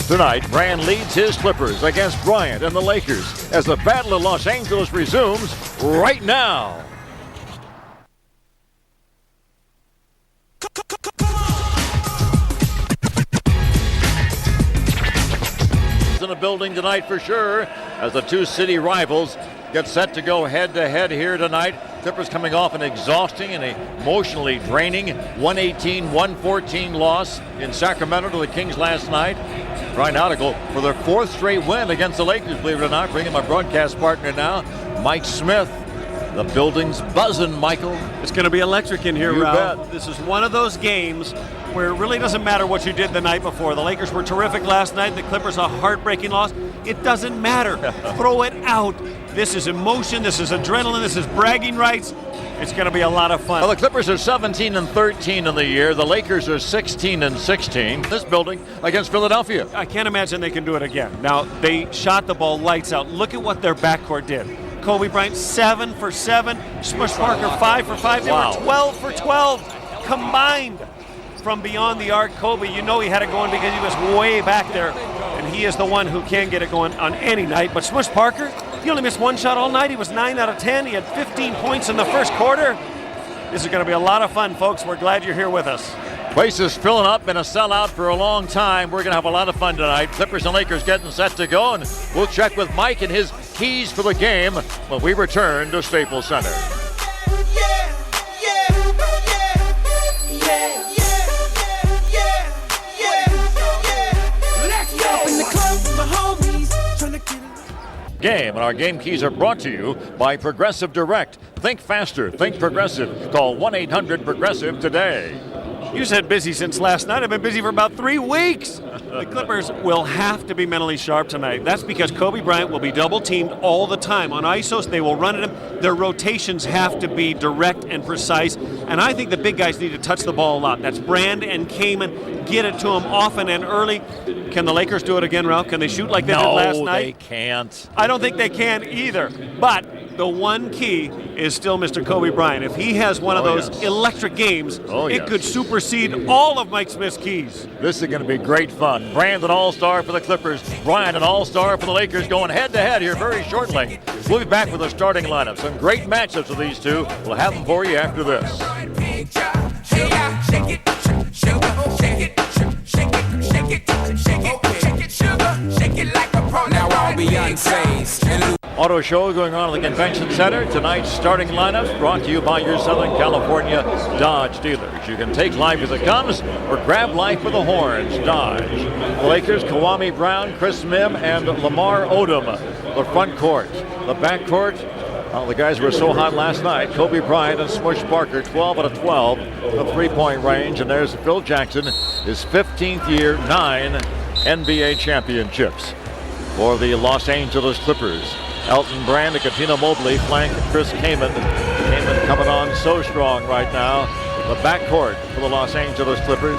Tonight, Bryant leads his Clippers against Bryant and the Lakers as the Battle of Los Angeles resumes right now. In the building tonight for sure as the two city rivals get set to go head-to-head here tonight. Clippers coming off an exhausting and emotionally draining 118-114 loss in Sacramento to the Kings last night. Right now to go for their fourth straight win against the Lakers, believe it or not. Bringing my broadcast partner now, Mike Smith. The building's buzzing, Michael. It's going to be electric in here, You Ralph. bet. This is one of those games where it really doesn't matter what you did the night before. The Lakers were terrific last night. The Clippers a heartbreaking loss. It doesn't matter. Throw it out. This is emotion. This is adrenaline. This is bragging rights. It's going to be a lot of fun. Well, the Clippers are 17-13 in the year. The Lakers are 16-16. This building against Philadelphia. I can't imagine they can do it again. Now, they shot the ball lights out. Look at what their backcourt did. Kobe Bryant 7 for 7. Smush Parker 5 for 5. They were 12 for 12 combined from beyond the arc. Kobe, you know he had it going because he was way back there, and he is the one who can get it going on any night. But Smush Parker, he only missed one shot all night. He was 9 out of 10. He had 15 points in the first quarter. This is going to be a lot of fun, folks. We're glad you're here with us. Place is filling up, been a sellout for a long time. We're going to have a lot of fun tonight. Clippers and Lakers getting set to go, and we'll check with Mike and his keys for the game when we return to Staples Center. Game, and our game keys are brought to you by Progressive Direct. Think faster, think Progressive. Call 1-800-PROGRESSIVE today. You said busy since last night. I've been busy for about 3 weeks. The Clippers will have to be mentally sharp tonight. That's because Kobe Bryant will be double-teamed all the time. On ISOs, they will run at him. Their rotations have to be direct and precise. And I think the big guys need to touch the ball a lot. That's Brand and Kareem. Get it to him often and early. Can the Lakers do it again, Ralph? Can they shoot like they did last night? No, they can't. I don't think they can either. But the one key is still Mr. Kobe Bryant. If he has one of those electric games, it could supersede all of Mike Smith's keys. This is going to be great fun. Brand an all-star for the Clippers. Bryant an all-star for the Lakers, going head-to-head here very shortly. We'll be back with a starting lineup. Some great matchups of these two. We'll have them for you after this. Auto show going on at the Convention Center. Tonight's starting lineups brought to you by your Southern California Dodge dealers. You can take life as it comes or grab life with the horns. Dodge. The Lakers, Kwame Brown, Chris Mim, and Lamar Odom. The front court. The back court. The guys were so hot last night. Kobe Bryant and Smush Parker, 12 out of 12, the three-point range. And there's Phil Jackson, his 15th year, 9 NBA championships for the Los Angeles Clippers. Elton Brand and Cuttino Mobley flank Chris Kareem. Kareem coming on so strong right now. The backcourt for the Los Angeles Clippers.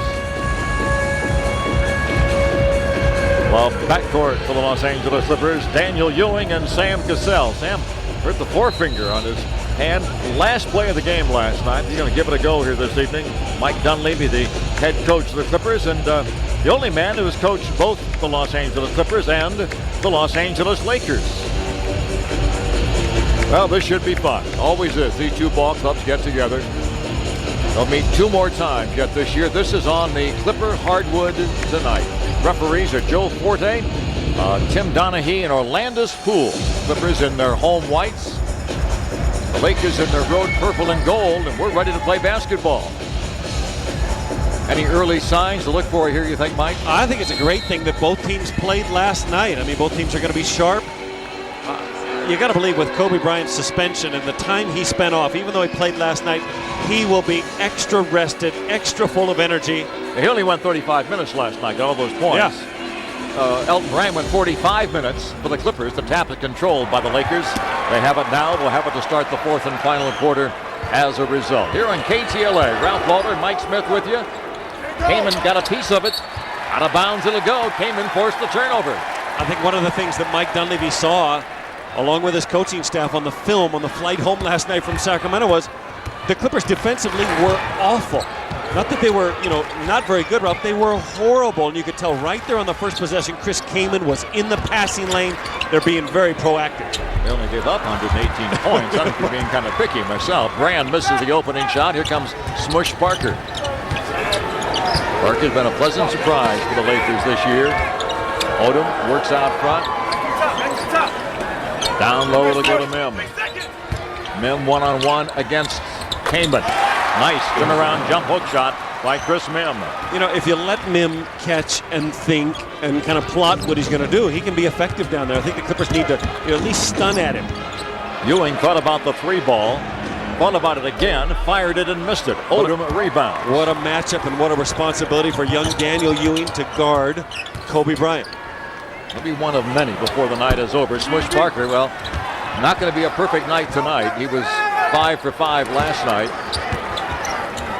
Well, backcourt for the Los Angeles Clippers, Daniel Ewing and Sam Cassell. Sam hurt the forefinger on his hand. Last play of the game last night. He's going to give it a go here this evening. Mike Dunleavy, the head coach of the Clippers, and the only man who has coached both the Los Angeles Clippers and the Los Angeles Lakers. Well, this should be fun. Always is. These two ball clubs get together. They'll meet 2 more times yet this year. This is on the Clipper hardwood tonight. Referees are Joe Forte, Tim Donaghy, and Orlandis Poole. Clippers in their home whites. The Lakers in their road purple and gold, and we're ready to play basketball. Any early signs to look for here, you think, Mike? I think it's a great thing that both teams played last night. I mean, both teams are going to be sharp. You got to believe with Kobe Bryant's suspension and the time he spent off, even though he played last night, he will be extra rested, extra full of energy. He only went 35 minutes last night, got all those points. Yeah. Elton Brand went 45 minutes for the Clippers. The tap is controlled by the Lakers. They have it now. We'll have it to start the fourth and final quarter as a result. Here on KTLA, Ralph Lawler and Mike Smith with you. Kareem got a piece of it. Out of bounds it'll go. Kareem forced the turnover. I think one of the things that Mike Dunleavy saw, along with his coaching staff on the film on the flight home last night from Sacramento, was the Clippers defensively were awful. Not that they were, not very good, Ralph. They were horrible, and you could tell right there on the first possession, Chris Kaman was in the passing lane. They're being very proactive. They only gave up 118 points. I'm being kind of picky myself. Bryant misses the opening shot. Here comes Smush Parker. Parker's been a pleasant surprise for the Lakers this year. Odom works out front. Down low to go to Mim. Mim one-on-one against Kaman. Nice turnaround jump hook shot by Chris Mim. If you let Mim catch and think and kind of plot what he's going to do, he can be effective down there. I think the Clippers need to at least stun at him. Ewing thought about the 3 ball, thought about it again, fired it and missed it. Odom rebound. What a matchup and what a responsibility for young Daniel Ewing to guard Kobe Bryant. He'll be one of many before the night is over. Smush Parker, well, not going to be a perfect night tonight. He was 5 for 5 last night.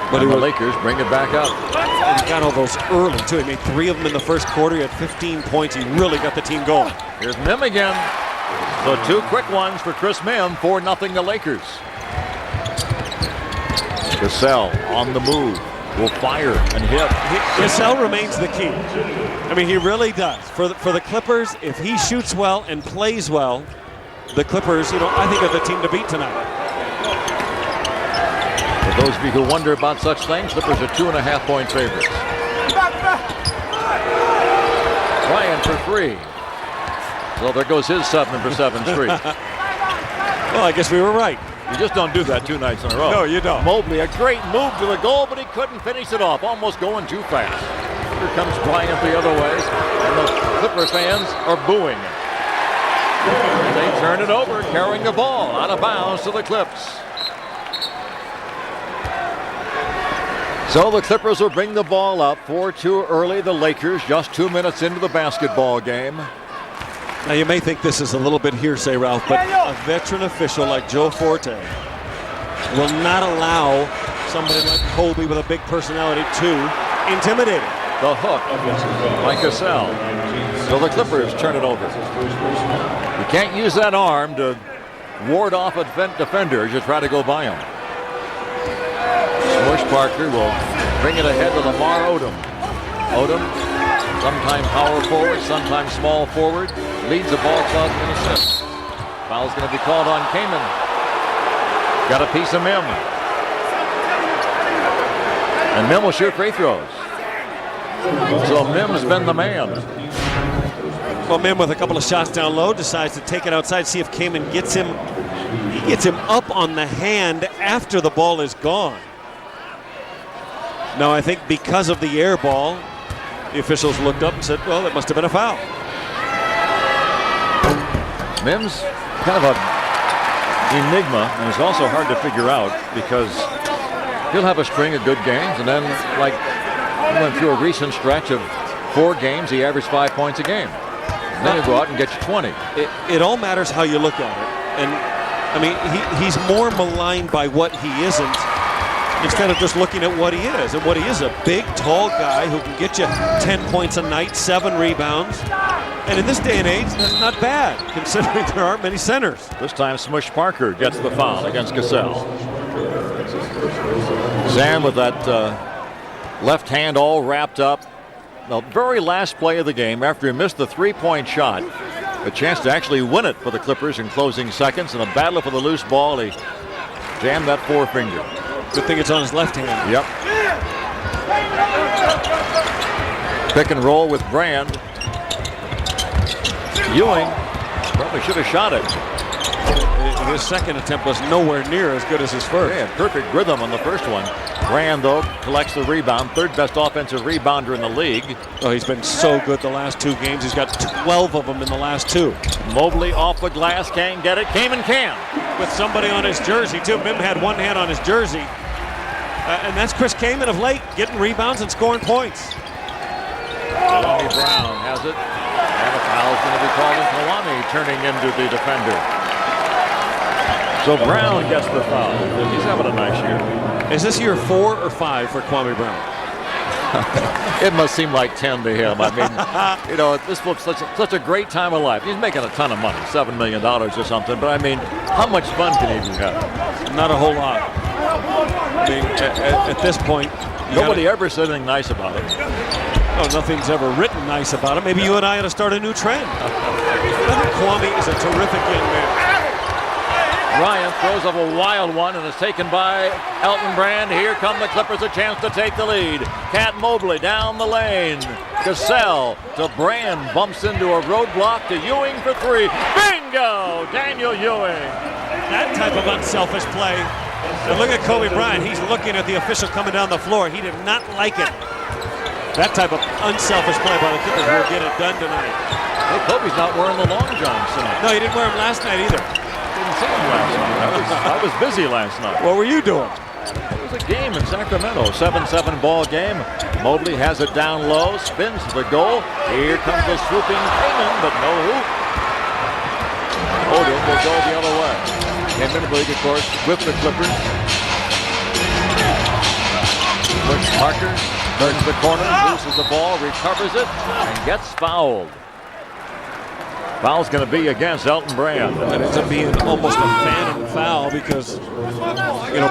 But the Lakers bring it back up. And he got all those early, too. He made 3 of them in the first quarter. He had 15 points. He really got the team going. Here's Mim again. So 2 quick ones for Chris Mim, 4-0 the Lakers. Cassell on the move. Will fire and hit. Cassell remains the key. I mean, he really does. For the Clippers, if he shoots well and plays well, the Clippers, I think are the team to beat tonight. For those of you who wonder about such things, Clippers are 2.5-point favorites. Bryant for 3. Well, there goes his 7 for 7 streak. Well, I guess we were right. You just don't do that 2 nights in a row. No, you don't. Mobley, a great move to the goal, but he couldn't finish it off. Almost going too fast. Here comes Bryant the other way, and the Clipper fans are booing. They turn it over, carrying the ball out of bounds to the Clips. So the Clippers will bring the ball up 4-2 early. The Lakers just 2 minutes into the basketball game. Now you may think this is a little bit hearsay, Ralph, but a veteran official like Joe Forte will not allow somebody like Kobe with a big personality to intimidate him. The hook by Cassell. So the Clippers turn it over. You can't use that arm to ward off a defender as you try to go by him. Smush Parker will bring it ahead to Lamar Odom. Odom, sometimes power forward, sometimes small forward, leads the ball club in assists. Foul's going to be called on Kaman. Got a piece of Mim. And Mim will shoot free throws. So Mim's been the man. Well, Mim with a couple of shots down low decides to take it outside, see if Kaman gets him. He gets him up on the hand after the ball is gone. Now, I think because of the air ball, the officials looked up and said, well, that must have been a foul. Mim's kind of a enigma, and it's also hard to figure out because he'll have a string of good games, and then, like, he went through a recent stretch of 4 games, he averaged 5 points a game. And then he'll go out and get you 20. It all matters how you look at it. And, I mean, he's more maligned by what he isn't instead of just looking at what he is. And what he is, a big, tall guy who can get you 10 points a night, 7 rebounds. And in this day and age, that's not bad, considering there aren't many centers. This time, Smush Parker gets the foul against Cassell. Sam with that left hand all wrapped up. The very last play of the game, after he missed the 3-point shot, a chance to actually win it for the Clippers in closing seconds. In a battle for the loose ball, he jammed that forefinger. Good thing it's on his left hand. Yep. Pick and roll with Bryant. Ewing probably should have shot it. His second attempt was nowhere near as good as his first. Yeah, perfect rhythm on the first one. Bryant, though, collects the rebound. 3rd best offensive rebounder in the league. Oh, he's been so good the last 2 games. He's got 12 of them in the last 2. Mobley off the glass, can't get it. Kaman can. With somebody on his jersey, too. Mim had one hand on his jersey. And that's Chris Kaman of late, getting rebounds and scoring points. Kalani Brown has it. And a foul is going to be called on Kalani, turning into the defender. So Brown gets the foul. He's having a nice year. Is this year 4 or 5 for Kwame Brown? It must seem like 10 to him. I mean, you know, this was such a great time of life. He's making a ton of money, $7 million or something. But I mean, how much fun can he have? Not a whole lot. I mean, at this point, nobody ever said anything nice about it. Oh, nothing's ever written nice about it. Maybe you and I ought to start a new trend. Kwame is a terrific young man. Bryant throws up a wild one and is taken by Elton Brand. Here come the Clippers, a chance to take the lead. Cat Mobley down the lane. Cassell to Brand, bumps into a roadblock to Ewing for three. Bingo! Daniel Ewing. That type of unselfish play. And look at Kobe Bryant. He's looking at the official coming down the floor. He did not like it. That type of unselfish play by the Clippers will get it done tonight. Hey, Kobe's not wearing the long johns tonight. No, he didn't wear them last night either. Didn't see him last night. I was busy last night. What were you doing? It was a game in Sacramento. 7-7 ball game. Mobley has it down low, spins to the goal. Here comes the swooping Kareem, but no hoop. Odom will go the other way. Came in the league, of course, with the Clippers. Parker turns the corner, loses the ball, recovers it, and gets fouled. Foul's going to be against Elton Brand. It ends up being almost a phantom foul because,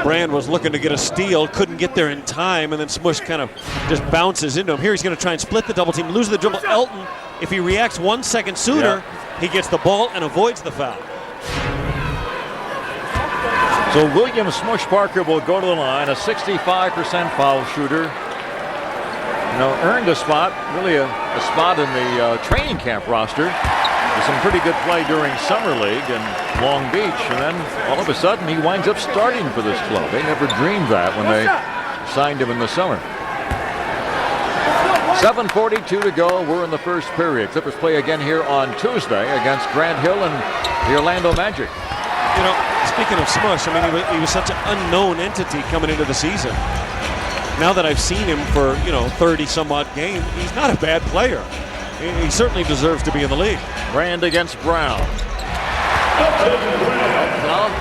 Brand was looking to get a steal, couldn't get there in time, and then Smush kind of just bounces into him. Here he's going to try and split the double team, lose the dribble. Elton, if he reacts 1 second sooner, he gets the ball and avoids the foul. So William Smush Parker will go to the line, a 65% foul shooter. Earned a spot, really a spot in the training camp roster. With some pretty good play during Summer League in Long Beach. And then all of a sudden he winds up starting for this club. They never dreamed that when they signed him in the summer. 7:42 to go. We're in the first period. Clippers play again here on Tuesday against Grant Hill and the Orlando Magic. Speaking of Smush, he was such an unknown entity coming into the season. Now that I've seen him for 30 some odd games, he's not a bad player. He certainly deserves to be in the league. Brand against Brown.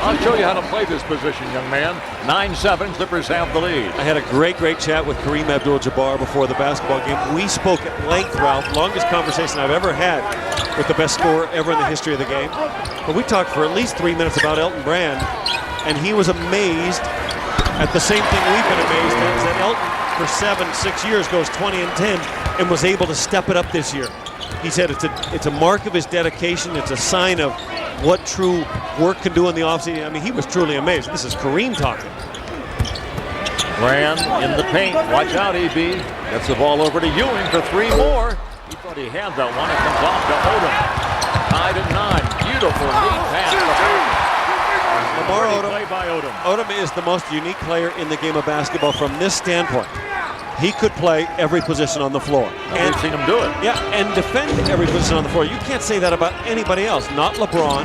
I'll show you how to play this position, young man. 9-7, Clippers have the lead. I had a great chat with Kareem Abdul-Jabbar before the basketball game. We spoke at length, Ralph, longest conversation I've ever had with the best scorer ever in the history of the game. But we talked for at least 3 minutes about Elton Brand, and he was amazed at the same thing we've been amazed at, is that Elton, for 7-6 years, goes 20-10 and was able to step it up this year. He said it's a mark of his dedication. It's a sign of what true work can do in the offseason. He was truly amazed. This is Kareem talking. Brand in the paint. Watch out, EB. Gets the ball over to Ewing for three more. He thought he had that one. It comes off to Odom. Tied at 9. Beautiful lead pass. Lamar Odom. Play by Odom. Odom is the most unique player in the game of basketball from this standpoint. He could play every position on the floor. And we've seen him do it. Yeah, and defend every position on the floor. You can't say that about anybody else. Not LeBron,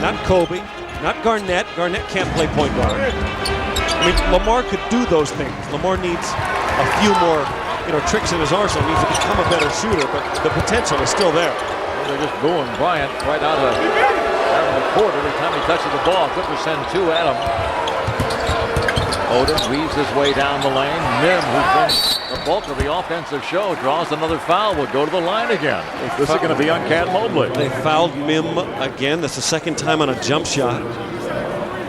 not Kobe, not Garnett. Garnett can't play point guard. Lamar could do those things. Lamar needs a few more, tricks in his arsenal. He needs to become a better shooter, but the potential is still there. Well, they're just booing Bryant right out of the court every time he touches the ball. Clippers send two at him. Odom weaves his way down the lane. Mim, who's been the bulk of the offensive show, draws another foul. Will go to the line again. This is going to be on Cat Mobley. They fouled Mim again. That's the second time on a jump shot.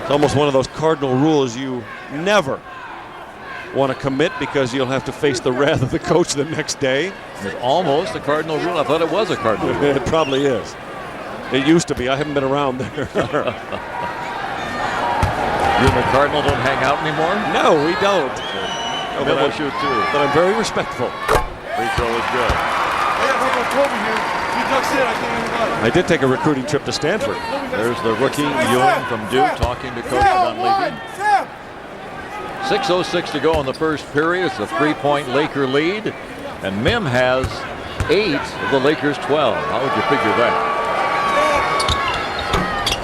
It's almost one of those cardinal rules you never want to commit because you'll have to face the wrath of the coach the next day. It's almost a cardinal rule. I thought it was a cardinal rule. It probably is. It used to be. I haven't been around there. You and the Cardinal don't hang out anymore? No, we don't. Bill will shoot too. But I'm very respectful. Free throw is good. I did take a recruiting trip to Stanford. There's the rookie Ewing from Duke talking to Coach about leaving. 6:06 to go in the first period. It's a 3-point Laker lead. And Mim has 8 of the Lakers' 12. How would you figure that?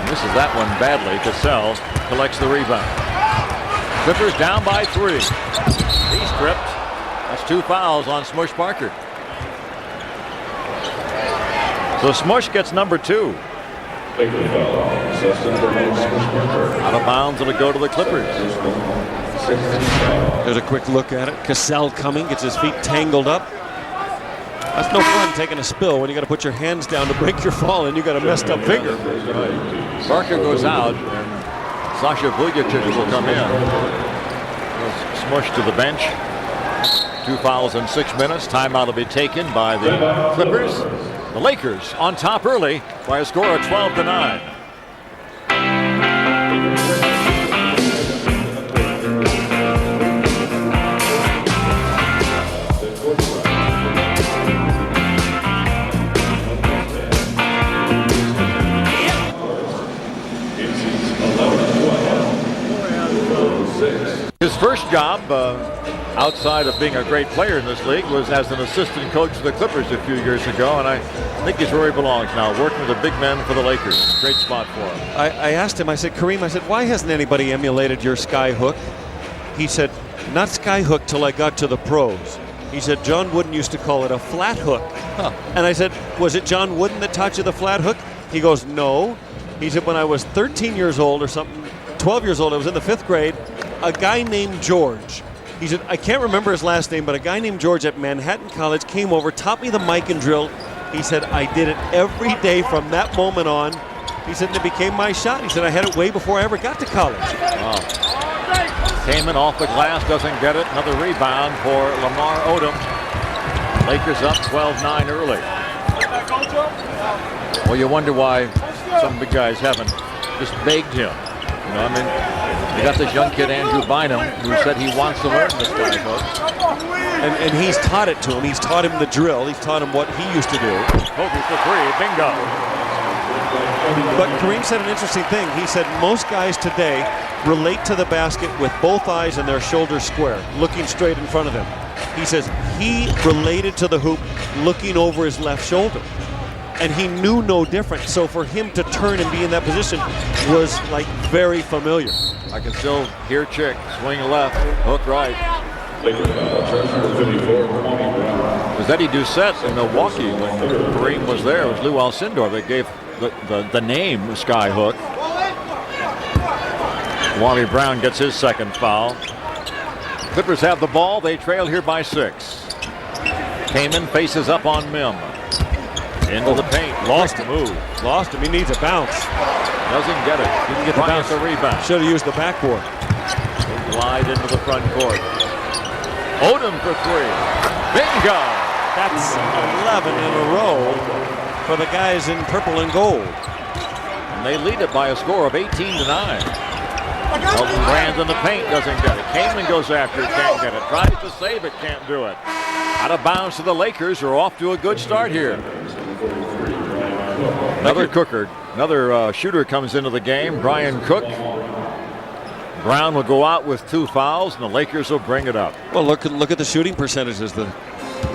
Misses that one badly. Cassell collects the rebound. Clippers down by 3. He's tripped. That's 2 fouls on Smush Parker. So Smush gets number 2. Out of bounds, it'll go to the Clippers. There's a quick look at it. Cassell coming, gets his feet tangled up. That's no fun taking a spill when you got to put your hands down to break your fall and you got a messed up finger. Parker goes out and Sasha Vujacic will come in. Was smushed to the bench. 2 fouls in 6 minutes. Timeout will be taken by the Clippers. The Lakers on top early by a score of 12-9. His first job outside of being a great player in this league was as an assistant coach for the Clippers a few years ago, and I think he's where he belongs now, working with the big men for the Lakers. Great spot for him. I asked him, I said, Kareem, I said, why hasn't anybody emulated your sky hook? He said, not sky hook till I got to the pros. He said, John Wooden used to call it a flat hook. Huh. And I said, was it John Wooden that taught you the flat hook? He goes, no. He said, when I was 13 years old or something, 12 years old, I was in the 5th grade, a guy named George, he said, I can't remember his last name, but a guy named George at Manhattan College came over, taught me the mic and drill. He said, I did it every day from that moment on. He said, and it became my shot. He said, I had it way before I ever got to college. Wow. Kareem off the glass, doesn't get it. Another rebound for Lamar Odom. Lakers up 12-9 early. Well, you wonder why some big guys haven't just begged him. You know, I mean, you got this young kid, Andrew Bynum, who said he wants to learn this guy hook. And he's taught it to him. He's taught him the drill. He's taught him what he used to do. Kobe for 3, bingo. But Kareem said an interesting thing. He said most guys today relate to the basket with both eyes and their shoulders square, looking straight in front of them. He says he related to the hoop looking over his left shoulder. And he knew no different. So for him to turn and be in that position was like very familiar. I can still hear Chick swing left, hook right. It was Eddie Doucette in Milwaukee when Kareem was there. It was Lou Alcindor that gave the name Sky Hook. Wally Brown gets his second foul. Clippers have the ball. They trail here by 6. Kaman faces up on Mim. Into the paint. Lost him. Lost him. He needs a bounce. Doesn't get it. Didn't get the bounce. The rebound. Should have used the backboard. Glide into the front court. Odom for 3. Bingo! That's 11 in a row for the guys in purple and gold. And they lead it by a score of 18-9. Elton Brand in the paint, doesn't get it. Kaman goes after it, can't get it. Tries to save it, can't do it. Out of bounds to the Lakers, who are off to a good start here. Another shooter comes into the game, Brian Cook. Brown will go out with 2 fouls, and the Lakers will bring it up. Well, look at the shooting percentages. The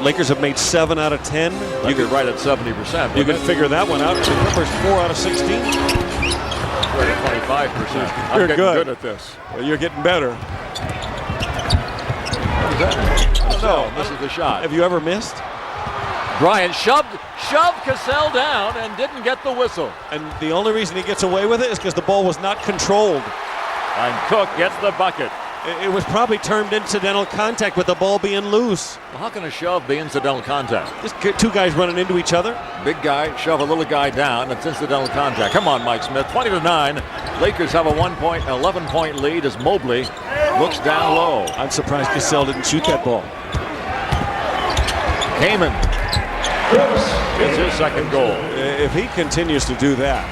Lakers have made 7 out of 10. You could right at 70%. You can figure that one out. The Clippers 4 out of 16. We're at 25%. You're getting good at this. Well, you're getting better. What is that? No, this is the shot. Have you ever missed? Bryant shoved Cassell down and didn't get the whistle. And the only reason he gets away with it is because the ball was not controlled. And Cook gets the bucket. It was probably termed incidental contact with the ball being loose. Well, how can a shove be incidental contact? Just 2 guys running into each other. Big guy shove a little guy down. It's incidental contact. Come on, Mike Smith. 20-9. Lakers have a 11-point lead as Mobley looks down low. I'm surprised Cassell didn't shoot that ball. Kaman gets his second goal. If he continues to do that,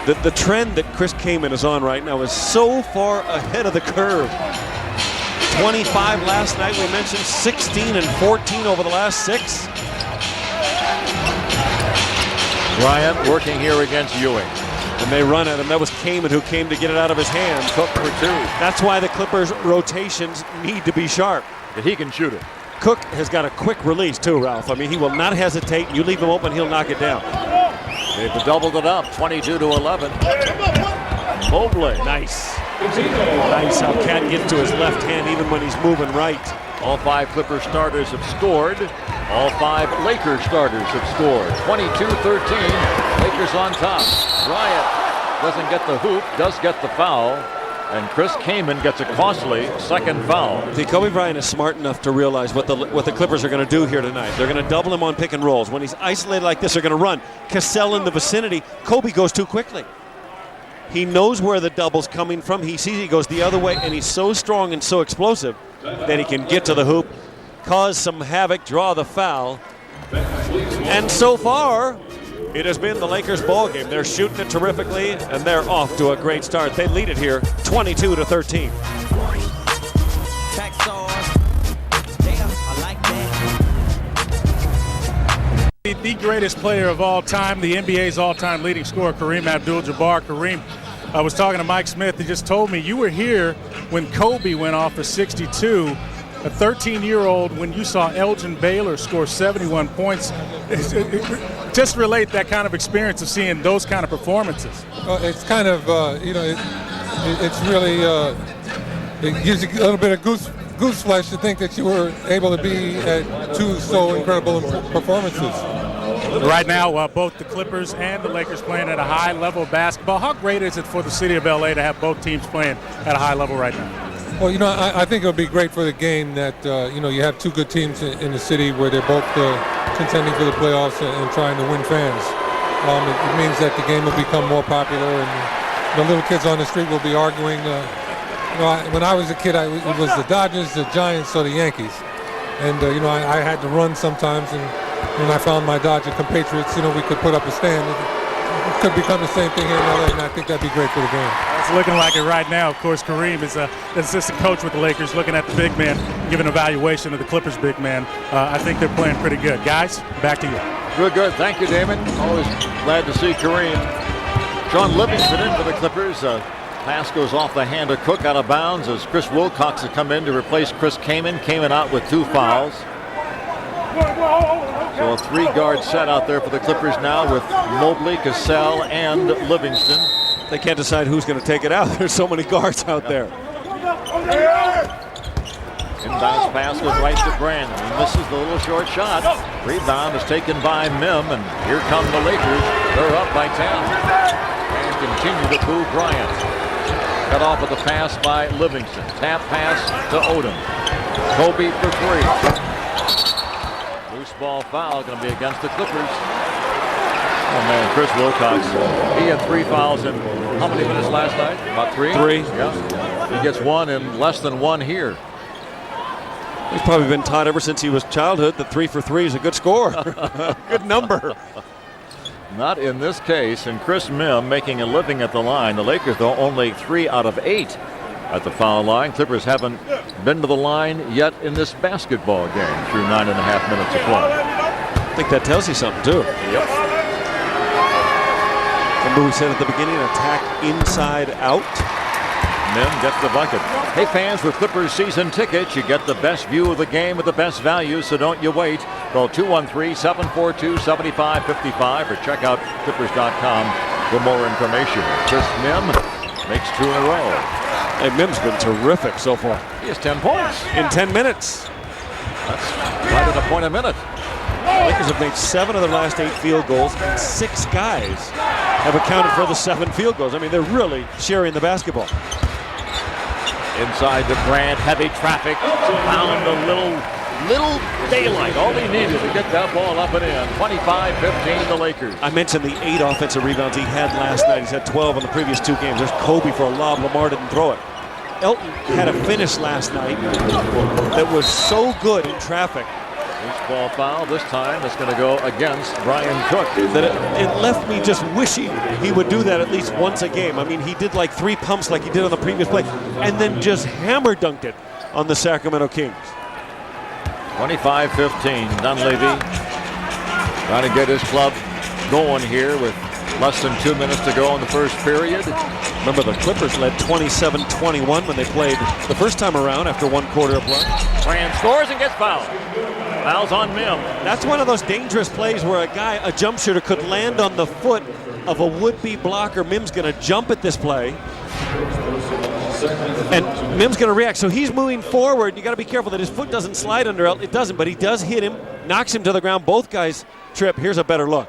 the trend that Chris Kaman is on right now is so far ahead of the curve. 25 last night, we mentioned 16 and 14 over the last 6. Bryant working here against Ewing. And they run at him. That was Kaman who came to get it out of his hand. Cook for 2. That's why the Clippers' rotations need to be sharp. But he can shoot it. Cook has got a quick release too, Ralph. I mean, he will not hesitate. You leave him open, he'll knock it down. They've doubled it up, 22-11. Mobley. Nice. Nice how Cat gets to his left hand even when he's moving right. All 5 Clipper starters have scored. All 5 Lakers starters have scored. 22-13. Lakers on top. Bryant doesn't get the hoop, does get the foul. And Chris Kaman gets a costly second foul. See, Kobe Bryant is smart enough to realize what the Clippers are going to do here tonight. They're going to double him on pick and rolls. When he's isolated like this, they're going to run. Cassell in the vicinity. Kobe goes too quickly. He knows where the double's coming from. He sees he goes the other way, and he's so strong and so explosive that he can get to the hoop, cause some havoc, draw the foul. And so far, it has been the Lakers' ball game. They're shooting it terrifically, and they're off to a great start. They lead it here, 22-13. The greatest player of all time, the NBA's all-time leading scorer, Kareem Abdul-Jabbar. Kareem, I was talking to Mike Smith. He just told me you were here when Kobe went off for 62. A 13-year-old, when you saw Elgin Baylor score 71 points. Just relate that kind of experience of seeing those kind of performances. It's kind of, it's really, it gives you a little bit of goose flesh to think that you were able to be at two so incredible performances. Right now, both the Clippers and the Lakers playing at a high level of basketball. How great is it for the city of LA to have both teams playing at a high level right now? Well, I think it would be great for the game that, you have two good teams in the city where they're both contending for the playoffs and trying to win fans. It means that the game will become more popular, and the little kids on the street will be arguing. When I was a kid, it was the Dodgers, the Giants, or the Yankees. And, I had to run sometimes, and when I found my Dodger compatriots, we could put up a stand. It could become the same thing here in LA, and I think that'd be great for the game. It's looking like it right now. Of course, Kareem is the assistant coach with the Lakers, looking at the big man, giving an evaluation of the Clippers' big man. I think they're playing pretty good. Guys, back to you. Good. Thank you, Damon. Always glad to see Kareem. John Livingston in for the Clippers. Pass goes off the hand of Cook out of bounds as Chris Wilcox has come in to replace Chris Kaman. Kaman out with 2 fouls. So a 3-guard set out there for the Clippers now with Mobley, Cassell, and Livingston. They can't decide who's going to take it out. There's so many guards out there. Inbounds pass goes right to Bryant. He misses the little short shot. Rebound is taken by Mim, and here come the Lakers. They're up by 10. And continue to boo Bryant. Cut off with the pass by Livingston. Tap pass to Odom. Kobe for 3. Loose ball foul going to be against the Clippers. Oh man, Chris Wilcox. He had 3 fouls in how many minutes last night? About 3? 3. Yeah. He gets 1 in less than 1 here. He's probably been taught ever since he was childhood that 3 for 3 is a good score. Good number. Not in this case, and Chris Mim making a living at the line. The Lakers, though, only 3 out of 8 at the foul line. Clippers haven't been to the line yet in this basketball game through 9.5 minutes of play. I think that tells you something, too. Yep. Remember we said at the beginning, attack inside out. Mim gets the bucket. Hey fans, with Clippers season tickets, you get the best view of the game with the best value, so don't you wait. Call 213-742-7555 or check out clippers.com for more information. Chris Mim makes 2 in a row. Hey, Mim's been terrific so far. He has 10 points. In 10 minutes. That's right at a point a minute. The Lakers have made 7 of their last 8 field goals, and 6 guys have accounted for the 7 field goals. I mean, they're really sharing the basketball. Inside to Bryant, heavy traffic, found a little daylight. All he needed to get that ball up and in. 25-15 the Lakers. I mentioned the 8 offensive rebounds he had last night. He's had 12 in the previous 2 games. There's Kobe for a lob. Lamar didn't throw it. Elton had a finish last night that was so good in traffic. Loose ball foul. This time it's going to go against Brian Cook. That it left me just wishing he would do that at least once a game. I mean, he did like 3 pumps like he did on the previous play, and then just hammer dunked it on the Sacramento Kings. 25-15. Dunleavy trying to get his club going here with less than 2 minutes to go in the first period. Remember, the Clippers led 27-21 when they played the first time around after 1 quarter of play. Bryant scores and gets fouled. Fouls on Mim. That's one of those dangerous plays where a jump shooter could land on the foot of a would-be blocker. Mim's going to jump at this play. And Mim's going to react. So he's moving forward. You got to be careful that his foot doesn't slide under. It doesn't, but he does hit him, knocks him to the ground. Both guys trip. Here's a better look.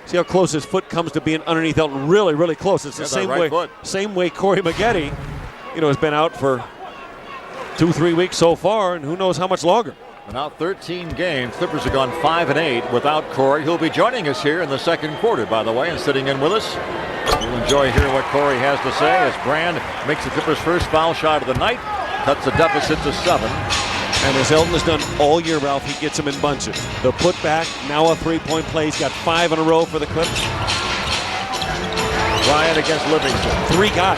See how close his foot comes to being underneath Elton. Really, really close. It's the same way Corey Maggette, has been out for 2-3 weeks so far, and who knows how much longer. Now 13 games. Clippers have gone 5-8 without Corey. He'll be joining us here in the second quarter, by the way, and sitting in with us. We'll enjoy hearing what Corey has to say as Brand makes the Clippers' first foul shot of the night, cuts the deficit to 7. And as Elton has done all year, Ralph, he gets them in bunches. The putback, now a three-point play. He's got 5 in a row for the Clips. Bryant against Livingston. 3 guys.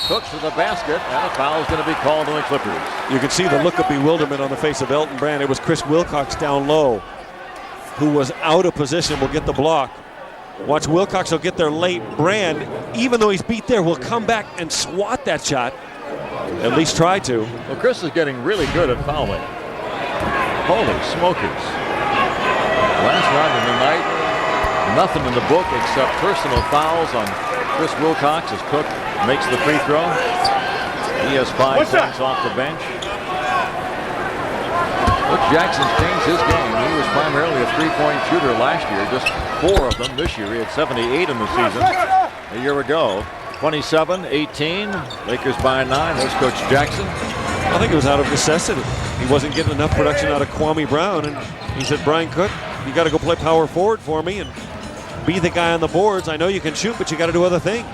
Cook to the basket, and a foul is going to be called on the Clippers. You can see the look of bewilderment on the face of Elton Brand. It was Chris Wilcox down low who was out of position, will get the block. Watch, Wilcox will get there late. Brand, even though he's beat there, will come back and swat that shot. At least try to. Well, Chris is getting really good at fouling. Holy smokers. Last round of the night, nothing in the book except personal fouls on Chris Wilcox as Cook makes the free throw. He has 5 points off the bench. Look, Jackson's changed his game. He was primarily a three-point shooter last year, just 4 of them this year. He had 78 in the season a year ago. 27-18, Lakers by 9. There's Coach Jackson. I think it was out of necessity. He wasn't getting enough production out of Kwame Brown, and he said, Brian Cook, you got to go play power forward for me and be the guy on the boards. I know you can shoot, but you got to do other things.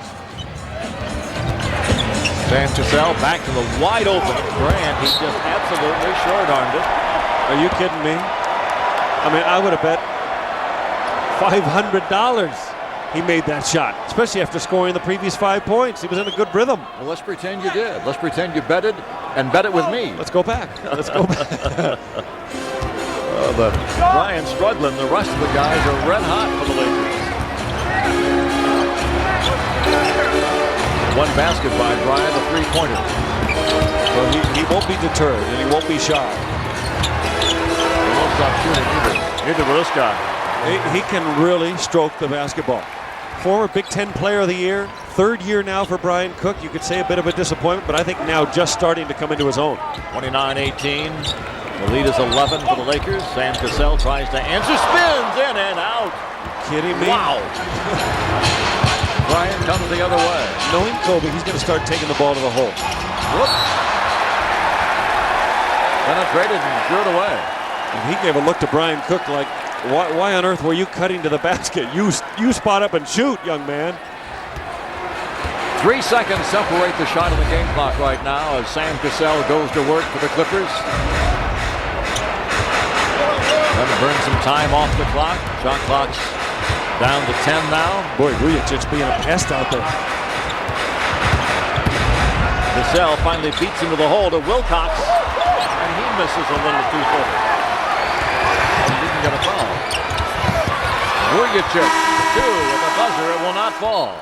Sam Cassell back to the wide open Grant. He just absolutely short-armed it. Are you kidding me? I mean, I would have bet $500 he made that shot, especially after scoring the previous 5 points. He was in a good rhythm. Well, let's pretend you did. Let's pretend you betted and bet it with me. Let's go back. Let's go back. But Bryant struggling. The rest of the guys are red hot for the Lakers. One basket by Bryant, a three-pointer. Well, he won't be deterred, and he won't be shy. He won't stop shooting either. Neither will this guy. He can really stroke the basketball. Former Big Ten Player of the Year, 3rd year now for Brian Cook. You could say a bit of a disappointment, but I think now just starting to come into his own. 29-18. The lead is 11 for the Lakers. Sam Cassell tries to answer, spins in and out. Kidding me? Wow. Bryant comes the other way. Knowing Kobe, he's going to start taking the ball to the hole. Whoop. Penetrated and threw it away. And he gave a look to Brian Cook like, why on earth were you cutting to the basket? You spot up and shoot, young man. 3 seconds separate the shot of the game clock right now as Sam Cassell goes to work for the Clippers. Going to burn some time off the clock. Shot clock's down to 10 now. Boy, Vujicic's being a pest out there. Cassell finally beats him to the hole to Wilcox, and he misses a little too far. He didn't get a foul. Vujicic, 2 with a buzzer. It will not fall.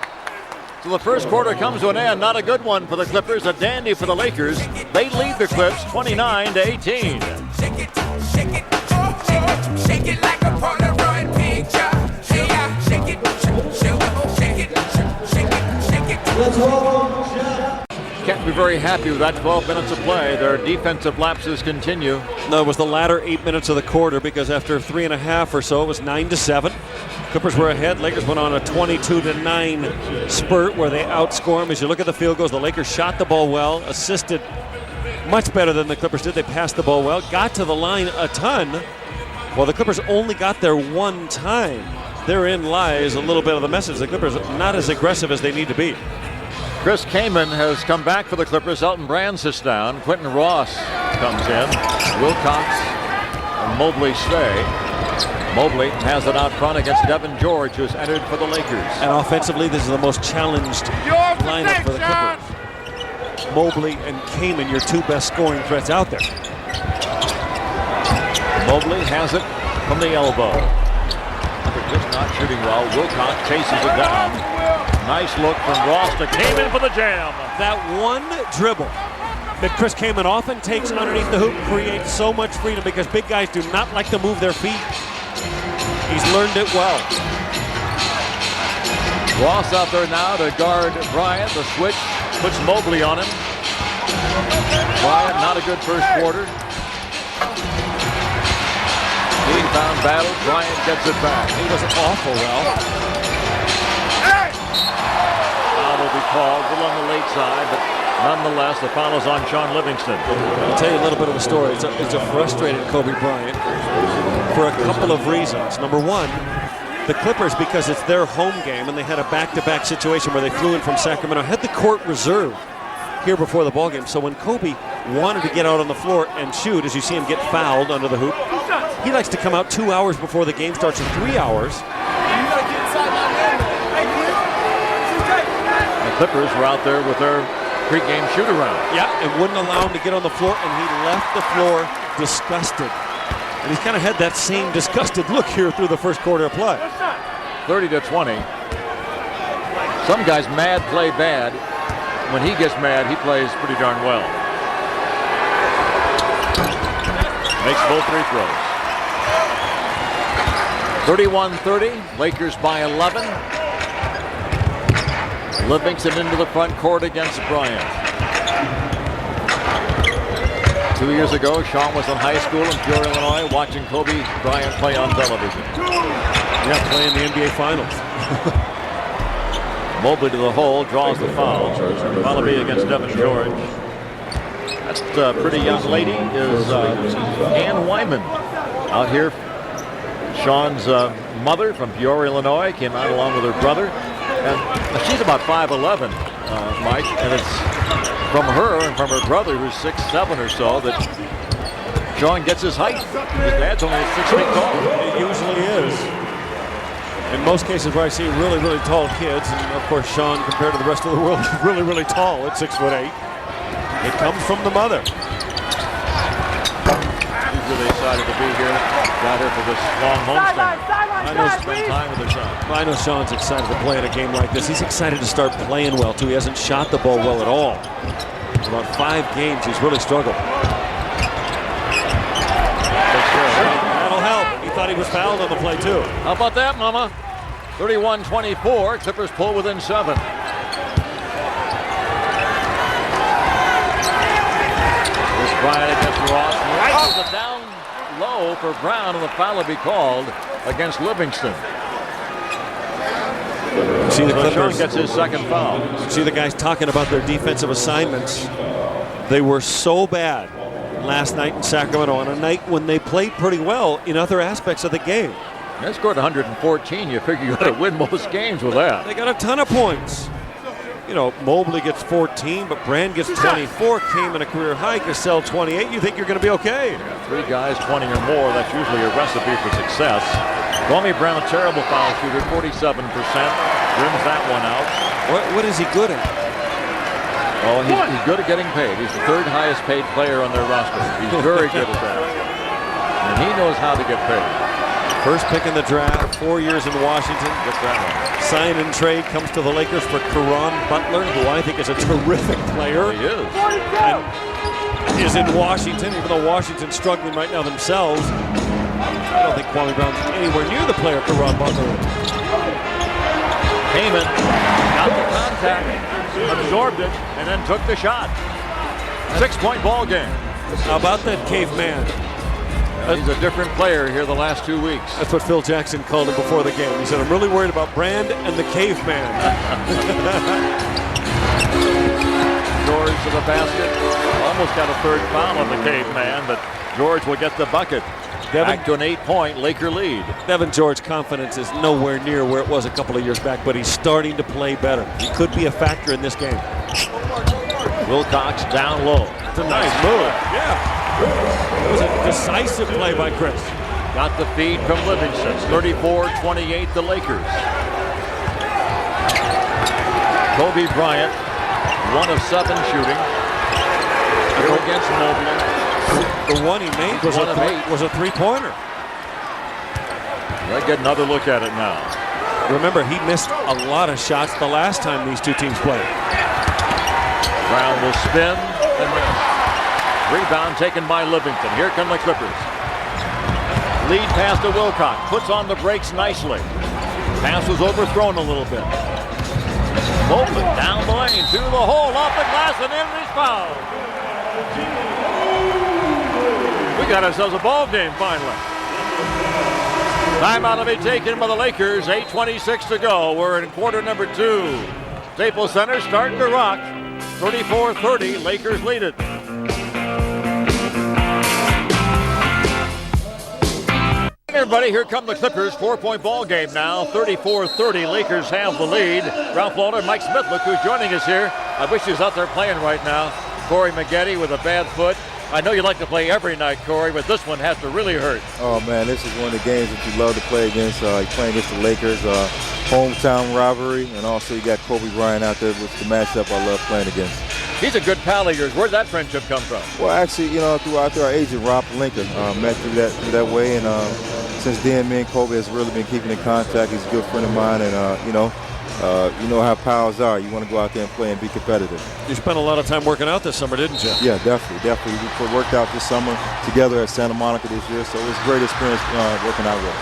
So the first quarter comes to an end. Not a good one for the Clippers. A dandy for the Lakers. They lead the Clips 29-18. Shake it like a Polaroid picture. Hey, yeah, shake it, shake it. Can't be very happy with that 12 minutes of play. Their defensive lapses continue. No, it was the latter 8 minutes of the quarter because after 3.5 or so, it was 9-7. Clippers were ahead. Lakers went on a 22-9 spurt where they outscore them. As you look at the field goals, the Lakers shot the ball well, assisted much better than the Clippers did. They passed the ball well, got to the line a ton. Well, the Clippers only got there one time. Therein lies a little bit of the message. The Clippers are not as aggressive as they need to be. Chris Kaman has come back for the Clippers. Elton Brand sits down. Quentin Ross comes in. Wilcox and Mobley stay. Mobley has it out front against Devin George, who's entered for the Lakers. And offensively, this is the most challenged lineup for the Clippers. Mobley and Kaman, your 2 best scoring threats out there. Mobley has it from the elbow. They're just not shooting well. Wilcox chases it down. Nice look from Ross to Kaman for the jam. That one dribble that Chris Kaman often takes underneath the hoop creates so much freedom because big guys do not like to move their feet. He's learned it well. Ross out there now to guard Bryant. The switch puts Mobley on him. Bryant, not a good first quarter. Rebound battle. Bryant gets it back. He was awful, Ralph. Foul will be called. A little on the late side, but nonetheless, the foul is on Sean Livingston. I'll tell you a little bit of a story. It's a frustrated Kobe Bryant for a couple of reasons. Number one, the Clippers, because it's their home game and they had a back-to-back situation where they flew in from Sacramento, had the court reserved here before the ball game. So when Kobe wanted to get out on the floor and shoot, as you see him get fouled under the hoop, he likes to come out 2 hours before the game starts, or 3 hours. The Clippers were out there with their pregame shoot-around. Yeah, and wouldn't allow him to get on the floor, and he left the floor disgusted. And he's kind of had that same disgusted look here through the first quarter of play. 30-20. Some guys mad play bad. When he gets mad, he plays pretty darn well. Makes both free throws. 31-30. Lakers by 11. Livingston into the front court against Bryant. 2 years ago, Sean was in high school in Peoria, Illinois, watching Kobe Bryant play on television. Yeah, playing the NBA Finals. Mobley to the hole, draws the foul. Wallaby against Devin George. That pretty young lady is Ann Wyman. Out here, Sean's mother from Peoria, Illinois, came out along with her brother. And she's about 5'11", Mike, and it's from her and from her brother, who's 6'7" or so, that Sean gets his height. His dad's only 6 feet tall. It usually is. In most cases where I see really, really tall kids, and of course Sean, compared to the rest of the world, is really, really tall at 6'8". It comes from the mother. She's really excited to be here. Got here for this long homestand. I know, spend time with her son. I know Sean's excited to play in a game like this. He's excited to start playing well, too. He hasn't shot the ball well at all. In about 5 games, he's really struggled. That'll help. He thought he was fouled on the play, too. How about that, Mama? 31-24. Clippers pull within 7. This Bryant against Ross. Right to the down low for Brown, and the foul will be called against Livingston. See the Clippers gets his second foul. See the guys talking about their defensive assignments. They were so bad last night in Sacramento, on a night when they played pretty well in other aspects of the game. They scored 114. You figure you got to win most games with that. They got a ton of points. You know, Mobley gets 14, but Brand gets 24. Came in a career high. Cassell 28. You think you're going to be okay? Yeah, 3 guys 20 or more. That's usually a recipe for success. Kwame Brown, terrible foul shooter, 47%. Rims that one out. What is he good at? Oh, he's good at getting paid. He's the 3rd highest paid player on their roster. He's very good at that. And he knows how to get paid. First pick in the draft, 4 years in Washington. Gets that one. Sign and trade comes to the Lakers for Kareem Butler, who I think is a terrific player. He is. And is in Washington, even though Washington's struggling right now themselves. I don't think Kwame Brown's anywhere near the player Kareem Butler is. Heyman got the contact, absorbed it, and then took the shot. 6-point ball game. How about that caveman? He's a different player here the last 2 weeks. That's what Phil Jackson called him before the game. He said, I'm really worried about Brand and the caveman. George to the basket. Almost got a 3rd foul on the caveman, but George will get the bucket. Back to an 8-point Laker lead. Devin George's confidence is nowhere near where it was a couple of years back, but he's starting to play better. He could be a factor in this game. Wilcox down low. It's a nice move. Yeah. It was a decisive play by Chris. Got the feed from Livingston. 34-28 the Lakers. Kobe Bryant, 1 of 7 shooting. Here against Mobley. The one he made was a three-pointer. Let's get another look at it now. Remember, he missed a lot of shots the last time these two teams played. Brown will spin and miss. Rebound taken by Livingston. Here come the Clippers. Lead pass to Wilcox. Puts on the brakes nicely. Pass was overthrown a little bit. Mobley down the lane to the hole, off the glass, and in is foul. We got ourselves a ball game finally. Timeout will be taken by the Lakers. 8:26 to go. We're in quarter number 2. Staples Center starting to rock. 34-30. Lakers lead it. everybody. Here come the Clippers. 4-point ball game now. 34-30. Lakers have the lead. Ralph Lauder, Mike Smith, look who's joining us here. I wish he was out there playing right now. Corey Maggette with a bad foot. I know you like to play every night, Corey, but this one has to really hurt. Oh, man, this is one of the games that you love to play against. Playing against the Lakers, hometown rivalry, and also you got Kobe Bryant out there, which is the matchup I love playing against. He's a good pal of yours. Where'd that friendship come from? Well, actually, throughout our agent, Rob Pelinka, met through that way, and since then, me and Kobe has really been keeping in contact. He's a good friend of mine, and, you know how pals are. You want to go out there and play and be competitive. You spent a lot of time working out this summer, didn't you? Yeah, definitely. We worked out this summer together at Santa Monica this year, so it was a great experience working out with him.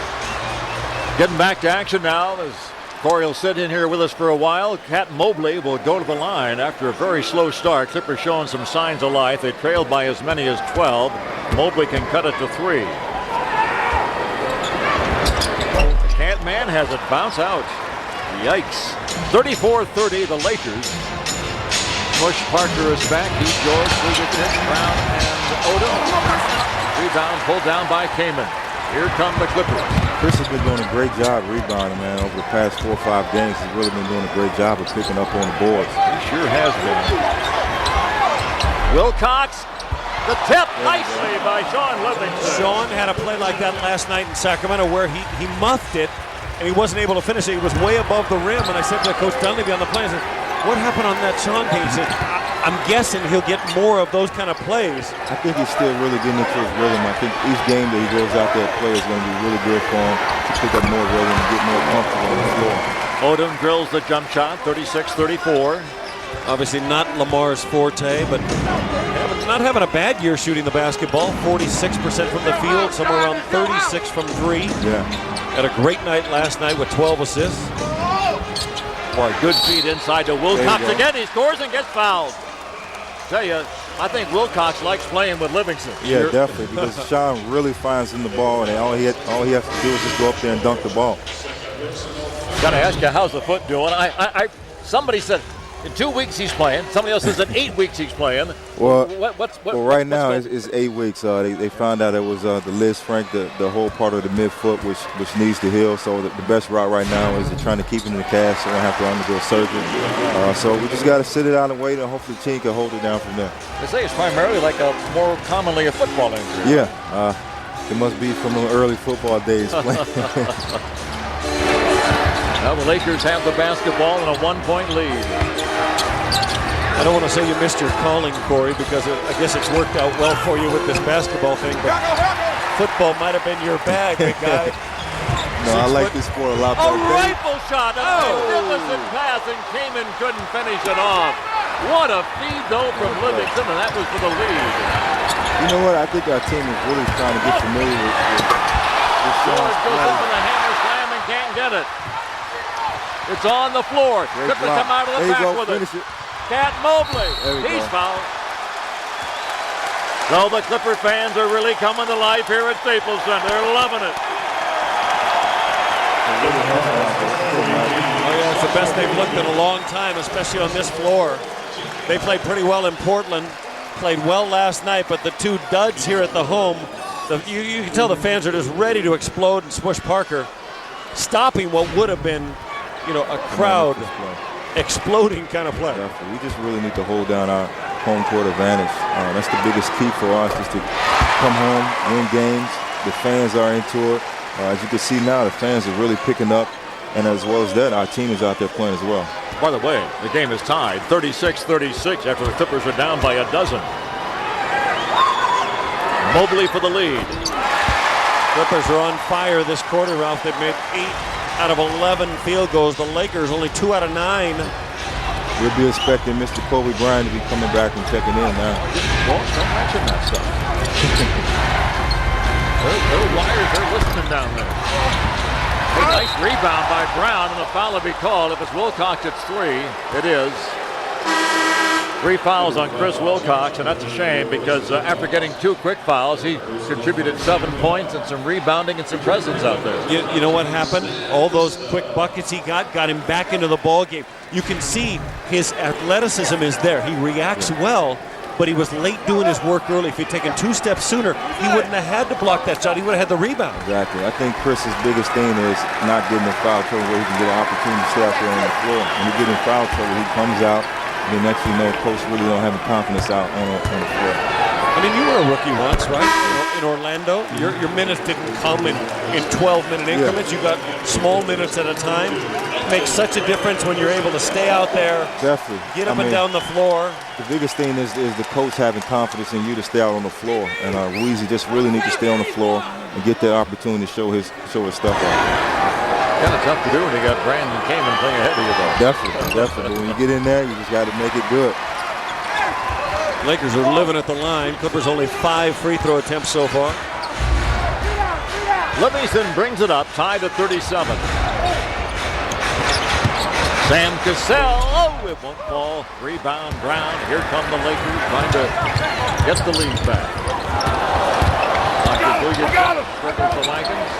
Getting back to action now as Corey will sit in here with us for a while. Cuttino Mobley will go to the line after a very slow start. Clippers showing some signs of life. They trailed by as many as 12. Mobley can cut it to 3. The Cat-Man has it bounce out. Yikes. 34-30, the Lakers. Mush Parker is back. He's George, Lugic, Brown, and Odom. Rebound pulled down by Kareem. Here come the Clippers. Chris has been doing a great job rebounding, man, over the past 4 or 5 games. He's really been doing a great job of picking up on the boards. He sure has been. Wilcox, the tip nicely by Sean Livingston. Sean had a play like that last night in Sacramento where he muffed it and he wasn't able to finish it. He was way above the rim, and I said to Coach Dunleavy on the play, I said, what happened on that Sean game? He said, I'm guessing he'll get more of those kind of plays. I think he's still really getting into his rhythm. I think each game that he goes out there to play is going to be really good for him to pick up more rhythm and get more comfortable on the floor. Odom drills the jump shot, 36-34. Obviously not Lamar's forte, but not having a bad year shooting the basketball. 46% from the field, somewhere around 36 from 3. Yeah. Had a great night last night with 12 assists. Boy, good feed inside to Wilcox again. He scores and gets fouled. Tell you, I think Wilcox likes playing with Livingston. Yeah, definitely, because Sean really finds him the ball, and all he has to do is just go up there and dunk the ball. Got to ask you, how's the foot doing? Somebody said in 2 weeks he's playing. Somebody else says in 8 weeks he's playing. Well, right now it's 8 weeks. They found out it was the Liz Frank, the whole part of the midfoot, which needs to heal. So the best route right now is trying to keep it in the cast, so they don't have to undergo surgery. So we just got to sit it out and wait, and hopefully the team can hold it down from there. They say it's primarily more commonly a football injury. Yeah, it must be from the early football days. Now the Lakers have the basketball and a 1-point lead. I don't want to say you missed your calling, Corey, because I guess it's worked out well for you with this basketball thing, but football might have been your bag, big guy. No, I like this sport a lot better. A rifle shot, a magnificent pass, and Kareem couldn't finish it off. What a feed, though, from Livingston, and that was for the lead. You know what? I think our team is really trying to get familiar with George goes up with a hammer slam and can't get it. It's on the floor. Clippers come out of the back with it. Cuttino Mobley. He's fouled. So the Clipper fans are really coming to life here at Staples Center. They're loving it. Oh, yeah, it's the best they've looked in a long time, especially on this floor. They played pretty well in Portland, played well last night, but the 2 duds here at the home, you can tell the fans are just ready to explode and Smush Parker, stopping what would have been, a crowd exploding kind of play. Definitely. We just really need to hold down our home court advantage. That's the biggest key for us, is to come home, win games. The fans are into it. As you can see now, the fans are really picking up, and as well as that, our team is out there playing as well. By the way, the game is tied 36-36 after the Clippers are down by a dozen. Mobley for the lead. Clippers are on fire this quarter, Ralph. They've made 8 out of 11 field goals. The Lakers only 2 out of 9. We'll be expecting Mr. Kobe Bryant to be coming back and checking in now. Don't mention that stuff. Those wires are listening down there. A nice rebound by Brown, and the foul will be called. If it's Wilcox, it's 3. It is. 3 fouls on Chris Wilcox, and that's a shame because after getting 2 quick fouls, he contributed 7 points and some rebounding and some presence out there. You know what happened? All those quick buckets he got him back into the ball game. You can see his athleticism is there. He reacts well, but he was late doing his work early. If he'd taken 2 steps sooner, he wouldn't have had to block that shot. He would have had the rebound. Exactly. I think Chris's biggest thing is not getting in foul trouble where he can get an opportunity to stay out there on the floor. When he gets in foul trouble, he comes out, and then next thing you know, coach really don't have the confidence out on the floor. I mean, you were a rookie once, right? In Orlando, your minutes didn't come in 12-minute increments. You got small minutes at a time. It makes such a difference when you're able to stay out there, definitely get up and down the floor. The biggest thing is the coach having confidence in you to stay out on the floor. And Weezy just really needs to stay on the floor and get that opportunity to show his stuff out. Kind of tough to do when you got Brandon Kamen playing ahead of you, though. Definitely. When you get in there, you just got to make it good. Lakers are living at the line. Clippers only 5 free throw attempts so far. Livingston brings it up, tied at 37. Sam Cassell, it won't fall. Rebound, Brown. Here come the Lakers trying to get the lead back. Got him. The Wagons.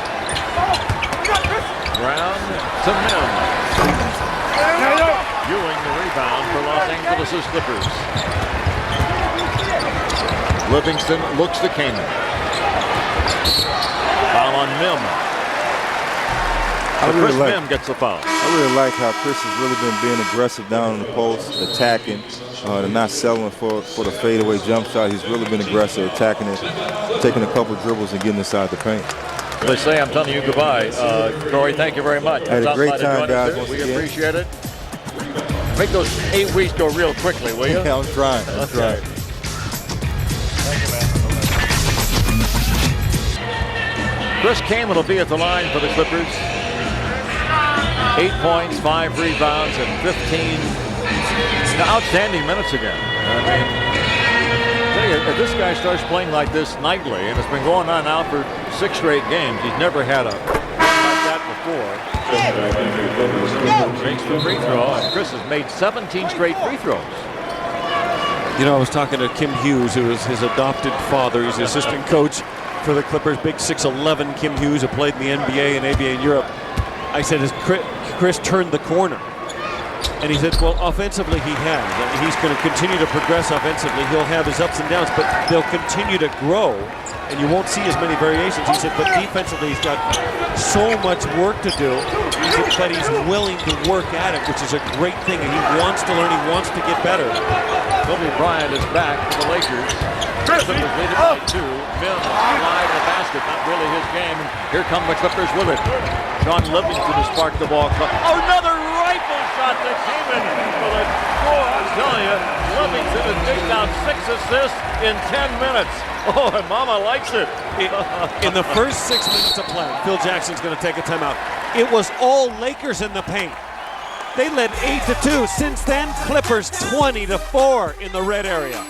Brown to Mims. Ewing the rebound for Los Angeles Clippers. Livingston looks to Kamen. Foul on Mim. Chris Mim gets the foul. I really like how Chris has really been being aggressive down in the post, attacking. They're not settling for the fadeaway jump shot. He's really been aggressive, attacking it, taking a couple dribbles and getting inside the paint. They say I'm telling you goodbye. Corey, thank you very much. Had a great time, guys. We appreciate it. Make those 8 weeks go real quickly, will you? Yeah, I'm trying. That's right. Chris Kamen will be at the line for the Clippers. 8 points, 5 rebounds, and 15 outstanding minutes again. I mean, if this guy starts playing like this nightly, and it's been going on now for 6 straight games, he's never had a run like that before. Makes the free throw, and Chris has made 17 straight free throws. You know, I was talking to Kim Hughes, who is his adopted father. He's the assistant coach for the Clippers, big 6'11" Kim Hughes, who played in the NBA and ABA in Europe. I said, has Chris turned the corner? And he said, well, offensively he has. He's going to continue to progress offensively. He'll have his ups and downs, but they'll continue to grow, and you won't see as many variations. He said, but defensively he's got so much work to do. He said, but he's willing to work at it, which is a great thing, and he wants to learn, he wants to get better. Kobe Bryant is back for the Lakers. Griffin is leading by 2. Mims wide the basket, not really his game. And here come the Clippers with it. John Livingston to spark the ball. Oh, another rifle shot that came in for the score. I'm telling you, Livingston has digged out 6 assists in 10 minutes. Oh, and Mama likes it. In the first 6 minutes of play, Phil Jackson's going to take a timeout. It was all Lakers in the paint. They led 8-2. Since then, Clippers 20-4 in the red area.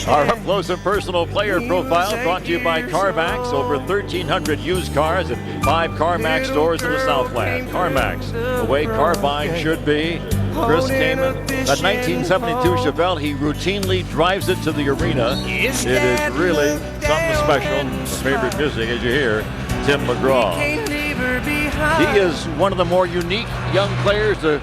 Our up-close and personal player profile brought to you by CarMax. Over 1,300 used cars at 5 CarMax stores in the Southland. CarMax, the way car buying should be. Chris Kamen, that 1972 Chevelle, he routinely drives it to the arena. It is really something special. My favorite music, as you hear, Tim McGraw. He is one of the more unique young players to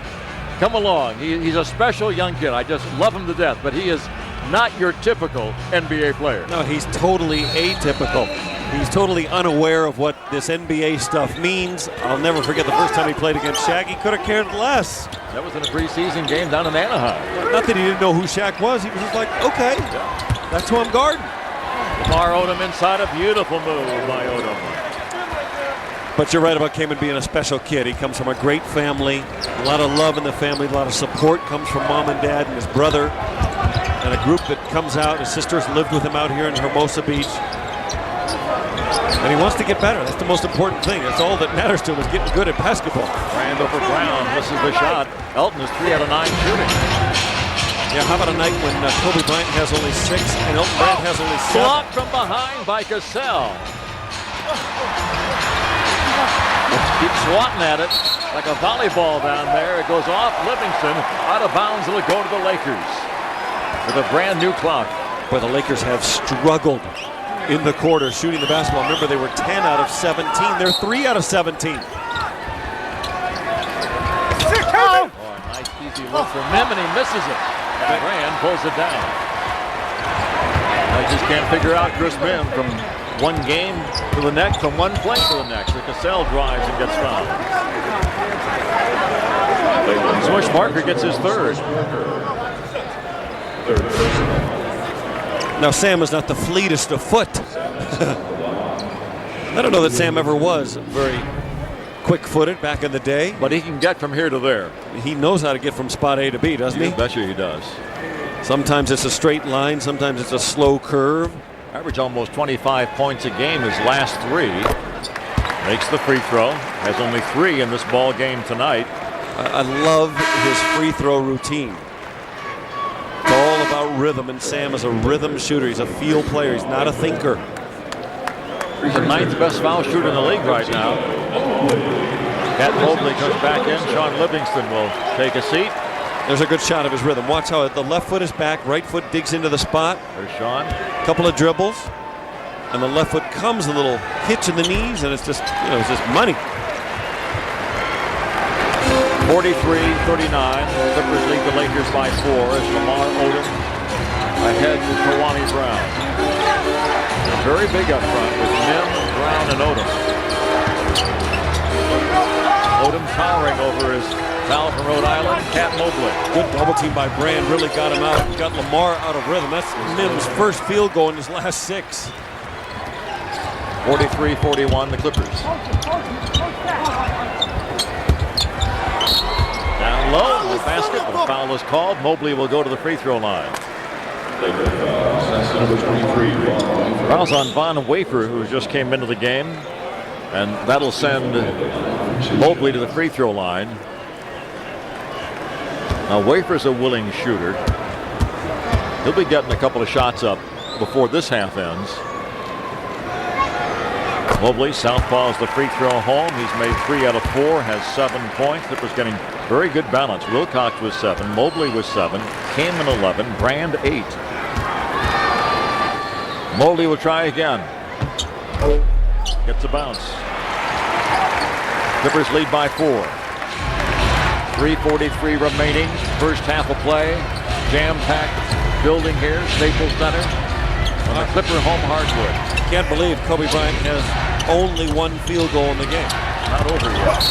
come along. He's a special young kid. I just love him to death, but he is not your typical NBA player. No, he's totally atypical. He's totally unaware of what this NBA stuff means. I'll never forget the first time he played against Shaq. He could have cared less. That was in a preseason game down in Anaheim. Not that he didn't know who Shaq was. He was just like, okay, that's who I'm guarding. Lamar Odom inside, a beautiful move by Odom. But you're right about Kamen being a special kid. He comes from a great family, a lot of love in the family, a lot of support comes from mom and dad and his brother, and a group that comes out. His sisters lived with him out here in Hermosa Beach. And he wants to get better. That's the most important thing. That's all that matters to him, is getting good at basketball. Rand over Brown, misses the shot. Elton is 3 out of 9 shooting. Yeah, how about a night when Kobe Bryant has only 6 and Elton Brand has only 7? Blocked from behind by Cassell. Keep swatting at it like a volleyball down there. It goes off Livingston, out of bounds. It'll go to the Lakers with a brand new clock. Where the Lakers have struggled in the quarter shooting the basketball. Remember, they were 10 out of 17. They're 3 out of 17. Oh, a nice easy look from him, and he misses it. And Bryant pulls it down. I just can't figure out Chris Mim from one game to the next, from one play to the next. The Cassell drives and gets fouled. Smush Parker gets his third. Now, Sam is not the fleetest of foot. I don't know that Sam ever was very quick-footed back in the day. But he can get from here to there. He knows how to get from spot A to B, doesn't he? I bet you he does. Sometimes it's a straight line, sometimes it's a slow curve. Average almost 25 points a game his last 3. Makes the free throw. Has only 3 in this ball game tonight. I love his free throw routine. It's all about rhythm, and Sam is a rhythm shooter. He's a field player. He's not a thinker. He's the 9th best foul shooter in the league right now. Cuttino Mobley comes back in. Sean Livingston will take a seat. There's a good shot of his rhythm. Watch how the left foot is back, right foot digs into the spot. There's Sean. Couple of dribbles, and the left foot comes a little hitch in the knees, and it's just, it's just money. 43-39. Clippers lead the Lakers by 4 as Lamar Odom ahead with Kwame Brown. Very big up front with Mim, Brown, and Odom. Odom towering over his foul from Rhode Island, Cuttino Mobley. Good double team by Bryant, really got him out. Got Lamar out of rhythm. That's Mim's first field goal in his last 6. 43-41, the Clippers. Down low, the basket, the foul is called. Mobley will go to the free throw line. Fouls on Von Wafer, who just came into the game. And that'll send Mobley to the free throw line. Now, Wafer's a willing shooter. He'll be getting a couple of shots up before this half ends. Mobley, southpaw is the free throw home. He's made 3 out of 4, has 7 points. Clippers getting very good balance. Wilcox was 7, Mobley was 7, Kareem 11, Brand 8. Mobley will try again. Gets a bounce. Clippers lead by 4. 3:43 remaining. First half of play. Jam-packed building here. Staples Center. On the Clipper home hardwood. Can't believe Kobe Bryant has only 1 field goal in the game. Not over yet.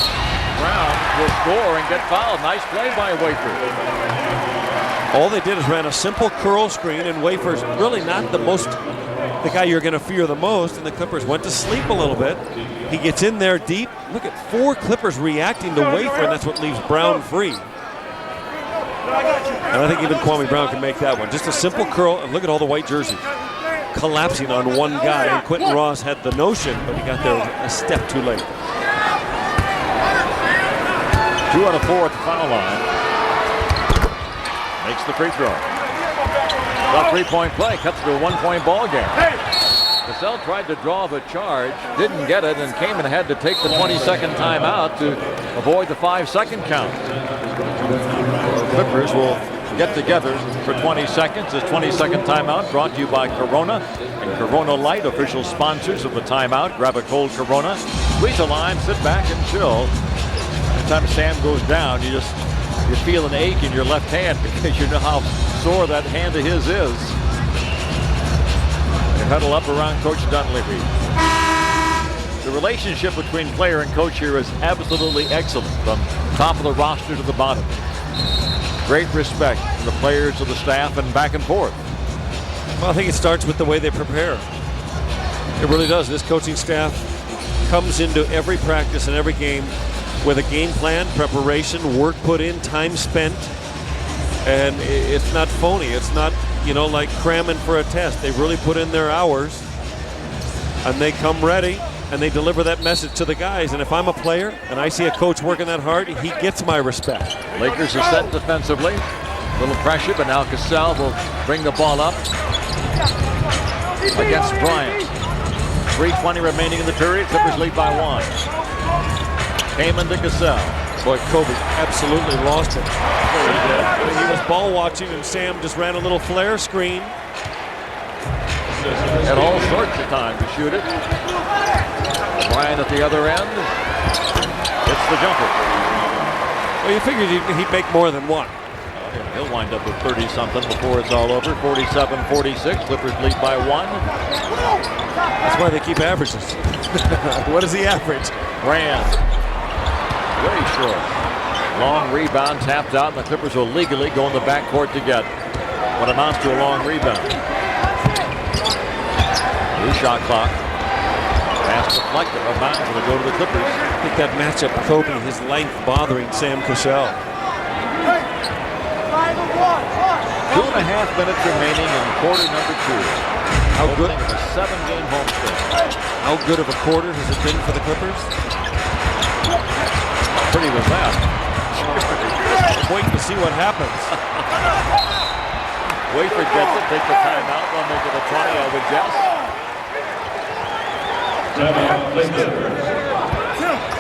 Brown will score and get fouled. Nice play by Wafer. All they did is ran a simple curl screen, and Wafer's really not the guy you're going to fear the most, and the Clippers went to sleep a little bit. He gets in there deep. Look at 4 Clippers reacting to Wafer, and that's what leaves Brown free. And I think even Kwame Brown can make that one. Just a simple curl, and look at all the white jerseys collapsing on one guy. And Quentin Ross had the notion, but he got there a step too late. 2 out of 4 at the foul line. Makes the free throw. That 3-point play cuts to a 1-point ball game. Cassell tried to draw the charge, didn't get it, and came and had to take the 20-second timeout to avoid the 5-second count. Clippers will get together for 20 seconds. This 20-second timeout brought to you by Corona and Corona Light, official sponsors of the timeout. Grab a cold Corona, squeeze a lime, sit back and chill. Anytime Sam goes down, you feel an ache in your left hand because you know how sore that hand of his is. They huddle up around Coach Dunleavy. The relationship between player and coach here is absolutely excellent, from top of the roster to the bottom. Great respect from the players to the staff and back and forth. Well, I think it starts with the way they prepare. It really does. This coaching staff comes into every practice and every game with a game plan, preparation, work put in, time spent. And it's not phony. It's not, like cramming for a test. They really put in their hours, and they come ready, and they deliver that message to the guys. And if I'm a player and I see a coach working that hard, he gets my respect. Lakers are set defensively. A little pressure, but now Cassell will bring the ball up against Bryant. 3:20 remaining in the period. Clippers lead by 1. Heyman to Cassell. Boy, Kobe absolutely lost it. He was ball watching, and Sam just ran a little flare screen. Had all sorts of time to shoot it. Bryant at the other end. It's the jumper. Well, you figured he'd make more than one. He'll wind up with 30-something before it's all over. 47-46. Clippers lead by 1. That's why they keep averages. What is the average? Bryant. Way short. Long rebound tapped out, and the Clippers will legally go in the backcourt to get what amounts to a long rebound. New shot clock. Pass deflected. A bounds will go to the Clippers. I think that matchup, Kobe, his length bothering Sam Cassell. 2.5 minutes remaining in quarter number 2. How good? A 7-game homestand. How good of a quarter has it been for the Clippers? Pretty was that. I'm waiting to see what happens. Wafer gets it, take the timeout. They'll make it a 20, I would guess.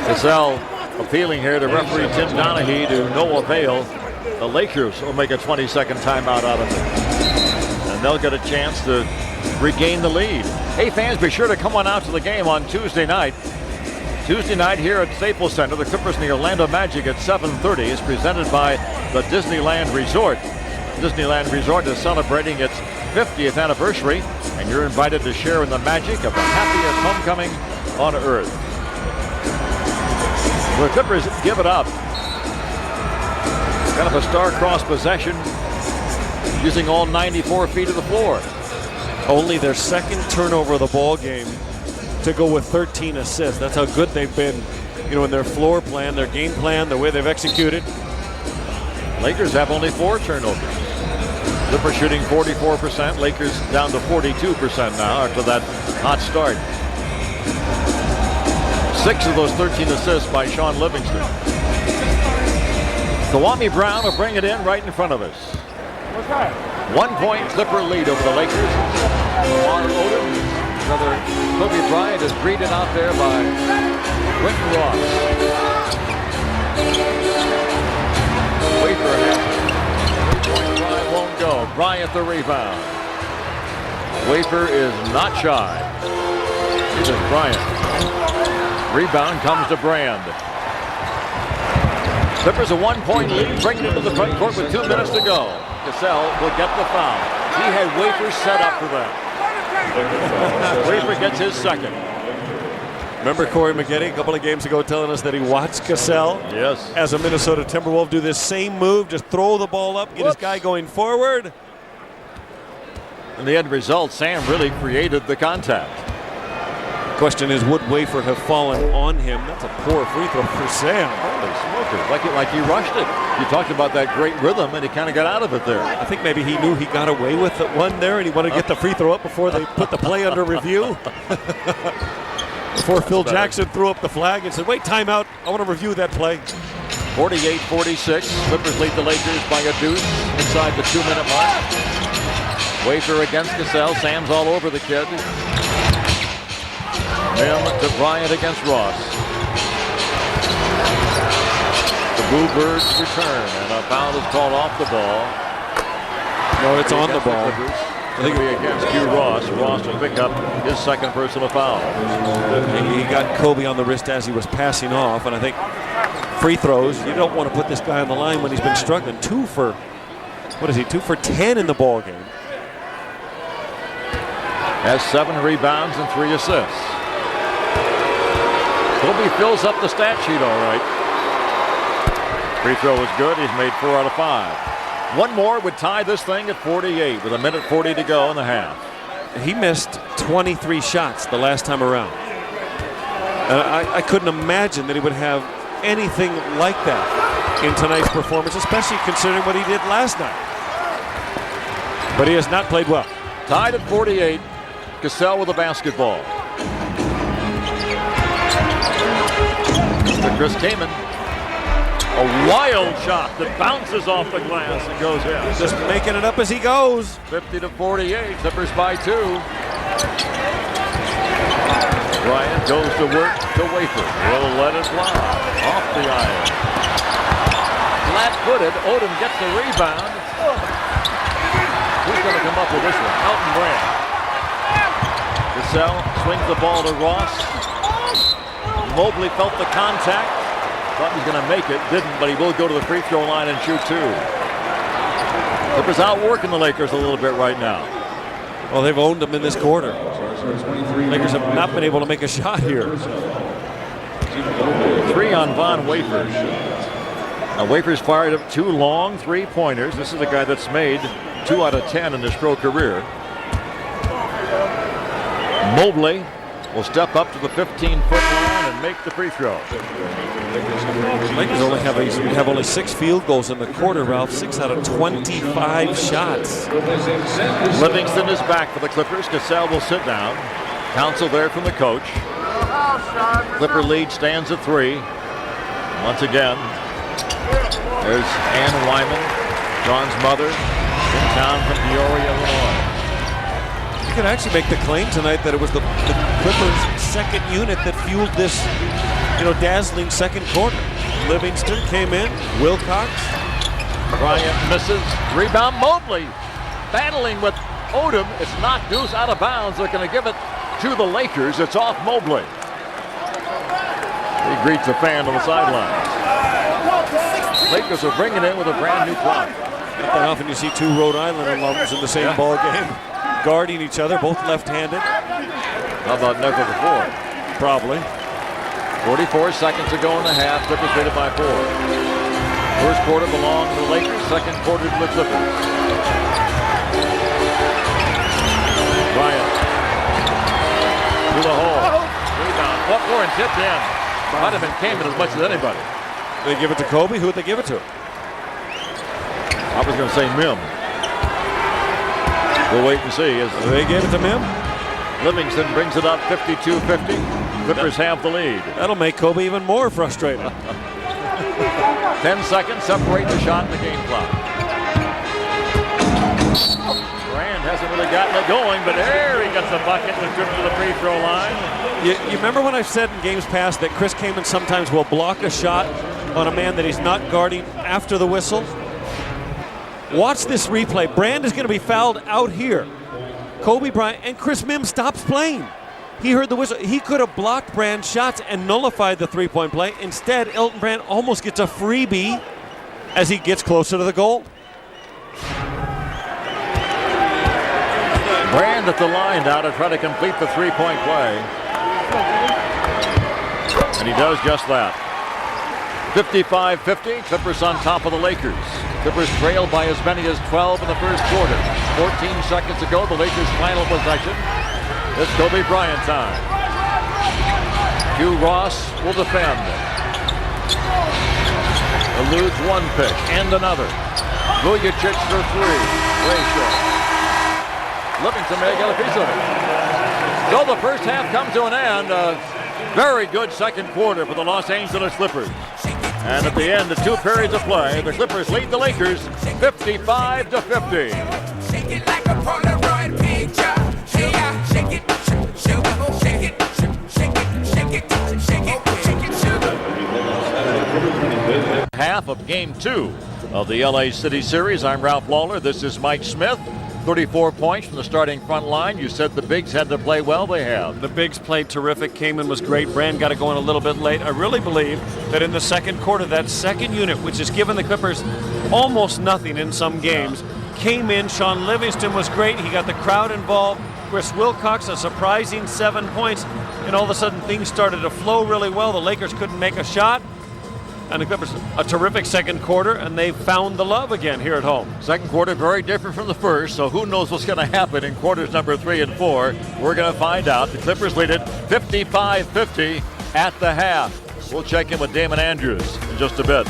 Cassell appealing here to referee Tim Donaghy to no avail. The Lakers will make a 20-second timeout out of it. And they'll get a chance to regain the lead. Hey, fans, be sure to come on out to the game on Tuesday night. Tuesday night here at Staples Center, the Clippers and the Orlando Magic at 7:30 is presented by the Disneyland Resort. Disneyland Resort is celebrating its 50th anniversary, and you're invited to share in the magic of the happiest homecoming on earth. The Clippers give it up. Kind of a star-crossed possession using all 94 feet of the floor. Only their second turnover of the ball game to go with 13 assists. That's how good they've been, in their floor plan, their game plan, the way they've executed. Lakers have only 4 turnovers. Clippers shooting 44%. Lakers down to 42% now after that hot start. 6 of those 13 assists by Sean Livingston. Kwame Brown will bring it in right in front of us. 1-point Clipper lead over the Lakers. Lamar Odom, brother Kobe Bryant is greeted out there by Quentin Ross. Wafer has 3-point try, won't go. Bryant the rebound. Wafer is not shy. It is Bryant. Rebound comes to Brand. Clippers a 1-point lead, bringing it to the front court with 2 minutes to go. Cassell will get the foul. He had Wafer set up for that. Wafer gets his second. Remember Corey Maggette a couple of games ago telling us that he watched Cassell as a Minnesota Timberwolf do this same move, just throw the ball up, get his guy going forward. In the end result, Sam really created the contact. Question is, would Wafer have fallen on him? That's a poor free throw for Sam. Holy smoker, like he rushed it. You talked about that great rhythm, and he kind of got out of it there. I think maybe he knew he got away with it one there, and he wanted to get the free throw up before they put the play under review. Before Phil Jackson threw up the flag and said, wait, timeout, I want to review that play. 48-46, Clippers lead the Lakers by a deuce inside the 2-minute mark. Wafer against Cassell, Sam's all over the kid. Him to Bryant against Ross. The Bluebirds return, and a foul is called off the ball. No, it's on the ball. I think it'll be against Q Ross. Ross will pick up his second personal foul. He got Kobe on the wrist as he was passing off, and I think free throws, you don't want to put this guy on the line when he's been struggling. 2 for 10 in the ball game. Has 7 rebounds and 3 assists. Kobe fills up the stat sheet all right. Free throw is good. He's made 4 out of 5. One more would tie this thing at 48 with 1:40 to go in the half. He missed 23 shots the last time around. And I couldn't imagine that he would have anything like that in tonight's performance, especially considering what he did last night. But he has not played well. Tied at 48. Cassell with the basketball. To Chris Kaman. A wild shot that bounces off the glass and goes in. Just making it up as he goes. 50-48. Clippers by 2. Bryant goes to work to Wafer. Will let it fly. Off the iron. Flat-footed. Odom gets the rebound. Who's going to come up with this one? Elton Brand. Cassell swings the ball to Ross. Mobley felt the contact. Thought he was going to make it. Didn't, but he will go to the free throw line and shoot 2. Clippers outworking the Lakers a little bit right now. Well, they've owned them in this quarter. Lakers have not been able to make a shot here. 3 on Von Wafers. Now Wafers fired up 2 long 3-pointers. This is a guy that's made 2 out of 10 in his pro career. Mobley will step up to the 15-foot line and make the free throw. Lakers only have only 6 field goals in the quarter, Ralph. 6 out of 25 shots. Livingston is back for the Clippers. Cassell will sit down. Counsel there from the coach. Clipper lead stands at 3. Once again, there's Ann Wyman, John's mother, in town from Peoria, Illinois. You could actually make the claim tonight that it was the Clippers' second unit that fueled this, dazzling second quarter. Livingston came in, Wilcox. Bryant misses. Rebound Mobley. Battling with Odom. It's knocked loose out of bounds. They're going to give it to the Lakers. It's off Mobley. He greets a fan on the sideline. Lakers are bringing in with a brand new clock. Not that often you see 2 Rhode Island alums in the same ball game, guarding each other, both left-handed. How about never before? Probably. 44 seconds to go in the half. Clippers lead it by 4. First quarter belonged to the Lakers. Second quarter to the Clippers. Bryant to the hole. Rebound. Up for and tipped in. Might have been Kareem as much as anybody. They give it to Kobe. Who would they give it to? I was going to say Mim. We'll wait and see. They gave it to Mim. Livingston brings it up 52-50. Clippers have the lead. That'll make Kobe even more frustrated. 10 seconds separate the shot and the game clock. Bryant hasn't really gotten it going, but there he gets the bucket and driven to the free throw line. You remember when I've said in games past that Chris Kaman sometimes will block a shot on a man that he's not guarding after the whistle? Watch this replay. Brand is going to be fouled out here. Kobe Bryant and Chris Mims stops playing. He heard the whistle. He could have blocked Brand's shots and nullified the three-point play. Instead, Elton Brand almost gets a freebie as he gets closer to the goal. Brand at the line now to try to complete the three-point play. And he does just that. 55-50, Clippers on top of the Lakers. Clippers trailed by as many as 12 in the first quarter. 14 seconds to go, the Lakers' final possession. It's Kobe Bryant time. Hugh Ross will defend. Eludes one pick and another. Vujacic for 3. Way short. Livingston may get a piece of it. So the first half comes to an end. Very good second quarter for the Los Angeles Clippers. And at the end of 2 periods of play, the Clippers lead the Lakers 55-50. Shake it like a Polaroid picture. Hey, shake it, sugar, shake it, shake it, shake it, shake it, shake it, sugar. Half of Game 2 of the LA City Series. I'm Ralph Lawler. This is Mike Smith. 34 points from the starting front line. You said the bigs had to play well. They have. The bigs played terrific. Kaman was great. Brand got it going a little bit late. I really believe that in the second quarter, that second unit, which has given the Clippers almost nothing in some games, came in. Sean Livingston was great. He got the crowd involved. Chris Wilcox, a surprising 7 points. And all of a sudden, things started to flow really well. The Lakers couldn't make a shot. And the Clippers, a terrific second quarter, and they found the love again here at home. Second quarter very different from the first, so who knows what's going to happen in quarters number 3 and 4. We're going to find out. The Clippers lead it 55-50 at the half. We'll check in with Damon Andrews in just a bit.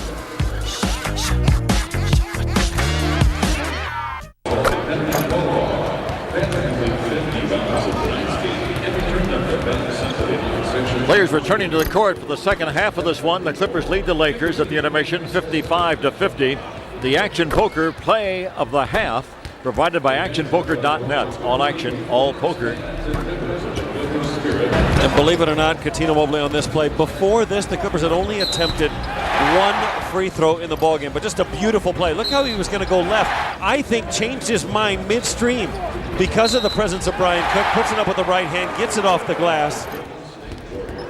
Players returning to the court for the second half of this one. The Clippers lead the Lakers at the intermission 55-50. The Action Poker play of the half provided by actionpoker.net. All action, all poker. And believe it or not, Cuttino Mobley on this play. Before this, the Clippers had only attempted one free throw in the ballgame, but just a beautiful play. Look how he was going to go left. I think changed his mind midstream because of the presence of Bryant Cook. Puts it up with the right hand, gets it off the glass.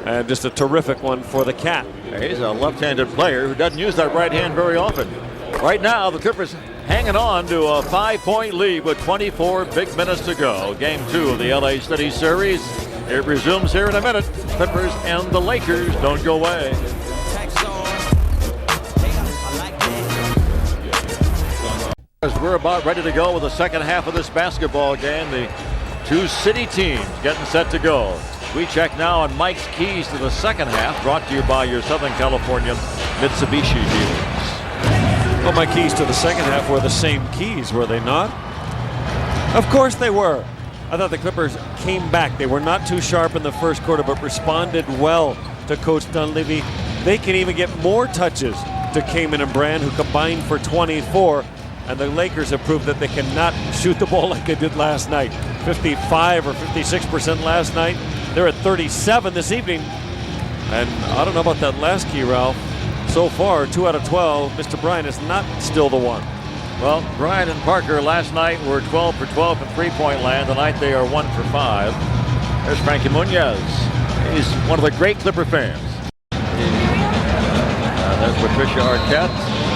And just a terrific one for the Cat. He's a left-handed player who doesn't use that right hand very often. Right now, the Clippers hanging on to a 5-point lead with 24 big minutes to go. Game 2 of the LA City series. It resumes here in a minute. Clippers and the Lakers. Don't go away. As we're about ready to go with the second half of this basketball game, the two city teams getting set to go. We check now on Mike's keys to the second half, brought to you by your Southern California Mitsubishi dealers. Well, my keys to the second half were the same keys, were they not? Of course they were. I thought the Clippers came back. They were not too sharp in the first quarter, but responded well to Coach Dunleavy. They can even get more touches to Kareem and Brand, who combined for 24. And the Lakers have proved that they cannot shoot the ball like they did last night. 55 or 56% last night. They're at 37 this evening. And I don't know about that last key, Ralph. So far, 2 out of 12. Mr. Bryant is not still the one. Well, Bryant and Parker last night were 12 for 12 in three-point land. Tonight they are 1 for 5. There's Frankie Munoz. He's one of the great Clipper fans. There's Patricia Arquette,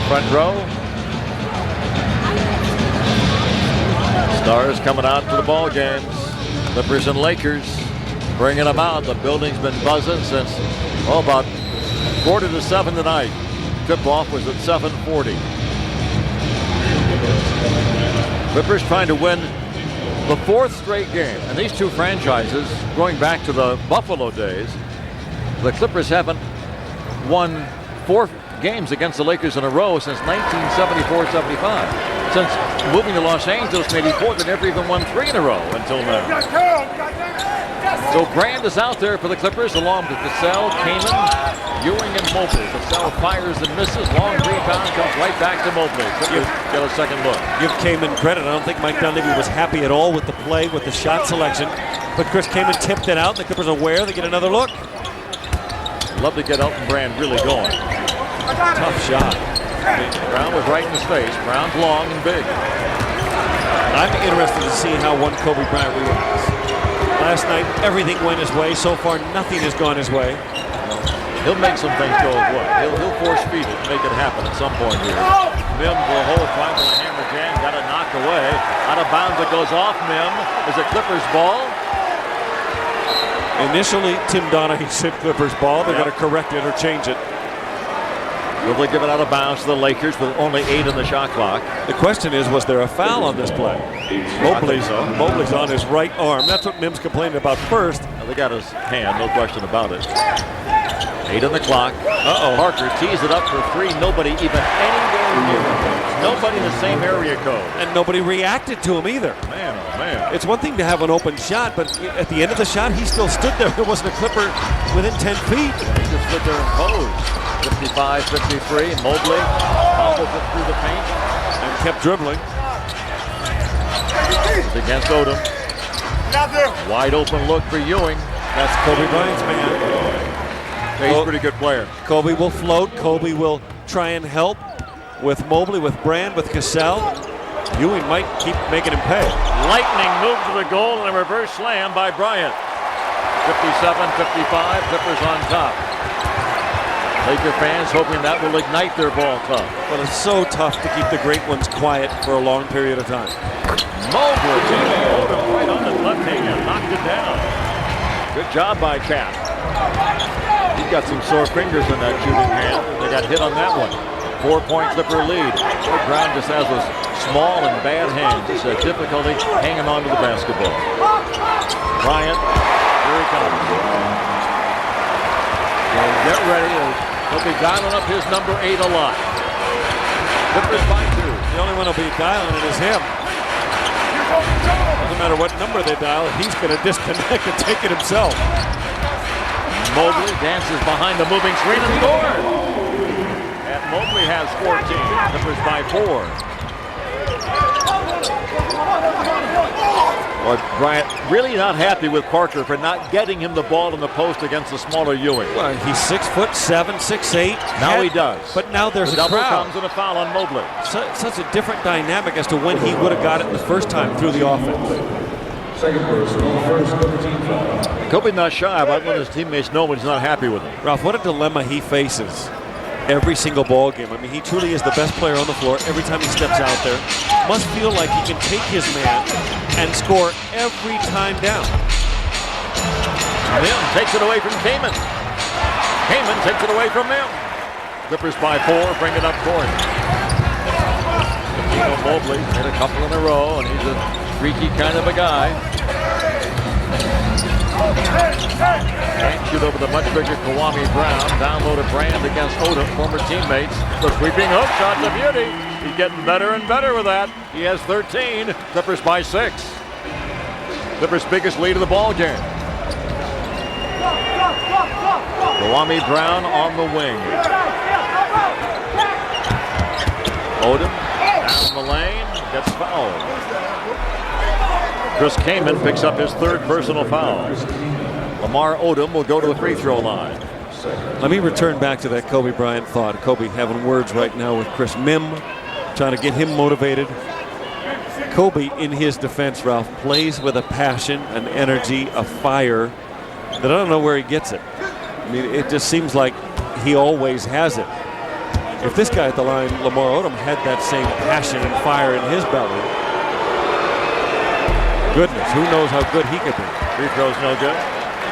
front row. Stars coming out to the ball games. Clippers and Lakers bringing them out. The building's been buzzing since, about 6:45 tonight. Tip-off was at 7:40. Clippers trying to win the 4th straight game. And these two franchises, going back to the Buffalo days, the Clippers haven't won 4 games against the Lakers in a row since 1974-75. Since moving to Los Angeles in '84, they never even won 3 in a row until now. So Brand is out there for the Clippers, along with Cassell, Kaman, Ewing, and Mobley. Cassell fires and misses. Long rebound comes right back to Mobley. Clippers get a second look. Give Kaman credit. I don't think Mike Dunleavy was happy at all with the play, with the shot selection. But Chris Kaman tipped it out. The Clippers are aware. They get another look. Love to get Elton Brand really going. Tough shot. Brown was right in his face. Brown's long and big. I'm interested to see how one Kobe Bryant reacts. Last night, everything went his way. So far, nothing has gone his way. He'll make some things go his way. He'll force feed it, make it happen at some point here. Mim will hold, trying to hammer jam, got it knocked away. Out of bounds, it goes off Mim. Is it Clippers ball? Initially, Tim Donaghy said Clippers ball. They're going to correct it or change it. Will they give it out of bounds to the Lakers with only 8 in the shot clock? The question is, was there a foul on this play? Mobley's on his right arm. That's what Mims complained about first. Well, they got his hand, no question about it. 8 on the clock. Parker tees it up for 3. Nobody even anywhere near him. Nobody in the same area code. And nobody reacted to him either. Man, oh man. It's one thing to have an open shot, but at the end of the shot, he still stood there. There wasn't a Clipper within 10 feet. He just stood there and posed. 55-53. Mobley fumbled it through the paint And kept dribbling. It's against Odom. Wide open look for Ewing. That's Kobe Bryant's man. He's a pretty good player. Kobe will float. Kobe will try and help with Mobley, with Brand, with Cassell. Ewing might keep making him pay. Lightning move to the goal and a reverse slam by Bryant. 57-55. Clippers on top. Laker fans hoping that will ignite their ball club. But it's so tough to keep the great ones quiet for a long period of time. Mobley right on the left hand, knocked it down. Good job by Cap. He's got some sore fingers in that shooting hand. They got hit on that one. 4-point Clipper lead. Brown just has those small and bad hands. Just a difficulty hanging on to the basketball. Bryant, here he comes. And get ready. He'll be dialing up his number 8 a lot. Clippers by 2. The only one who'll be dialing it is him. Doesn't matter what number they dial, he's going to disconnect and take it himself. Mobley dances behind the moving screen and scores. And Mobley has 14. Clippers by 4. Well, Bryant really not happy with Parker for not getting him the ball in the post against the smaller Ewing. Well, he's 6'7", 6'8". Now he does. But now there's the a double crowd. comes and a foul on Mobley. Such a different dynamic as to when he would have got it the first time through the offense. Kobe not shy about letting his teammates know when he's not happy with him. Ralph, what a dilemma he faces every single ball game. I mean, he truly is the best player on the floor every time he steps out there. Must feel like he can take his man and score every time down. Lim takes it away from Kareem. Kareem takes it away from Lim. Clippers by 4, bring it up court. Cuttino Mobley hit a couple in a row, and he's a streaky kind of a guy. Can't shoot over the much bigger Kwame Brown. Down low to Bryant against Odom, former teammates. The sweeping hook shot's a beauty. He's getting better and better with that. He has 13. Clippers by 6. Clippers' biggest lead of the ball game. Kwame Brown on the wing. Odom down the lane, gets fouled. Chris Kaman picks up his 3rd personal foul. Lamar Odom will go to the free throw line. Let me return back to that Kobe Bryant thought. Kobe having words right now with Chris Mim, trying to get him motivated. Kobe, in his defense, Ralph, plays with a passion, an energy, a fire that I don't know where he gets it. I mean, it just seems like he always has it. If this guy at the line, Lamar Odom, had that same passion and fire in his belly, goodness, who knows how good he could be. Free throw's no good.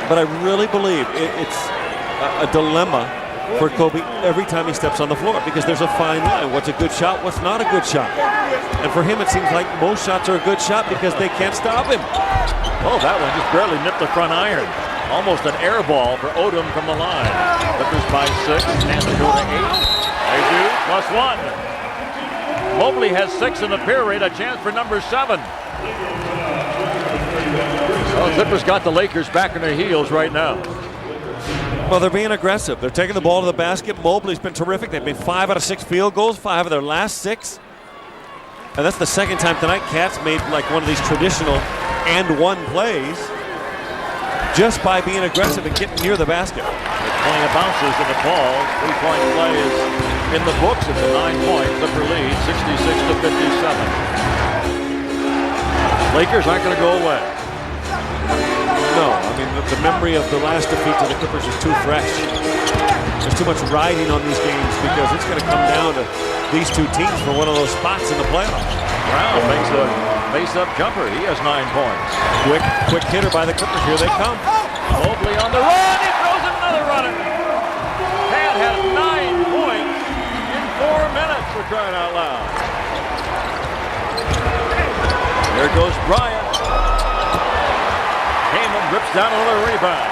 But I really believe it's a dilemma for Kobe every time he steps on the floor, because there's a fine line. What's a good shot? What's not a good shot? And for him, it seems like most shots are a good shot because they can't stop him. Oh, that one just barely nipped the front iron. Almost an air ball for Odom from the line. Clippers by 6, and they go to 8. They do, +1. Mobley has 6 in the period, a chance for number 7. Well, Clippers got the Lakers back on their heels right now. Well, they're being aggressive. They're taking the ball to the basket. Mobley's been terrific. They've made 5 out of 6 field goals, 5 of their last 6. And that's the second time tonight Cats made like one of these traditional and-one plays just by being aggressive and getting near the basket. They're playing a bounces in the ball. 3-point play is in the books. It's a 9-point Clipper lead, 66-57. Lakers aren't going to go away. No, I mean, the memory of the last defeat to the Clippers is too fresh. There's too much riding on these games because it's going to come down to these two teams for one of those spots in the playoffs. Brown makes a face-up jumper. He has 9 points. Quick hitter by the Clippers. Here they come. Mobley on the run. He throws in another runner. Pat has 9 points in 4 minutes, for crying out loud. There goes Bryant. Kaman rips down another rebound.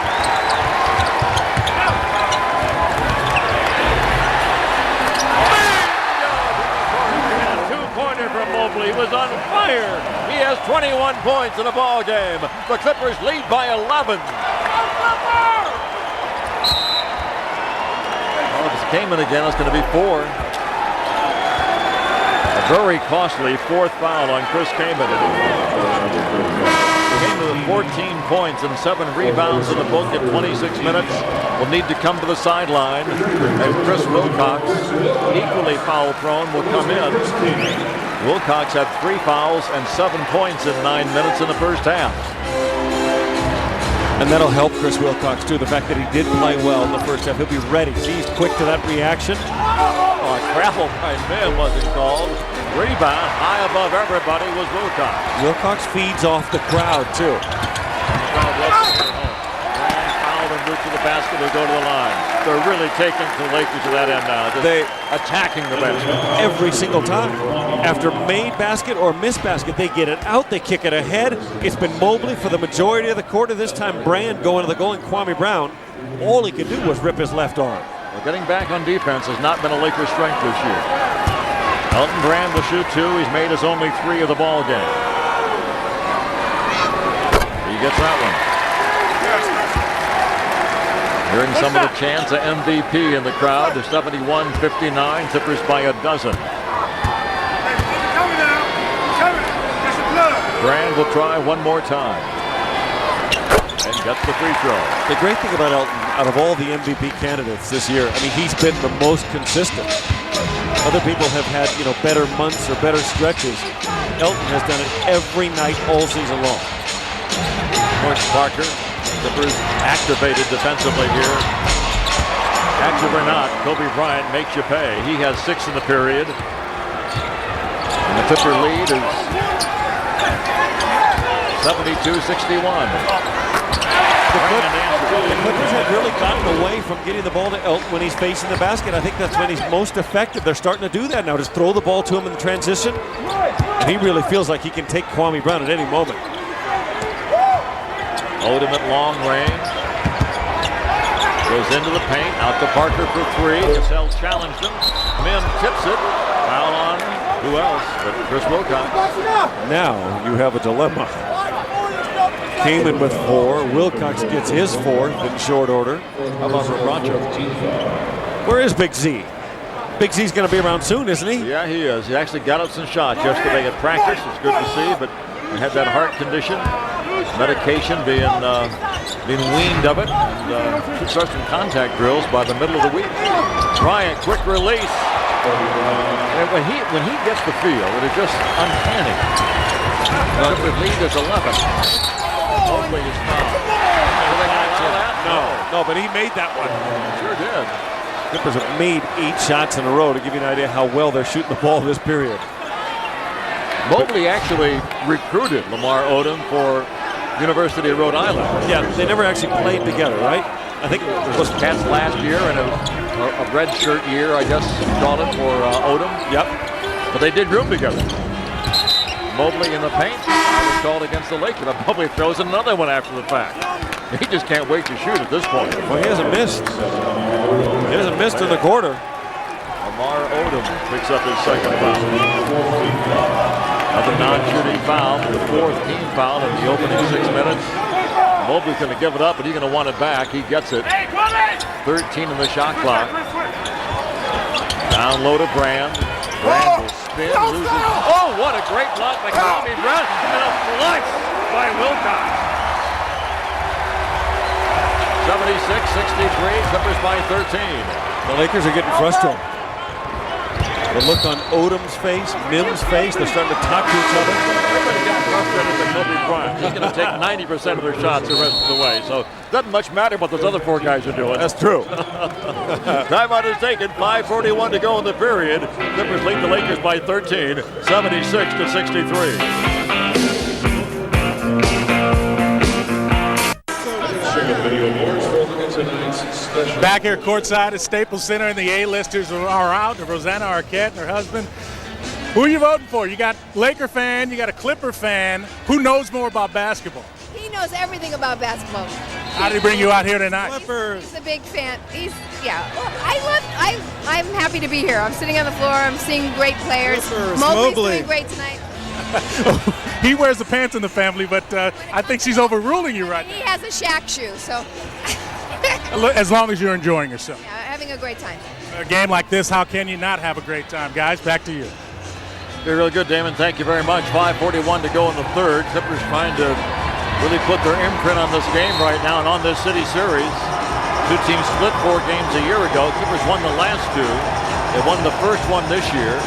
Two-pointer from Mobley. He was on fire. He has 21 points in the ball game. The Clippers lead by 11. Well, if it's Kaman again, it's going to be 4. A very costly 4th foul on Chris Kaman. Kaman with 14 points and 7 rebounds in the book in 26 minutes. Will need to come to the sideline. And Chris Wilcox, equally foul prone, will come in. Wilcox had 3 fouls and 7 points in 9 minutes in the first half. And that'll help Chris Wilcox, too. The fact that he did play well in the first half. He'll be ready. See, he's quick to that reaction. Oh, a travel by Mim wasn't called. Rebound high above everybody was Wilcox. Wilcox feeds off the crowd, too. Fouled and moved to the basket. They'll go to the line. They're really taking the Lakers to that end now. They attacking the basket. Every single time. After made basket or missed basket, they get it out. They kick it ahead. It's been Mobley for the majority of the quarter. This time Bryant going to the goal, and Kwame Brown, all he could do was rip his left arm. Well, getting back on defense has not been a Lakers' strength this year. Elton Brand will shoot 2. He's made his only 3 of the ball game. He gets that one. Hearing some of the chants of MVP in the crowd. They're 71-59. Clippers by a dozen. Coming now. Coming. That's a blood. Brand will try one more time. And gets the free throw. The great thing about Elton, out of all the MVP candidates this year, I mean, he's been the most consistent. Other people have had, better months or better stretches. Elton has done it every night all season long. Coach Parker, Clippers activated defensively here. Active or not, Kobe Bryant makes you pay. He has 6 in the period. And the Clipper lead is 72-61. The Clippers have really gotten away from getting the ball to Elton when he's facing the basket. I think that's when he's most effective. They're starting to do that now. Just throw the ball to him in the transition. And he really feels like he can take Kwame Brown at any moment. Odom at long range. Goes into the paint. Out to Parker for 3. Cassell challenged him. Mim tips it. Foul on who else but Chris Wilcox. Now you have a dilemma. Came in with 4. Wilcox gets his 4th in short order. How about Rancho? Where is Big Z? Big Z's going to be around soon, isn't he? Yeah, he is. He actually got up some shots yesterday at practice. It's good to see, but he had that heart condition. Medication being weaned of it. And should start some contact drills by the middle of the week. Bryant, quick release. And when he gets the feel, it is just uncanny. The lead is 11. Mobley is fouled. No, but he made that one. Sure did. Clippers have made 8 shots in a row to give you an idea how well they're shooting the ball this period. Mobley actually recruited Lamar Odom for University of Rhode Island. Yeah, they never actually played together, right? I think it was Cats last year and a red shirt year, I guess you call it, for Odom. Yep. But they did room together. Mobley in the paint. Was called against the Lakers. Mobley throws another one after the fact. He just can't wait to shoot at this point. Well, he hasn't missed. He hasn't missed in the quarter. Lamar Odom picks up his second foul. Another non-shooting foul, the 4th team foul in the opening 6 minutes. Mobley's going to give it up, but he's going to want it back. He gets it. 13 in the shot clock. Down low to Brand. Brand will spin, loses. Oh, what a great block by Kwame Brown. And a flush by Wilcox. 76-63, Clippers by 13. The Lakers are getting frustrated. The look on Odom's face, Mim's face, they're starting to talk to each other. Everybody gets frustrated with Kobe Bryant. He's going to take 90% of their shots the rest of the way. So it doesn't much matter what those other 4 guys are doing. That's true. Timeout is taken. 5:41 to go in the period. Clippers lead the Lakers by 13, 76-63. Back here courtside at Staples Center, and the A-listers are out. Rosanna Arquette and her husband. Who are you voting for? You got Laker fan, you got a Clipper fan. Who knows more about basketball? He knows everything about basketball. How did he bring you out here tonight? He's a big fan. I'm happy to be here. I'm sitting on the floor. I'm seeing great players. Mobley's doing great tonight. He wears the pants in the family, but I think she's overruling you right now. He has a Shaq shoe, so. As long as you're enjoying yourself. Yeah, having a great time. A game like this, how can you not have a great time? Guys, back to you. Be really good, Damon. Thank you very much. 5:41 to go in the third. Clippers trying to really put their imprint on this game right now and on this city series. 2 teams split 4 games a year ago. Clippers won the last 2. They won the first one this year.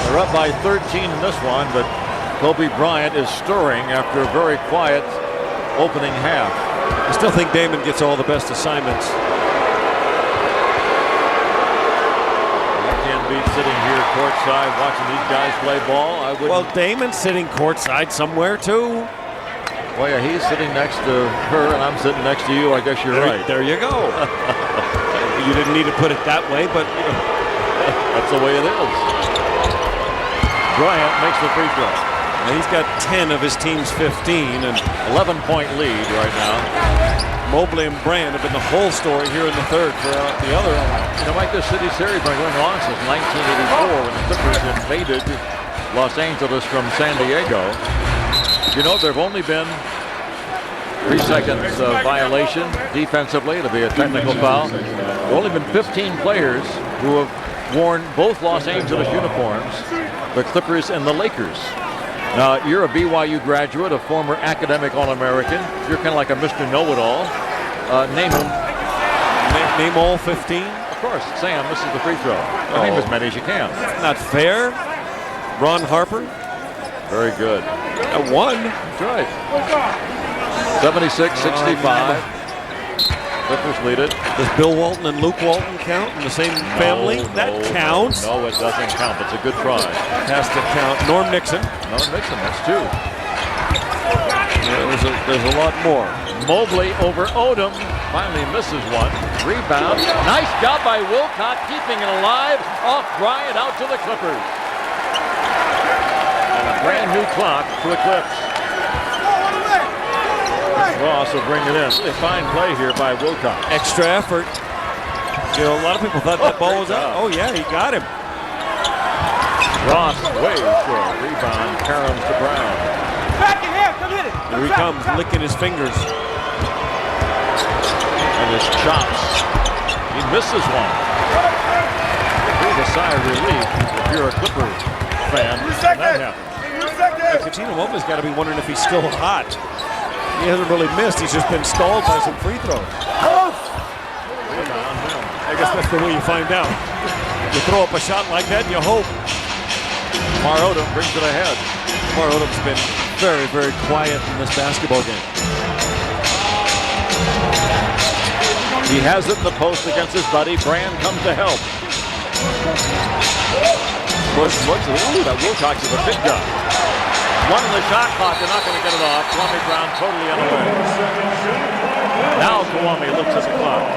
They're up by 13 in this one, but Kobe Bryant is stirring after a very quiet opening half. I still think Damon gets all the best assignments. I can't beat sitting here courtside watching these guys play ball. I wouldn't. Well, Damon's sitting courtside somewhere too. Well, yeah, he's sitting next to her, and I'm sitting next to you. I guess you're right. There you go. You didn't need to put it that way, but that's the way it is. Bryant makes the free throw. And he's got 10 of his team's 15 and 11-point lead right now. Mobley and Brand have been the whole story here in the third for the other. Like this city series been going on since 1984 when the Clippers invaded Los Angeles from San Diego. There have only been 3 seconds of violation defensively. It'll be a technical foul. There have only been 15 players who have worn both Los Angeles uniforms, the Clippers and the Lakers. Now, you're a BYU graduate, a former academic All-American. You're kind of like a Mr. Know-It-All. Name them. Name all 15? Of course. Sam, this is the free throw. Name as many as you can. Not fair. Ron Harper. Very good. One. That's right. 76-65. Clippers lead it. Does Bill Walton and Luke Walton count in the same family? That counts. No, it doesn't count. It's a good try. Has to count. Norm Nixon. Norm Nixon, that's two. Yeah, there's a lot more. Mobley over Odom. Finally misses one. Rebound. Nice job by Wilcott keeping it alive. Off Bryant out to the Clippers. And a brand new clock to Eclipse. Ross will bring it in. A fine play here by Wilcott. Extra effort. You know, a lot of people thought that ball was out. Oh, yeah, he got him. Ross way short. Rebound. Kareem to Brown. Back in here, come hit it. Here he comes, licking his fingers. And his chops. He misses one. Here's a sigh of relief if you're a Clipper fan. That happens. Cuttino Mobley's got to be wondering if he's still hot. He hasn't really missed. He's just been stalled by some free throws. I guess that's the way you find out. You throw up a shot like that and you hope. Lamar Odom brings it ahead. Lamar Odom's been very, very quiet in this basketball game. He has it in the post against his buddy. Brand comes to help. Ooh, that Wilcox is a big guy. One in the shot clock. They're not going to get it off. Kwame Brown totally unaware. Now Kwame looks at the clock.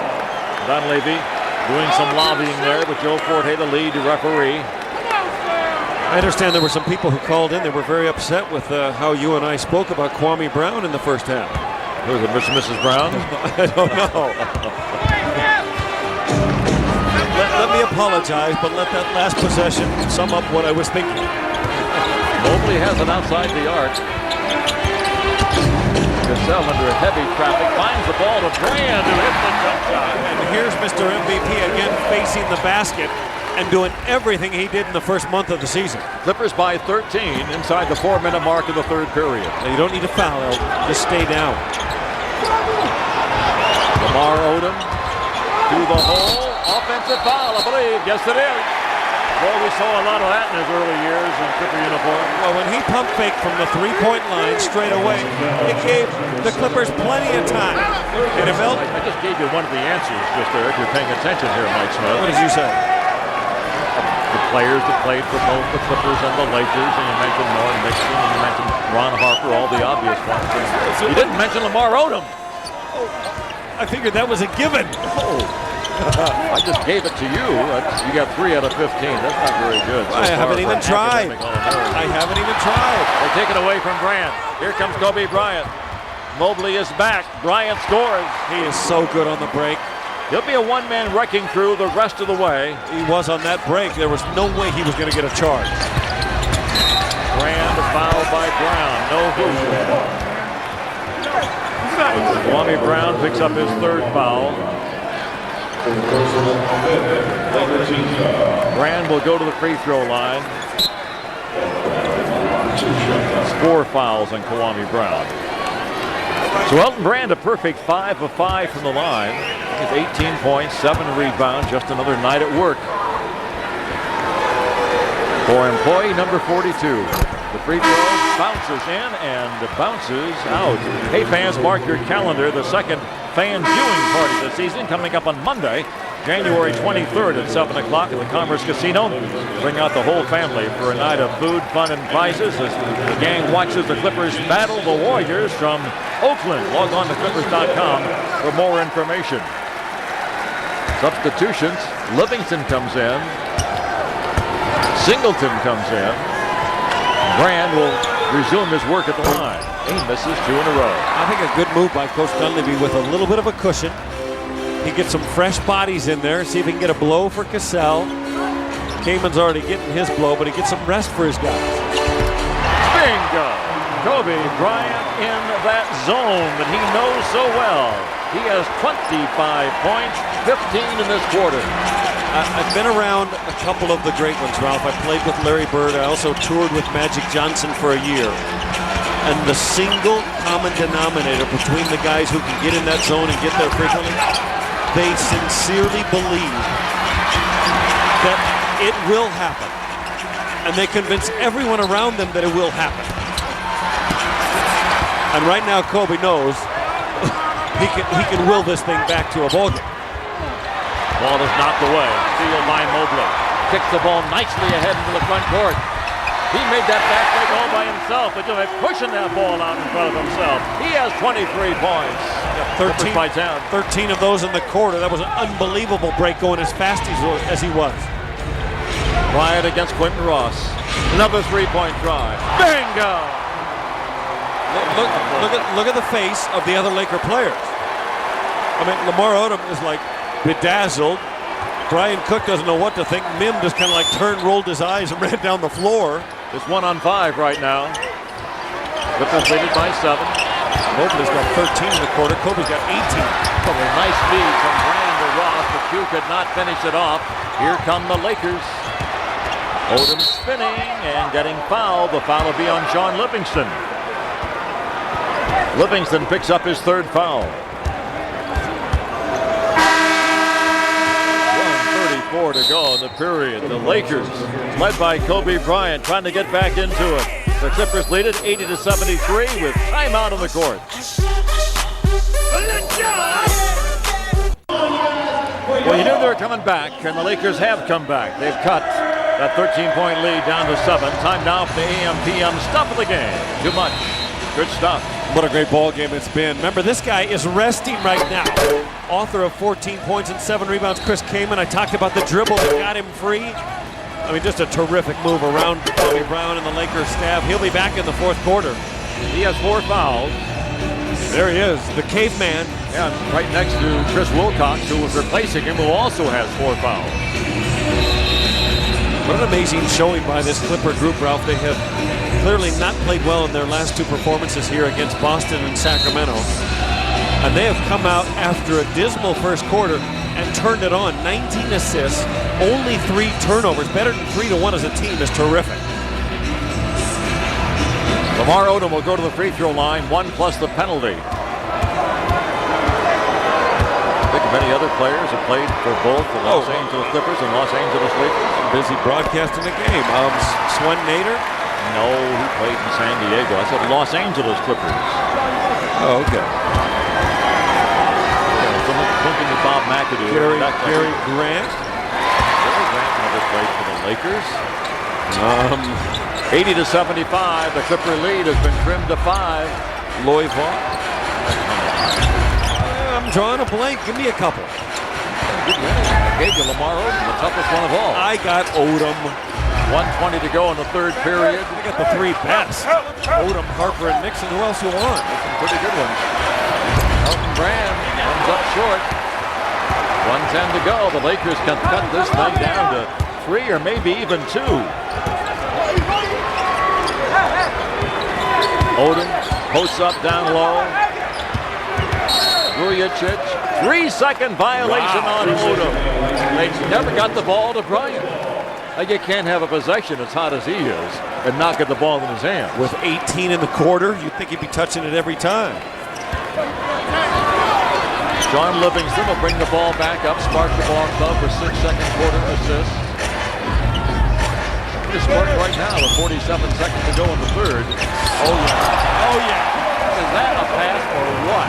Don Levy doing some lobbying there, but Joe Forte, the lead referee. I understand there were some people who called in. They were very upset with how you and I spoke about Kwame Brown in the first half. Who is it, Mr. and Mrs. Brown? I don't know. Let me apologize, but let that last possession sum up what I was thinking. Mobley has it outside the arc. Cassell under heavy traffic finds the ball to Bryant, who hits the jump shot. And here's Mr. MVP again facing the basket and doing everything he did in the first month of the season. Clippers by 13 inside the 4-minute mark of the third period. Now, you don't need to foul, just stay down. Lamar Odom to the hole. Offensive foul, I believe. Yes, it is. Well, we saw a lot of that in his early years in Clipper uniform. Well, when he pump faked from the three-point line straight away, it gave the Clippers plenty of time. And I just gave you one of the answers just there, if you're paying attention here, Mike Smith. What did you say? The players that played for both the Clippers and the Lakers, and you mentioned Norm Nixon, and you mentioned Ron Harper, all the obvious ones. You didn't mention Lamar Odom. I figured that was a given. Oh. I just gave it to you. You got 3 out of 15. That's not very good. I haven't even tried. I haven't even tried. They take it away from Bryant. Here comes Kobe Bryant. Mobley is back. Bryant scores. He is so good on the break. He'll be a one-man wrecking crew the rest of the way. He was on that break. There was no way he was going to get a charge. Brand foul by Brown. No Hoosier. Kwame Brown picks up his third foul. Brand will go to the free throw line. 4 fouls on Kwame Brown. So Elton Brand a perfect 5 of 5 from the line. With 18 points, 7 rebounds, just another night at work for employee number 42. The free throw bounces in and bounces out. Hey fans, mark your calendar. The second fan viewing party this season coming up on Monday, January 23rd at 7 o'clock at the Commerce Casino. Bring out the whole family for a night of food, fun, and prizes as the gang watches the Clippers battle the Warriors from Oakland. Log on to Clippers.com for more information. Substitutions. Livingston comes in. Singleton comes in. Brand will resume his work at the line. He misses 2 in a row. I think a good move by Coach Dunleavy with a little bit of a cushion. He gets some fresh bodies in there, see if he can get a blow for Cassell. Kaman's already getting his blow, but he gets some rest for his guys. Bingo! Kobe Bryant in that zone that he knows so well. He has 25 points, 15 in this quarter. I've been around a couple of the great ones, Ralph. I played with Larry Bird. I also toured with Magic Johnson for a year. And the single common denominator between the guys who can get in that zone and get there frequently, they sincerely believe that it will happen. And they convince everyone around them that it will happen. And right now, Kobe knows he can will this thing back to a ball game. Ball is knocked away. Steal by Mobley. Kicks the ball nicely ahead into the front court. He made that back break all by himself, but just pushing that ball out in front of himself. He has 23 points. 13 by 10. 13 of those in the quarter. That was an unbelievable break going as fast as he was. Bryant against Quentin Ross. Another three-point try. Bingo! Look at the face of the other Laker players. I mean, Lamar Odom is like bedazzled. Brian Cook doesn't know what to think. Mim just kind of like rolled his eyes and ran down the floor. It's 1-on-5 right now. Clippers leading by 7. Mobley's got 13 in the quarter. Kobe's got 18. A nice feed from Bryant to Ross, but Q could not finish it off. Here come the Lakers. Odom spinning and getting fouled. The foul will be on Sean Livingston. Livingston picks up his third foul. 1:34 to go in the period. The Lakers, led by Kobe Bryant, trying to get back into it. The Clippers lead it 80-73 with timeout on the court. Well, you knew they were coming back, and the Lakers have come back. They've cut that 13-point lead down to 7. Time now for the AM/PM stuff of the game. Too much. Good stuff. What a great ball game it's been. Remember, this guy is resting right now. Author of 14 points and 7 rebounds, Chris Kaman. I talked about the dribble that got him free. I mean, just a terrific move around Bobby Brown and the Lakers staff. He'll be back in the fourth quarter. He has 4 fouls. There he is, the caveman. Yeah, right next to Chris Wilcox, who was replacing him, who also has 4 fouls. What an amazing showing by this Clipper group, Ralph. They have clearly not played well in their last 2 performances here against Boston and Sacramento. And they have come out after a dismal first quarter and turned it on. 19 assists, only 3 turnovers. Better than 3-1 as a team is terrific. Lamar Odom will go to the free throw line, 1 plus the penalty. I think many other players have played for both the Los Angeles Clippers and Los Angeles Lakers. Busy broadcasting the game. Swen Nader? No, he played in San Diego. I said Los Angeles Clippers. Oh, okay. Something with Bob McAdoo. Gary Grant? Gary Grant never played for the Lakers. 80-75. The Clipper lead has been trimmed to 5. Loy Vaughn? I'm drawing a blank. Give me a couple. I gave you Lamar Odom, the toughest one of all. I got Odom. 1:20 to go in the third period. I got the 3 best. Odom, Harper, and Nixon. Who else you want? Some pretty good ones. Elton Brand comes up short. 1:10 to go. The Lakers can cut this thing down to 3 or maybe even 2. Odom posts up down low. Vujicic, 3-second violation on Odom. They never got the ball to Bryant. You can't have a possession as hot as he is and not get the ball in his hand. With 18 in the quarter, you'd think he'd be touching it every time. John Livingston will bring the ball back up, spark the ball club for 6 second quarter assist. He's sparked right now with 47 seconds to go in the third. Oh yeah. Is that a pass or what?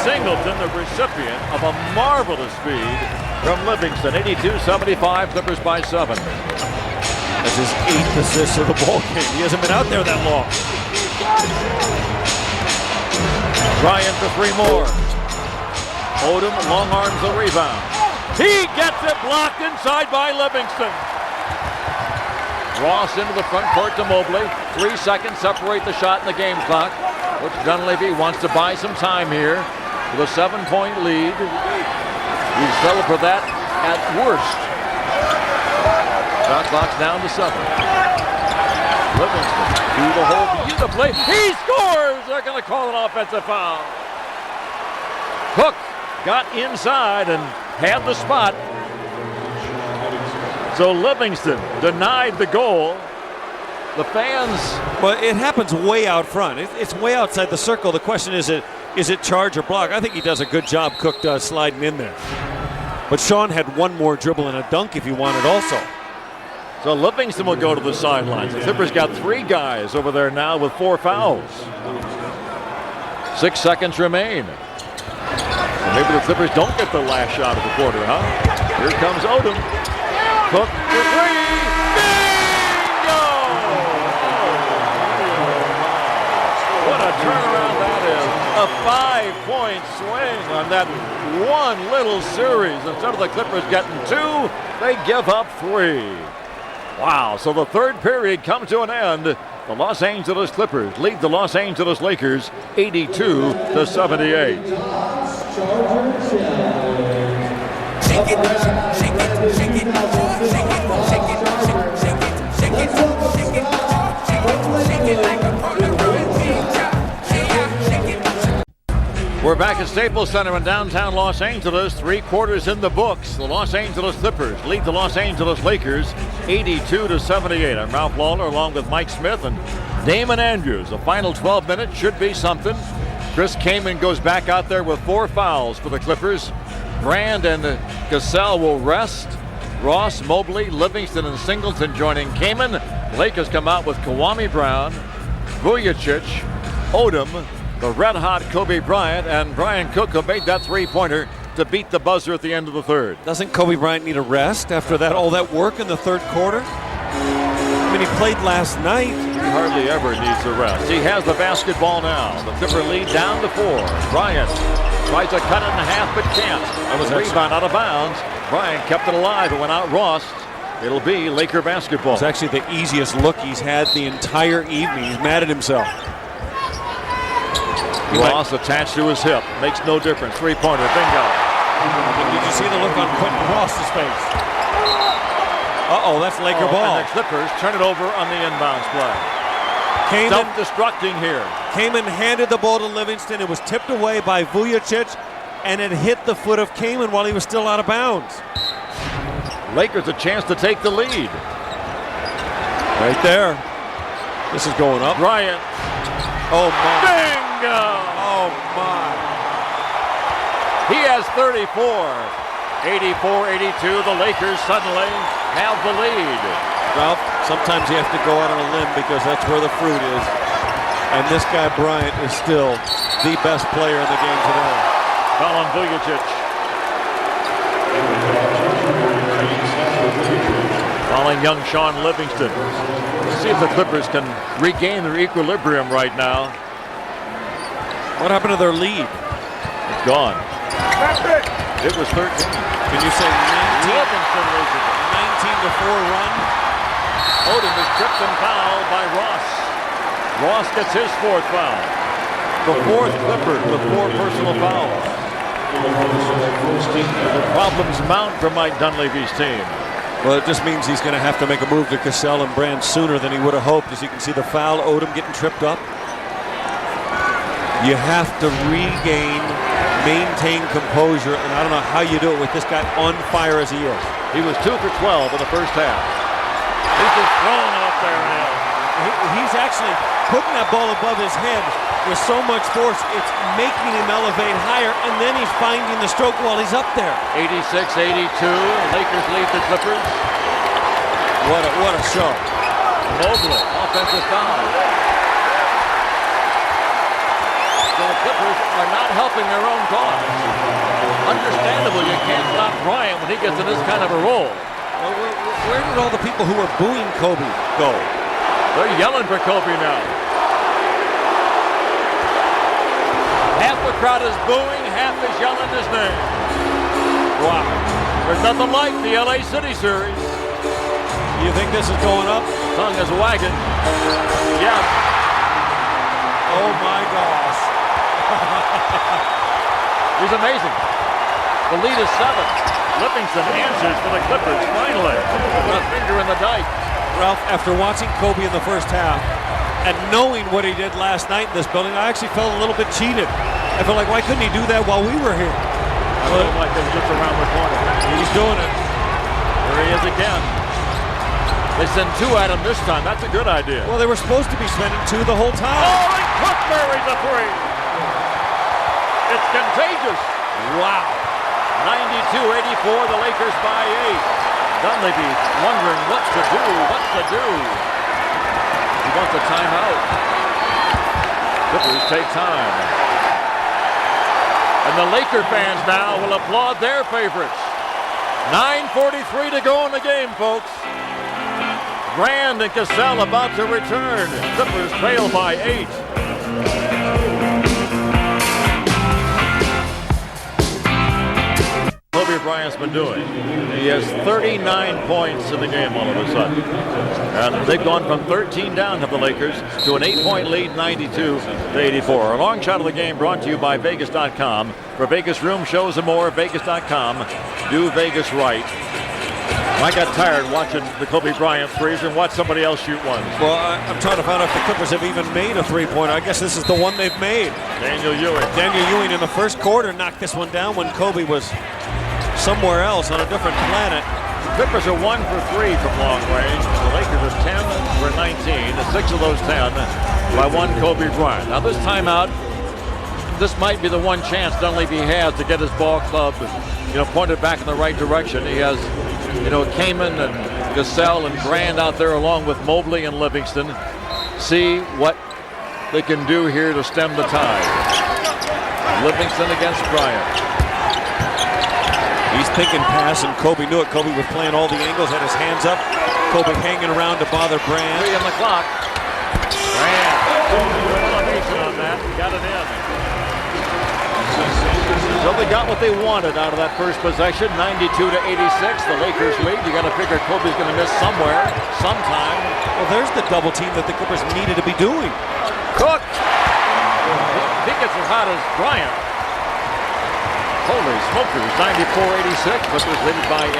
Singleton, the recipient of a marvelous feed from Livingston. 82-75, Clippers by 7. That's his 8th assist of the ball game. He hasn't been out there that long. Bryant for 3 more. Odom, long arms the rebound. He gets it blocked inside by Livingston. Ross into the front court to Mobley. 3 seconds separate the shot in the game clock. Coach Dunleavy wants to buy some time here with a 7-point lead. He's settled for that at worst. Shot clock's down to 7. Livingston through the hole beautifully. He scores! They're going to call an offensive foul. Cook got inside and had the spot. So Livingston denied the goal. The fans. Well, it happens way out front. It's way outside the circle. The question is it charge or block? I think he does a good job, Cook does, sliding in there. But Sean had one more dribble and a dunk if he wanted also. So Livingston will go to the sidelines. The Clippers got 3 guys over there now with 4 fouls. 6 seconds remain. So maybe the Clippers don't get the last shot of the quarter, huh? Here comes Odom. Cook for 3. Bingo! What a turnaround that is. A 5-point swing on that one little series. Instead of the Clippers getting 2, they give up 3. Wow, so the third period comes to an end. The Los Angeles Clippers lead the Los Angeles Lakers 82-78. We're back at Staples Center in downtown Los Angeles. 3 quarters in the books. The Los Angeles Clippers lead the Los Angeles Lakers 82-78. I'm Ralph Lawler along with Mike Smith and Damon Andrews. The final 12 minutes should be something. Chris Kaman goes back out there with 4 fouls for the Clippers. Brand and Cassell will rest. Ross, Mobley, Livingston, and Singleton joining Kaman. Lakers come out with Kawhi Brown, Vujacic, Odom, the red-hot Kobe Bryant, and Brian Cook, who made that 3-pointer to beat the buzzer at the end of the third. Doesn't Kobe Bryant need a rest after that all that work in the third quarter? I mean, he played last night. He hardly ever needs a rest. He has the basketball now. The Clipper lead down to 4. Bryant tries to cut it in half but can't. That was a rebound out of bounds. Bryant kept it alive and went out Ross. It'll be Laker basketball. It's actually the easiest look he's had the entire evening. He's mad at himself. Ross attached to his hip. Makes no difference. 3-pointer. Bingo. Did you see the look on Quentin Ross's face? Uh-oh, that's Laker ball. And the Clippers turn it over on the inbounds play. Self-destructing here. Kaman handed the ball to Livingston. It was tipped away by Vujacic, and it hit the foot of Kaman while he was still out of bounds. Lakers a chance to take the lead. Right there. This is going up. Bryant. Oh, my. Bingo! Oh, my. He has 34. 84-82. The Lakers suddenly have the lead. Ralph, sometimes you have to go out on a limb because that's where the fruit is. And this guy, Bryant, is still the best player in the game today. Colin Vujacic. Following young Sean Livingston. Let's see if the Clippers can regain their equilibrium right now. What happened to their lead? It's gone. It was 13. Can you say 19? Livingston loses it. 19-4 run? Odom is tripped and fouled by Ross. Ross gets his 4th foul. The 4th Clippers with 4 personal fouls. The problems mount for Mike Dunleavy's team. Well, it just means he's going to have to make a move to Cassell and Brand sooner than he would have hoped. As you can see the foul, Odom getting tripped up. You have to regain, maintain composure, and I don't know how you do it with this guy on fire as he is. He was 2 for 12 in the first half. He's just throwing it up there now. He's actually putting that ball above his head with so much force, it's making him elevate higher, and then he's finding the stroke while he's up there. 86-82, Lakers lead the Clippers. What a show. Mobley, offensive foul. So the Clippers are not helping their own cause. Understandable, you can't stop Bryant when he gets in this kind of a role. Well, where did all the people who were booing Kobe go? They're yelling for Kobe now. Half the crowd is booing, half is yelling his name. Wow. There's nothing like the LA City series. You think this is going up? Tongue is wagging. Yeah. Oh my gosh. He's amazing. The lead is 7. Livingston answers for the Clippers finally. A finger in the dike. Ralph, after watching Kobe in the first half and knowing what he did last night in this building, I actually felt a little bit cheated. I felt like, why couldn't he do that while we were here? I felt like they were just around the corner. He's doing it. There he is again. They send 2 at him this time. That's a good idea. Well, they were supposed to be spending 2 the whole time. Oh, and Cook buries a 3. It's contagious. Wow. 92-84, the Lakers by 8. Dunleavy wondering what to do. He wants a timeout. Clippers take time. And the Laker fans now will applaud their favorites. 9:43 to go in the game, folks. Grand and Cassell about to return. Clippers trail by 8. Kobe Bryant's been doing. He has 39 points in the game all of a sudden. And they've gone from 13 down to the Lakers to an 8-point lead, 92-84. A long shot of the game brought to you by Vegas.com. For Vegas room shows and more, Vegas.com. Do Vegas right. I got tired watching the Kobe Bryant threes and watch somebody else shoot one. Well, I'm trying to find out if the Clippers have even made a three-pointer. I guess this is the one they've made. Daniel Ewing In the first quarter knocked this one down when Kobe was somewhere else on a different planet. The Clippers are 1 for 3 from long range. The Lakers are 10 for 19. 6 of those 10 by one Kobe Bryant. Now this timeout, this might be the one chance Dunleavy has to get his ball club, pointed back in the right direction. He has, Kaman and Cassell and Grand out there along with Mobley and Livingston. See what they can do here to stem the tide. Livingston against Bryant. He's thinking pass, and Kobe knew it. Kobe was playing all the angles, had his hands up. Kobe hanging around to bother Bryant. 3 on the clock. Bryant. Good elevation on that. Got it in. So they got what they wanted out of that first possession, 92-86. The Lakers lead. You got to figure Kobe's going to miss somewhere, sometime. Well, there's the double team that the Clippers needed to be doing. Cook. He gets as hot as Bryant. Holy smokers, 94-86, Clippers leading by 8.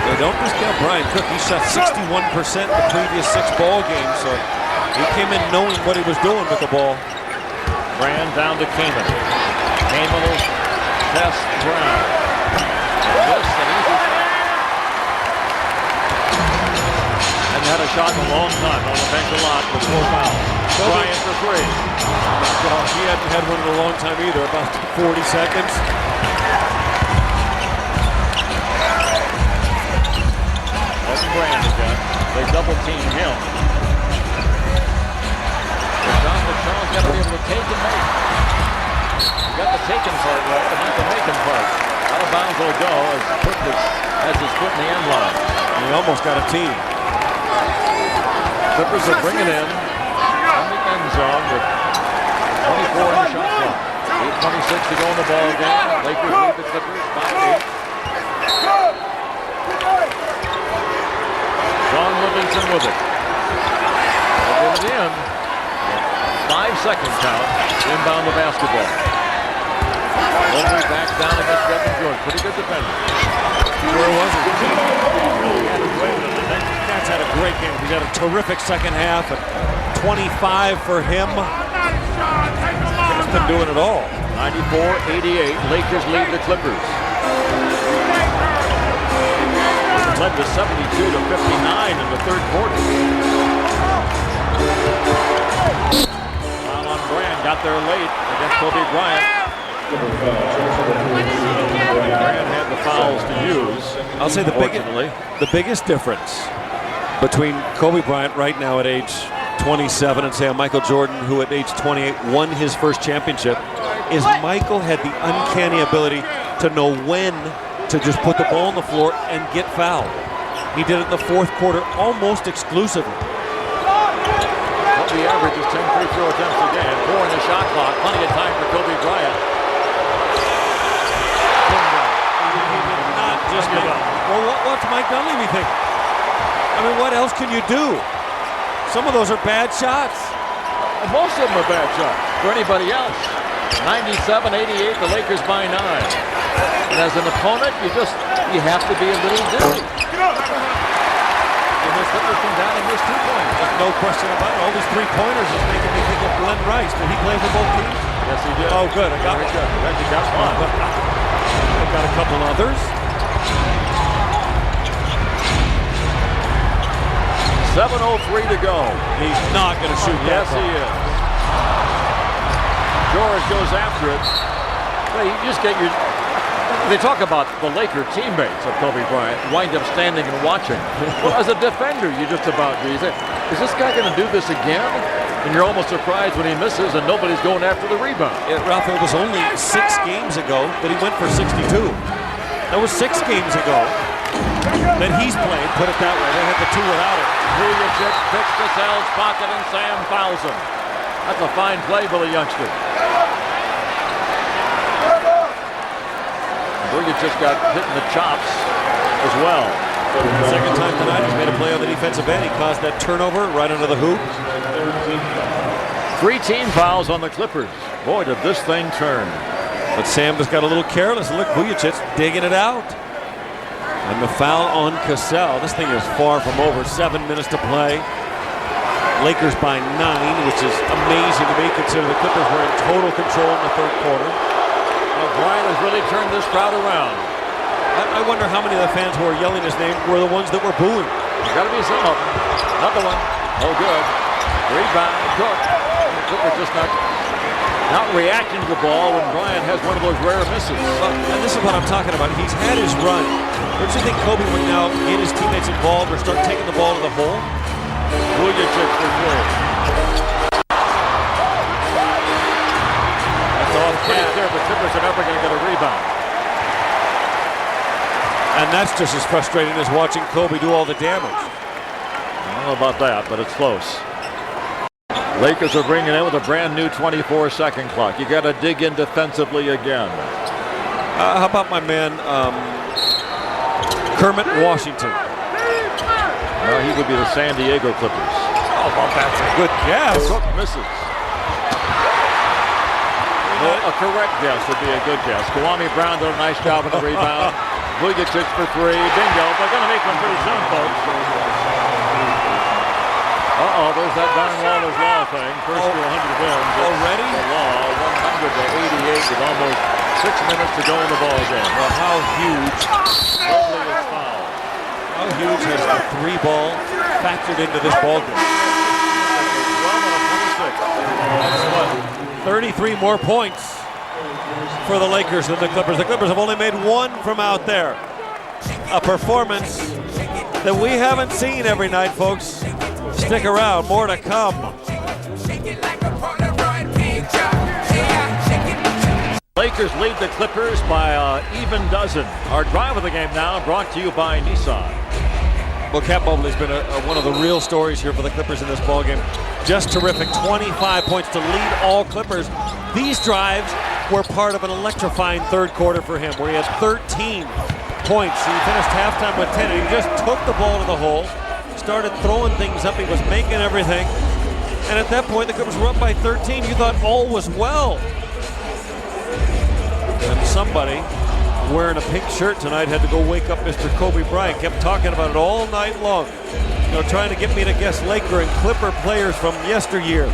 They don't discount Brian Cook. He shot 61% the previous 6 ball games, so he came in knowing what he was doing with the ball. Brand down to Kaman. Kaman will test Brown. This an easy shot. And had a shot in a long time on the bench a lot before foul. Bryant for 3. Well, he hadn't had one in a long time either, about 40 seconds. That's Brand again. They double team him. The shot that Charles got to be able to take and make. He got the taken part right, but not the making part. Out of bounds will go as Cook has his foot in the end line. And he almost got a team. Clippers are bringing in on the end zone with 24 in the shot clock. 8:26 to go in the ball game. Lakers lead the Clippers by 8. John Livingston with it. They'll get it in. 5-second count. Inbound the basketball. Mobley back down against Kevin Jordan. Pretty good defender. Where was he? That's had a great game. He's had a terrific second half. And 25 for him. He's been doing it all. 94-88. Lakers lead the Clippers. Led to 72-59 in the third quarter. Foul on Brand. Got there late against Kobe Bryant. Brand had the fouls to use. I'll say the biggest difference between Kobe Bryant right now at age 27 and say Michael Jordan, who at age 28 won his first championship, is Michael had the uncanny ability to know when to just put the ball on the floor and get fouled. He did it in the fourth quarter almost exclusively. The average is 10 free throw attempts a game. 4 in the shot clock. Plenty of time for Kobe Bryant. Not just well, what's Mike Dunleavy think? I mean, what else can you do? Some of those are bad shots. And most of them are bad shots for anybody else. 97-88, the Lakers by 9. And as an opponent, you have to be a little dizzy. And the Clippers come down and miss 2 points. There's no question about it. All these 3-pointers is making me think of Glenn Rice. Did he play for both teams? Yes, he did. Oh, good. I got one. Actually got one. I've got a couple others. 7:03 to go. He's not going to shoot that. Yes, he is. George goes after it. Well, you just get your... They talk about the Laker teammates of Kobe Bryant wind up standing and watching. Well, as a defender, you just about do. You say, is this guy going to do this again? And you're almost surprised when he misses and nobody's going after the rebound. Ralph, it was only 6 games ago that he went for 62. That was 6 games ago that he's played, put it that way. They had the 2 without it. Vujacic picks Cassell's pocket and Sam fouls him. That's a fine play for the youngster. Vujacic got hit in the chops as well. Second time tonight he's made a play on the defensive end. He caused that turnover right under the hoop. 3 team fouls on the Clippers. Boy, did this thing turn. But Sam just got a little careless. Look, Vujacic digging it out. And the foul on Cassell. This thing is far from over. 7 minutes to play. Lakers by 9, which is amazing to me considering the Clippers were in total control in the third quarter. Well, Bryant has really turned this crowd around. I wonder how many of the fans who were yelling his name were the ones that were booing. There's got to be some of them. Another one. Oh, good. Rebound. Cook. The Clippers just not reacting to the ball when Bryant has one of those rare misses. And this is what I'm talking about. He's had his run. Don't you think Kobe would now get his teammates involved or start taking the ball to the hole? Vujacic for 3. That's off pretty clear. The Clippers are never going to get a rebound. And that's just as frustrating as watching Kobe do all the damage. I don't know about that, but it's close. Lakers are bringing in with a brand new 24-second clock. You got to dig in defensively again. How about my man Kermit Washington? Well, he would be the San Diego Clippers. Oh, well, that's a good guess. Cook misses. Well, a correct guess would be a good guess. Kwame Brown did a nice job on the rebound. Vujacic for 3. Bingo. They're going to make one pretty soon, folks. Uh-oh, there's that Darren Waller's Law thing. First to 100 wins. Already? The Law, 100 to 88 with almost 6 minutes to go in the ball game. Well, how huge? Mobley is fouled. How huge has the 3 ball factored into this ball game? 12 out of 26. That's what? 33 more points for the Lakers than the Clippers. The Clippers have only made 1 from out there. A performance that we haven't seen every night, folks. Stick around, more to come. Lakers lead the Clippers by an even dozen. Our drive of the game now brought to you by Nissan. Well, Cat Mobley's been one of the real stories here for the Clippers in this ballgame. Just terrific, 25 points to lead all Clippers. These drives were part of an electrifying third quarter for him, where he had 13 points. He finished halftime with 10, and he just took the ball to the hole, started throwing things up. He was making everything. And at that point, the Clippers were up by 13. You thought all was well. And somebody wearing a pink shirt tonight had to go wake up Mr. Kobe Bryant. Kept talking about it all night long. You know, trying to get me to guess Laker and Clipper players from yesteryear.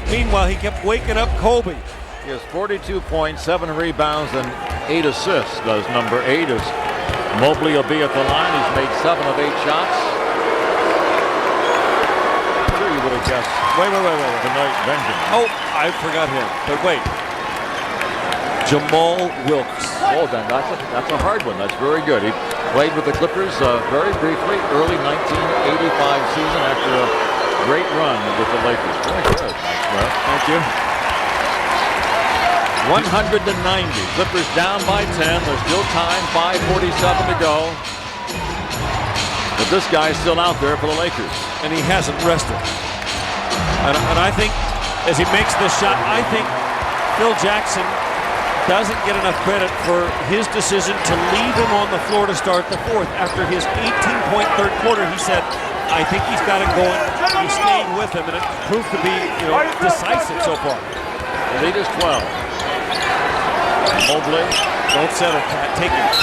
Meanwhile, he kept waking up Kobe. He has 42 points, 7 rebounds, and 8 assists. Does number 8 as Mobley will be at the line. He's made 7 of 8 shots. I'm sure you would have guessed. Wait. Tonight, Benjamin. Oh, I forgot him. But wait. Jamal Wilkes. Oh, then that's a hard one. That's very good. He played with the Clippers very briefly, early 1985 season after a great run with the Lakers. Very good. Thank you. 190. Clippers down by 10. There's still time. 5:47 to go. But this guy's still out there for the Lakers. And he hasn't rested. And I think as he makes this shot, I think Phil Jackson doesn't get enough credit for his decision to leave him on the floor to start the fourth. After his 18-point third quarter, he said, I think he's got it going. He stayed with him, and it proved to be, decisive so far. The lead is 12. Mobley. Don't settle, Pat. Take it.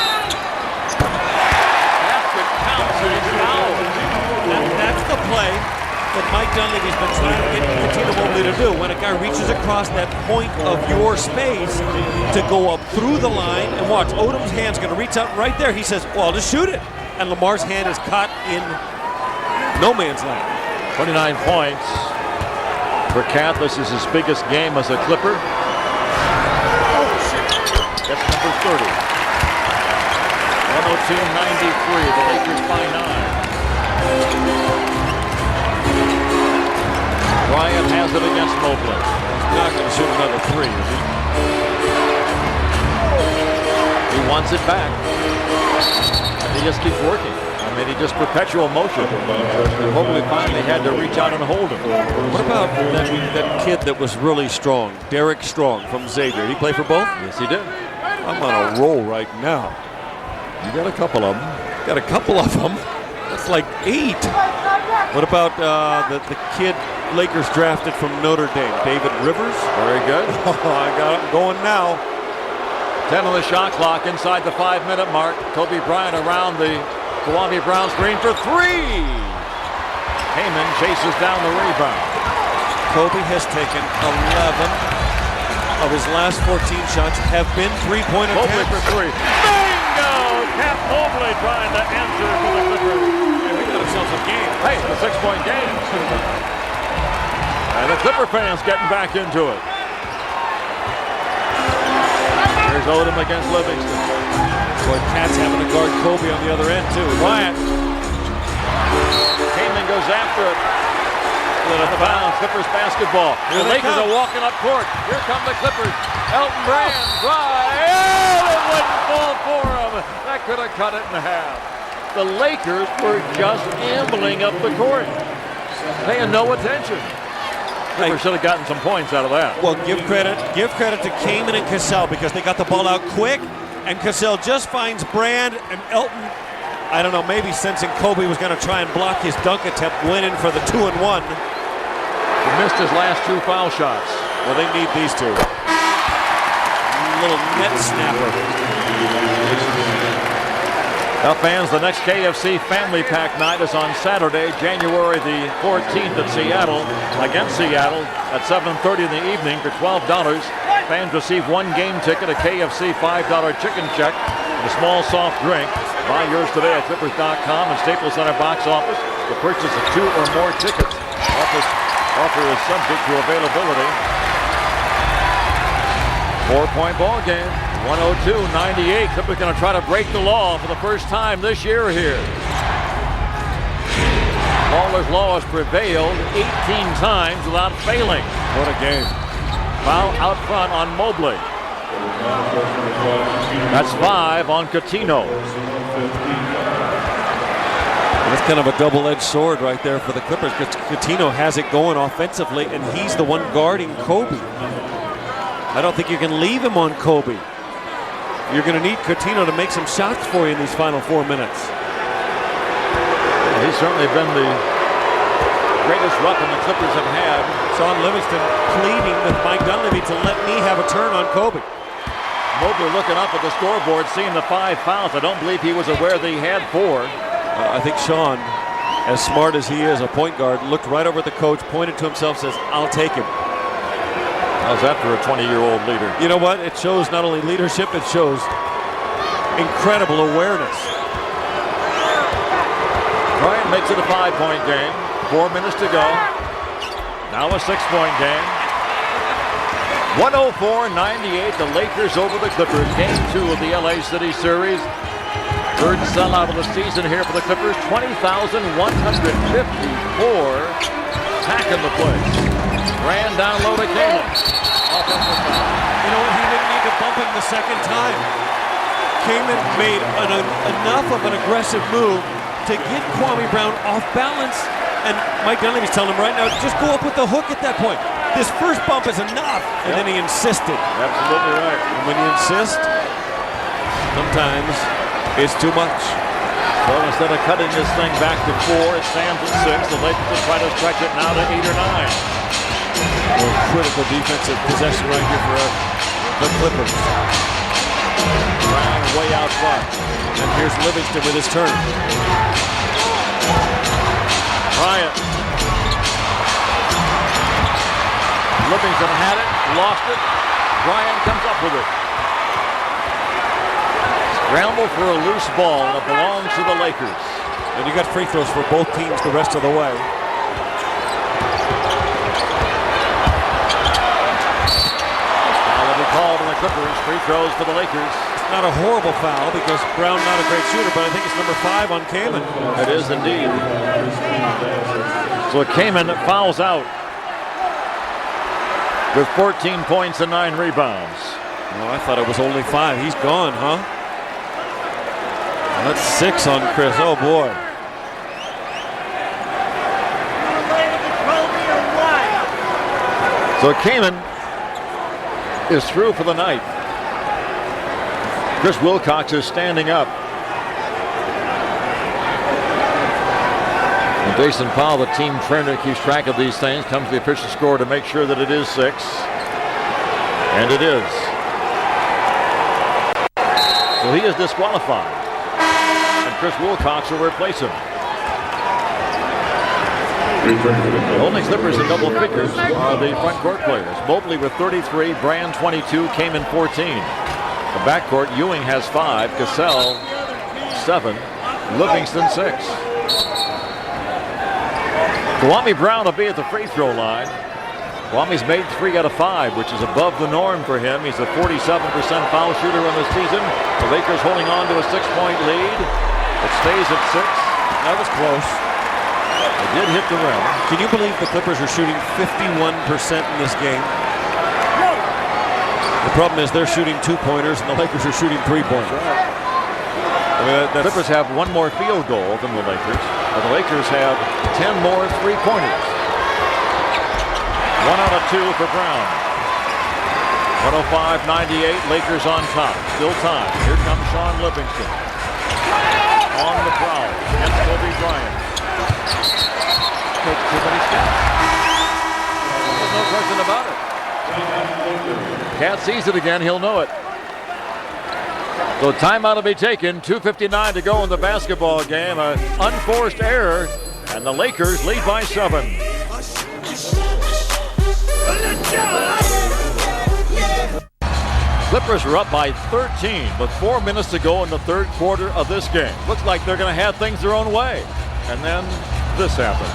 Basket counts, and it's fouled. That's the play that Mike Dunleavy's been trying to get Cuttino Mobley to do. When a guy reaches across that point of your space to go up through the line, and watch, Odom's hand's going to reach out right there. He says, well, I'll just shoot it. And Lamar's hand is caught in No man's land. 29 points for Cat. This is his biggest game as a Clipper. That's number 30. 102-93. The Lakers by 9. Bryant has it against Mobley. He's not going to shoot another three, is he? He wants it back. And he just keeps working. I mean, he just perpetual motion. And Mobley finally had to reach out and hold him. What about that kid that was really strong, Derek Strong from Xavier? Did he play for both? Yes, he did. I'm on a roll right now. You got a couple of them. Got a couple of them. That's like 8. What about the kid Lakers drafted from Notre Dame, David Rivers? Very good. I got him going now. 10 on the shot clock inside the 5-minute mark. Kobe Bryant around the Kwame Brown screen for 3. Heyman chases down the rebound. Kobe has taken 11 of his last 14 shots have been three-point Mobley attempts. for 3. Bingo! Cap Mobley trying to answer for the Clippers. And we got ourselves a game. Hey, it's a 6-point game. And the Clipper fans getting back into it. Here's Odom against Livingston. Boy, Pat's having to guard Kobe on the other end, too. Bryant. Heyman goes after it. Out of bounds. Clippers basketball. Here The they Lakers come. are walking up court. Here come the Clippers. Elton Brand drive. Oh, it wouldn't fall for him. That could have cut it in half. The Lakers were just ambling up the court, paying no attention. Clippers should have gotten some points out of that. Well, give credit to Kareem and Cassell because they got the ball out quick, and Cassell just finds Brand and Elton. I don't know, maybe sensing Kobe was going to try and block his dunk attempt, went in for the 2-and-1. He missed his last 2 foul shots. Well, they need these 2. Little net snapper. Now, fans, the next KFC Family Pack night is on Saturday, January the 14th at Seattle, against Seattle at 7:30 in the evening for $12. Fans receive 1 game ticket, a KFC $5 chicken check, and a small soft drink. Buy yours today at Clippers.com and Staples Center box office. The purchase of 2 or more tickets. Offer is subject to availability. 4-point ball game. 102-98. Clippers going to try to break the law for the first time this year here. Lawler's law has prevailed 18 times without failing. What a game. Foul out front on Mobley. That's 5 on Cuttino. That's kind of a double-edged sword right there for the Clippers because Cuttino has it going offensively, and he's the one guarding Kobe. I don't think you can leave him on Kobe. You're going to need Cuttino to make some shots for you in these final 4 minutes. He's certainly been the greatest weapon the Clippers have had. Sean Livingston pleading with Mike Dunleavy to let me have a turn on Kobe. Mobley looking up at the scoreboard, seeing the 5 fouls. I don't believe he was aware that he had 4. I think Sean, as smart as he is, a point guard, looked right over at the coach, pointed to himself, says, I'll take him. How's that for a 20-year-old leader? You know what? It shows not only leadership, it shows incredible awareness. Bryant makes it a 5-point game. 4 minutes to go. Now a 6-point game. 104-98. The Lakers over the Clippers. Game 2 of the LA City series. Third sellout of the season here for the Clippers. 20,154 packing the place. Ran down low to Kareem. You know what? He didn't need to bump him the second time. Kareem made enough of an aggressive move to get Kwame Brown off balance. And Mike Dunleavy's telling him right now, just go up with the hook at that point. This first bump is enough. And then he insisted. Absolutely right. And when you insist, sometimes it's too much. So instead of cutting this thing back to 4, it stands at 6. The Lakers will try to stretch it now to 8 or 9. Well, critical defensive possession right here for the Clippers. Brown way out front. And here's Livingston with his turn. Bryant. Livingston had it, lost it. Bryant comes up with it. Scramble for a loose ball, and it belongs to the Lakers. And you got free throws for both teams the rest of the way. Foul will be called on the Clippers. Free throws for the Lakers. It's not a horrible foul because Brown not a great shooter, but I think it's number 5 on Kaman. It is indeed. So Kaman fouls out with 14 points and 9 rebounds. Oh, I thought it was only 5. He's gone, huh? That's 6 on Chris. Oh, boy. So Kaman is through for the night. Chris Wilcox is standing up. And Jason Powell, the team trainer, keeps track of these things, comes to the official score to make sure that it is 6. And it is. So he is disqualified. And Chris Wilcox will replace him. The only Clippers in double figures are the front court players. Mobley with 33, Bryant 22, Kaman 14. The backcourt, Ewing has 5, Cassell 7, Livingston 6. Kwame Brown will be at the free throw line. Kwame's made 3 out of 5, which is above the norm for him. He's a 47% foul shooter in the season. The Lakers holding on to a 6-point lead. It stays at 6. That was close. It did hit the rim. Can you believe the Clippers are shooting 51% in this game? The problem is they're shooting 2-pointers and the Lakers are shooting 3-pointers. The Clippers have 1 more field goal than the Lakers, but the Lakers have 10 more 3-pointers. 1 out of 2 for Brown. 105-98, Lakers on top. Still time. Here comes Sean Livingston. On the prowl against Kobe Bryant. Takes too many steps. There's no question about it. Cat sees it again, he'll know it. So timeout will be taken. 2:59 to go in the basketball game. An unforced error, and the Lakers lead by 7. Clippers are up by 13 with 4 minutes to go in the third quarter of this game. Looks like they're going to have things their own way. And then this happened.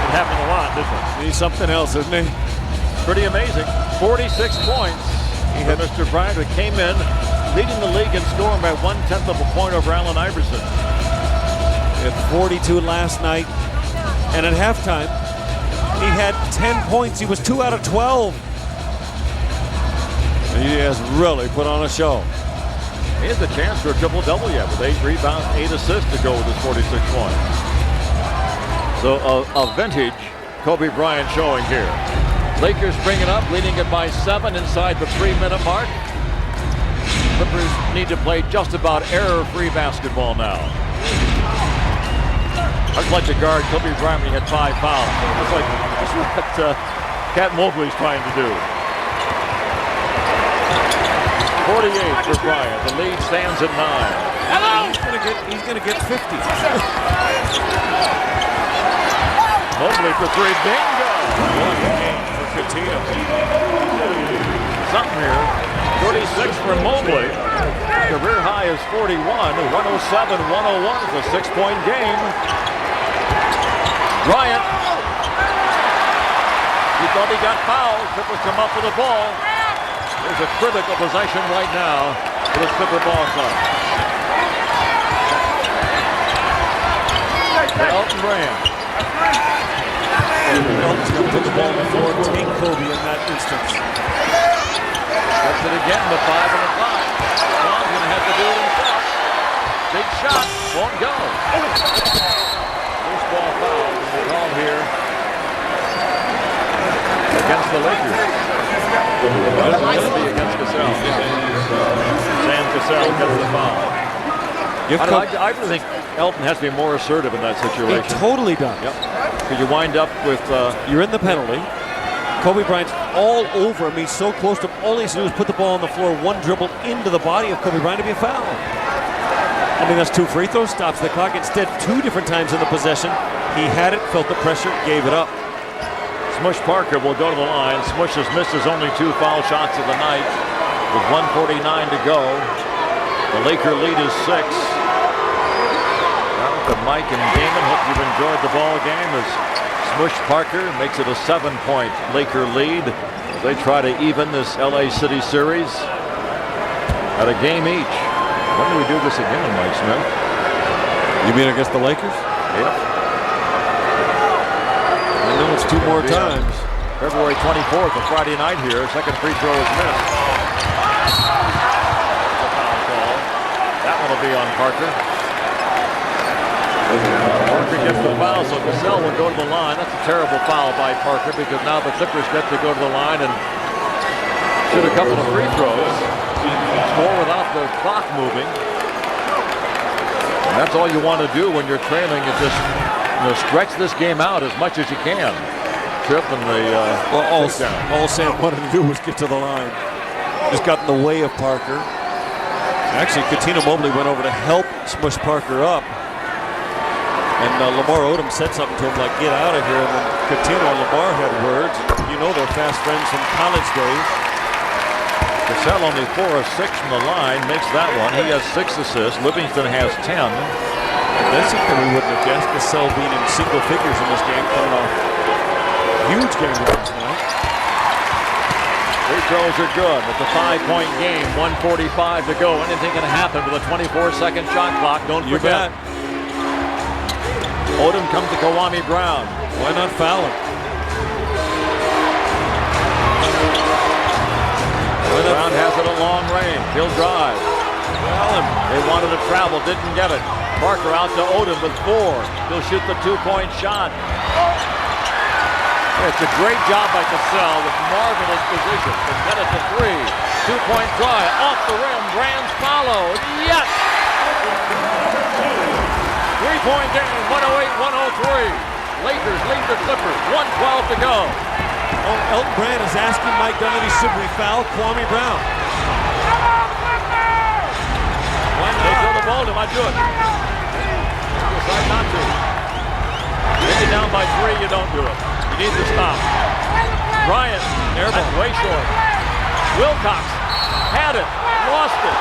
It happened a lot, didn't it? He's something else, isn't he? Pretty amazing. 46 points. He had Mr. Bryant, who came in leading the league in scoring by 1/10 of a point over Allen Iverson. He had 42 last night, and at halftime, he had 10 points. He was 2 out of 12. He has really put on a show. He has a chance for a triple-double yet with 8 rebounds, 8 assists to go with his 46 points. So a vintage Kobe Bryant showing here. Lakers bring it up, leading it by 7 inside the 3-minute mark. Clippers need to play just about error-free basketball now. I'd like to guard Kobe Bryant when he had 5 fouls. That's what Cat Mobley's trying to do. 48 for Bryant. The lead stands at 9. He's gonna get 50. Mobley for 3. Bingo! What a game for Cuttino. Something here. 36 for Mobley. Career high is 41. 107-101 is a 6-point game. Bryant. He thought he got fouled. Clippers come up with the ball. There's a critical possession right now for the Clipper ball club. Elton Brand. Elton's going to put the ball on the floor and take Kobe in that instance. Gets it again with 5 on the clock. Brown's going to have to do it himself. Big shot. Won't go. Loose ball foul. We're called here against the Lakers. This is going to be against Cassell. Sam Cassell gets the foul. I really think Elton has to be more assertive in that situation. He totally does. Yep. Because you wind up with... You're in the penalty. Kobe Bryant's all over him. He's so close to him. All he has to do is put the ball on the floor, one dribble into the body of Kobe Bryant to be a foul. I think that's 2 free throws, stops the clock. Instead, 2 different times in the possession, he had it, felt the pressure, gave it up. Smush Parker will go to the line. Smush has missed his only 2 foul shots of the night with 1:49 to go. The Laker lead is 6. Now to Mike and Damon. Hope you've enjoyed the ball game as Smush Parker makes it a 7-point Laker lead. They try to even this LA City series at a game each. When do we do this again, Mike Smith? You mean against the Lakers? Yep. I know it's 2 more times. February 24th, a Friday night here. Second free throw is missed. That one will be on Parker. Parker gets the foul, so Cassell will go to the line. That's a terrible foul by Parker because now the Clippers get to go to the line and shoot a couple of free throws. Score without the clock moving. And that's all you want to do when you're trailing, is just stretch this game out as much as you can. Trip and the all Sam wanted to do was get to the line. Just got in the way of Parker. Actually, Cuttino Mobley went over to help Smush Parker up. And Lamar Odom said something to him like, get out of here. And then Cuttino and Lamar had words. You know they're fast friends from college days. Cassell only 4 of 6 from the line, makes that one. He has 6 assists. Livingston has 10. That's something we wouldn't have guessed. Cassell being in single figures in this game, coming off huge game wins tonight. Free throws are good. It's a 5-point game. 1:45 to go. Anything can happen with a 24-second shot clock. Don't forget. Odom comes to Kwame Brown. Why not foul him? Brown has it at long range. He'll drive. They wanted to travel, didn't get it. Parker out to Odom with 4. He'll shoot the 2-point shot. It's a great job by Cassell with marvelous position. To get it to 3. 2-point try off the rim. Brands follow. Yes! 3-point game. 108-103. Lakers lead the Clippers. 1:12 to go. Oh, Elton Brand is asking Mike Dunleavy, should we foul Kwame Brown? Why not? They throw the ball to him. I do it. Decide not to. If you're down by 3, you don't do it. You need to stop. Bryant, that's way short. Wilcox had it, lost it.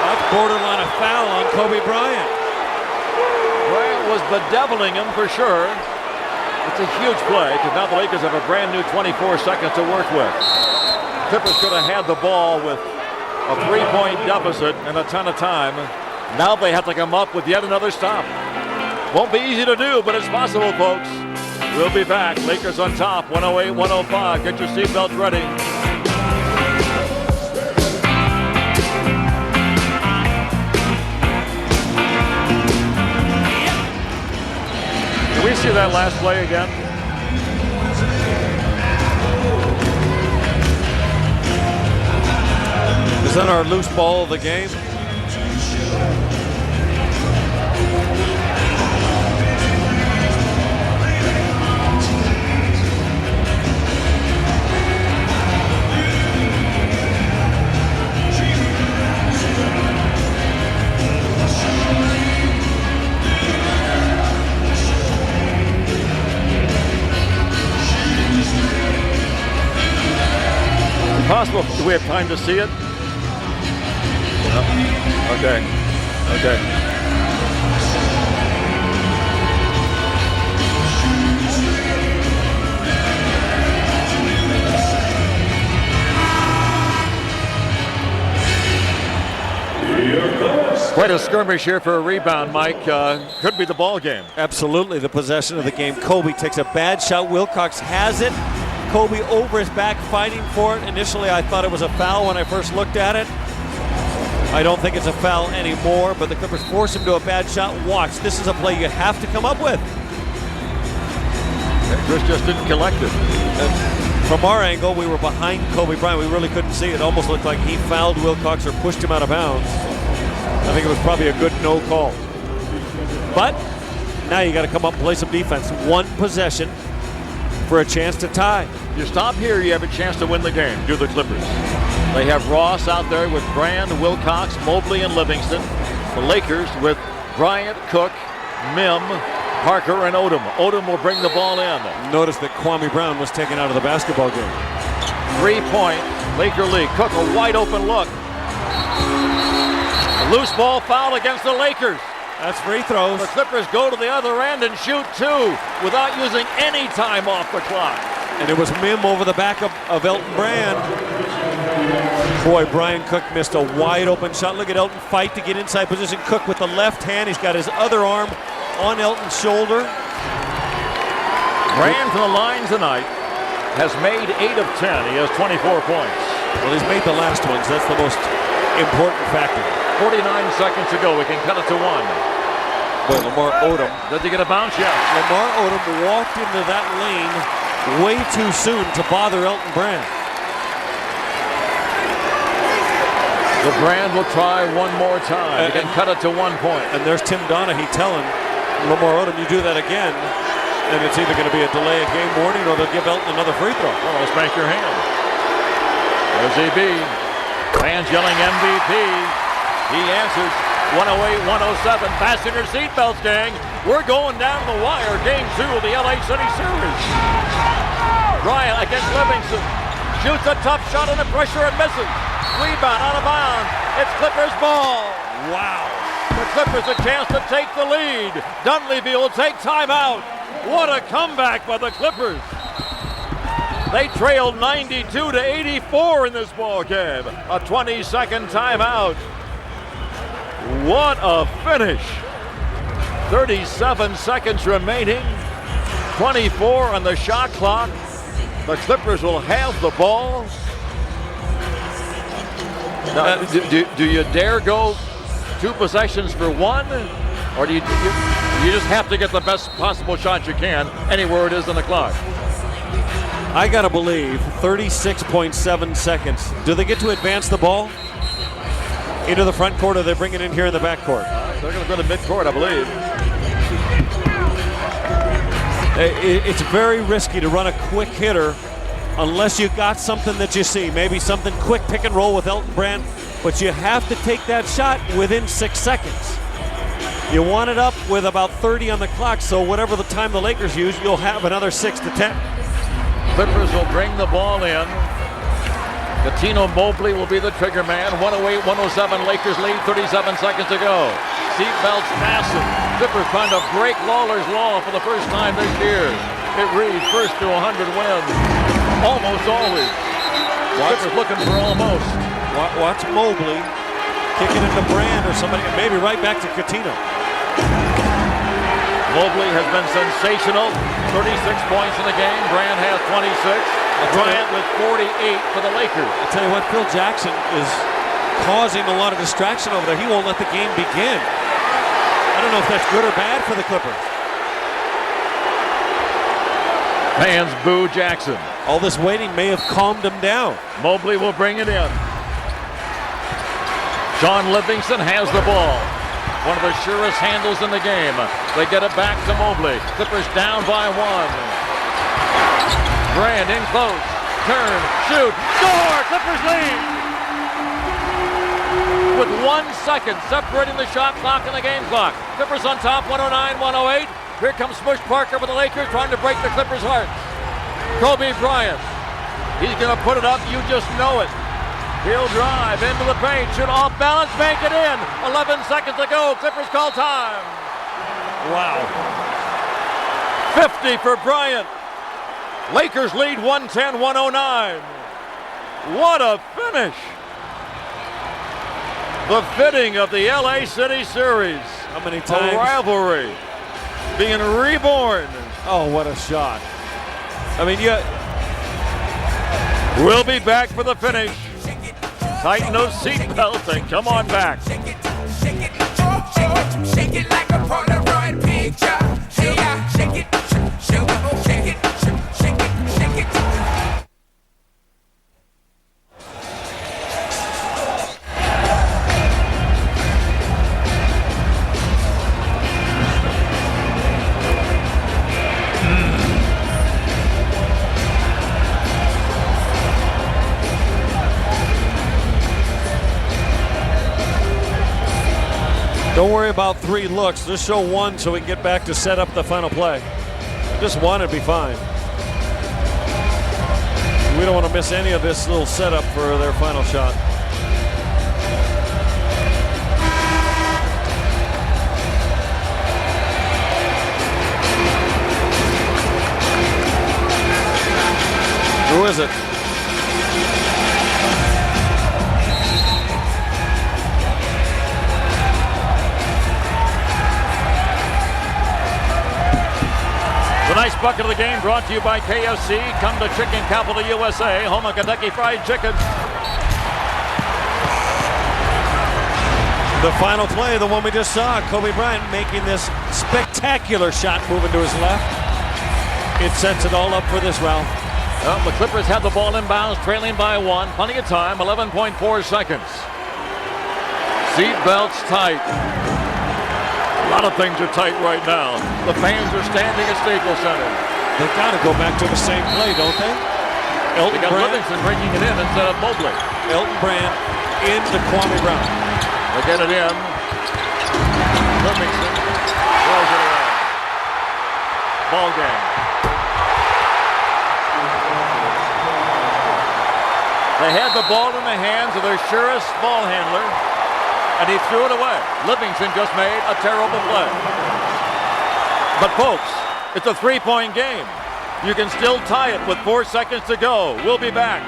That's borderline a foul on Kobe Bryant. Bryant was bedeviling him for sure. It's a huge play because now the Lakers have a brand new 24 seconds to work with. Clippers could have had the ball with a 3-point deficit and a ton of time. Now they have to come up with yet another stop. Won't be easy to do, but it's possible, folks. We'll be back. Lakers on top, 108-105. Get your seatbelts ready. Can we see that last play again? Is that our loose ball of the game? Possible. Do we have time to see it? No. Okay. Quite a skirmish here for a rebound, Mike. Could be the ball game. Absolutely, the possession of the game. Kobe takes a bad shot. Wilcox has it. Kobe over his back fighting for it. Initially, I thought it was a foul when I first looked at it. I don't think it's a foul anymore, but the Clippers force him to a bad shot. Watch, this is a play you have to come up with. Chris just didn't collect it. And from our angle, we were behind Kobe Bryant. We really couldn't see it. It almost looked like he fouled Wilcox or pushed him out of bounds. I think it was probably a good no call. But now you got to come up and play some defense. One possession for a chance to tie. You stop here, you have a chance to win the game. Do the Clippers. They have Ross out there with Brand, Wilcox, Mobley, and Livingston. The Lakers with Bryant, Cook, Mim, Parker, and Odom. Odom will bring the ball in. Notice that Kwame Brown was taken out of the basketball game. 3-point Laker lead. Cook, a wide open look. A loose ball foul against the Lakers. That's free throws. The Clippers go to the other end and shoot 2 without using any time off the clock. And it was Mim over the back of Elton Brand. Boy, Brian Cook missed a wide open shot. Look at Elton fight to get inside position. Cook with the left hand. He's got his other arm on Elton's shoulder. Brand from the line tonight has made 8 of 10. He has 24 points. Well, he's made the last ones. That's the most important factor. 49 seconds to go. We can cut it to 1. Boy, Lamar Odom. Did he get a bounce? Yes. Lamar Odom walked into that lane way too soon to bother Elton Brand. The Brand will try one more time. He can cut it to 1 point. And there's Tim Donaghy telling Lamar Odom, you do that again, and it's either going to be a delay of game warning or they'll give Elton another free throw. Well, spank your hand. There's EB. Fans yelling MVP. He answers 108-107. Fasten your seatbelts, gang. We're going down the wire. Game 2 of the LA City Series. Bryant against Livingston. Shoots a tough shot under pressure and misses. Rebound out of bounds. It's Clippers ball. Wow. The Clippers a chance to take the lead. Dunleavy will take timeout. What a comeback by the Clippers. They trailed 92-84 in this ball game. A 20-second timeout. What a finish. 37 seconds remaining. 24 on the shot clock. The Clippers will have the ball. Now, do you dare go 2 possessions for 1? Or do you just have to get the best possible shot you can anywhere it is on the clock? I got to believe 36.7 seconds. Do they get to advance the ball into the front court, or they bring it in here in the back court? They're going to go to midcourt, I believe. It's very risky to run a quick hitter unless you got something that you see. Maybe something quick pick and roll with Elton Brand, but you have to take that shot within 6 seconds. You want it up with about 30 on the clock, so whatever the time the Lakers use, you'll have another 6 to 10. Clippers will bring the ball in. Cuttino Mobley will be the trigger man. 108-107, Lakers lead, 37 seconds to go. Seatbelts massive. Clippers trying to break Lawler's law for the first time this year. It reads first to 100 wins. Almost always. Clippers looking for almost. Watch Mobley kick it into Brand or somebody, maybe right back to Cuttino. Mobley has been sensational. 36 points in the game. Brand has 26. Bryant with 48 for the Lakers. I'll tell you what, Phil Jackson is causing a lot of distraction over there. He won't let the game begin. I don't know if that's good or bad for the Clippers. Fans boo Jackson. All this waiting may have calmed him down. Mobley will bring it in. John Livingston has the ball. One of the surest handles in the game. They get it back to Mobley. Clippers down by 1. Brand in close. Turn, shoot, score! Clippers lead! With 1 second separating the shot clock and the game clock. Clippers on top, 109-108. Here comes Smush Parker for the Lakers, trying to break the Clippers' heart. Kobe Bryant. He's going to put it up, you just know it. He'll drive into the paint, shoot off balance, make it in. 11 seconds to go, Clippers call time. Wow. 50 for Bryant. Lakers lead 110-109. What a finish. The fitting of the LA City Series. How many times? A rivalry being reborn. Oh, what a shot. I mean, We'll be back for the finish. Tighten those seatbelts and come on back. Shake it, shake it like a Polaroid picture. Hey, yeah, shake it, shake it, shake it, shake it. Don't worry about 3 looks. Just show 1 so we can get back to set up the final play. Just 1 would be fine. We don't want to miss any of this little setup for their final shot. Who is it? The nice bucket of the game brought to you by KFC. Come to Chicken Capital USA, home of Kentucky Fried Chicken. The final play, the one we just saw, Kobe Bryant making this spectacular shot moving to his left. It sets it all up for this round. Well, the Clippers have the ball inbounds, trailing by 1. Plenty of time, 11.4 seconds. Seat belts tight. A lot of things are tight right now. The fans are standing at Staples Center. They've got to go back to the same play, don't they? They got Livingston bringing it in instead of Mobley. Elton Brand into Kwame Brown. They get it in. Livingston throws it away. Ball game. They had the ball in the hands of their surest ball handler, and he threw it away. Livingston just made a terrible play. But folks, it's a 3-point game. You can still tie it with 4 seconds to go. We'll be back.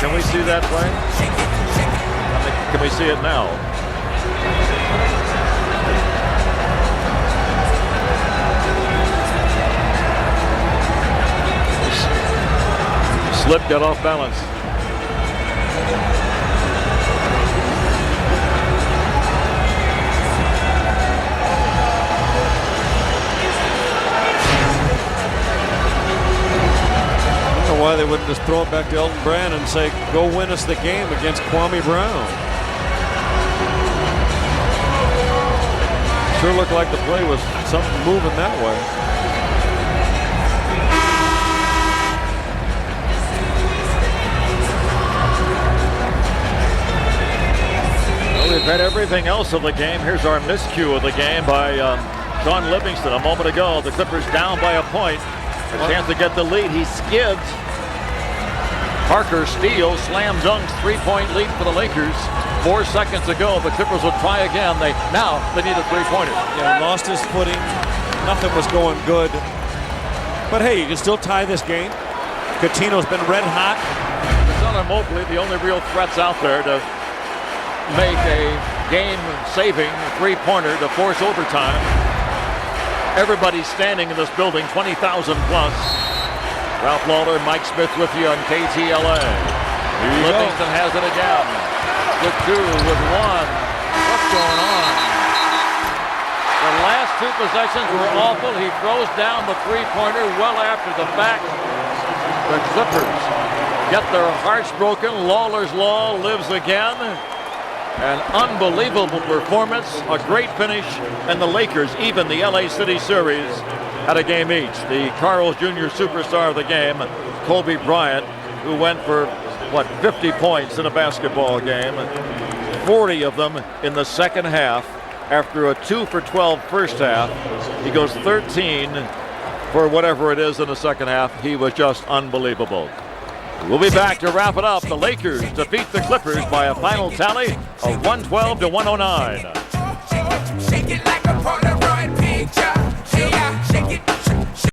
Can we see that play? Can we see it now? Slip, got off balance. I don't know why they wouldn't just throw it back to Elton Brand and say, go win us the game against Kwame Brown. Sure looked like the play was something moving that way. Well, we've had everything else of the game. Here's our miscue of the game by Sean Livingston a moment ago. The Clippers down by a point. A chance to get the lead. He skids. Parker steals, slam dunks, 3-point lead for the Lakers. 4 seconds to go. The Clippers will try again. Now they need a 3-pointer. Yeah, he lost his footing. Nothing was going good. But hey, you can still tie this game. Cuttino's been red hot. Cuttino Mobley, the only real threats out there to make a game-saving 3-pointer to force overtime. Everybody's standing in this building, 20,000 plus. Ralph Lawler, Mike Smith with you on KTLA. Livingston has it again. With 2, with 1. What's going on? The last 2 possessions were awful. He throws down the 3-pointer well after the fact. The Clippers get their hearts broken. Lawler's Law lives again. An unbelievable performance, a great finish, and the Lakers even the LA City series at a game each. The Carl's Jr. superstar of the game, Kobe Bryant, who went for, 50 points in a basketball game, 40 of them in the second half. After a 2 for 12 first half, he goes 13 for whatever it is in the second half. He was just unbelievable. We'll be back to wrap it up. The Lakers defeat the Clippers by a final tally of 112 to 109. Shake it like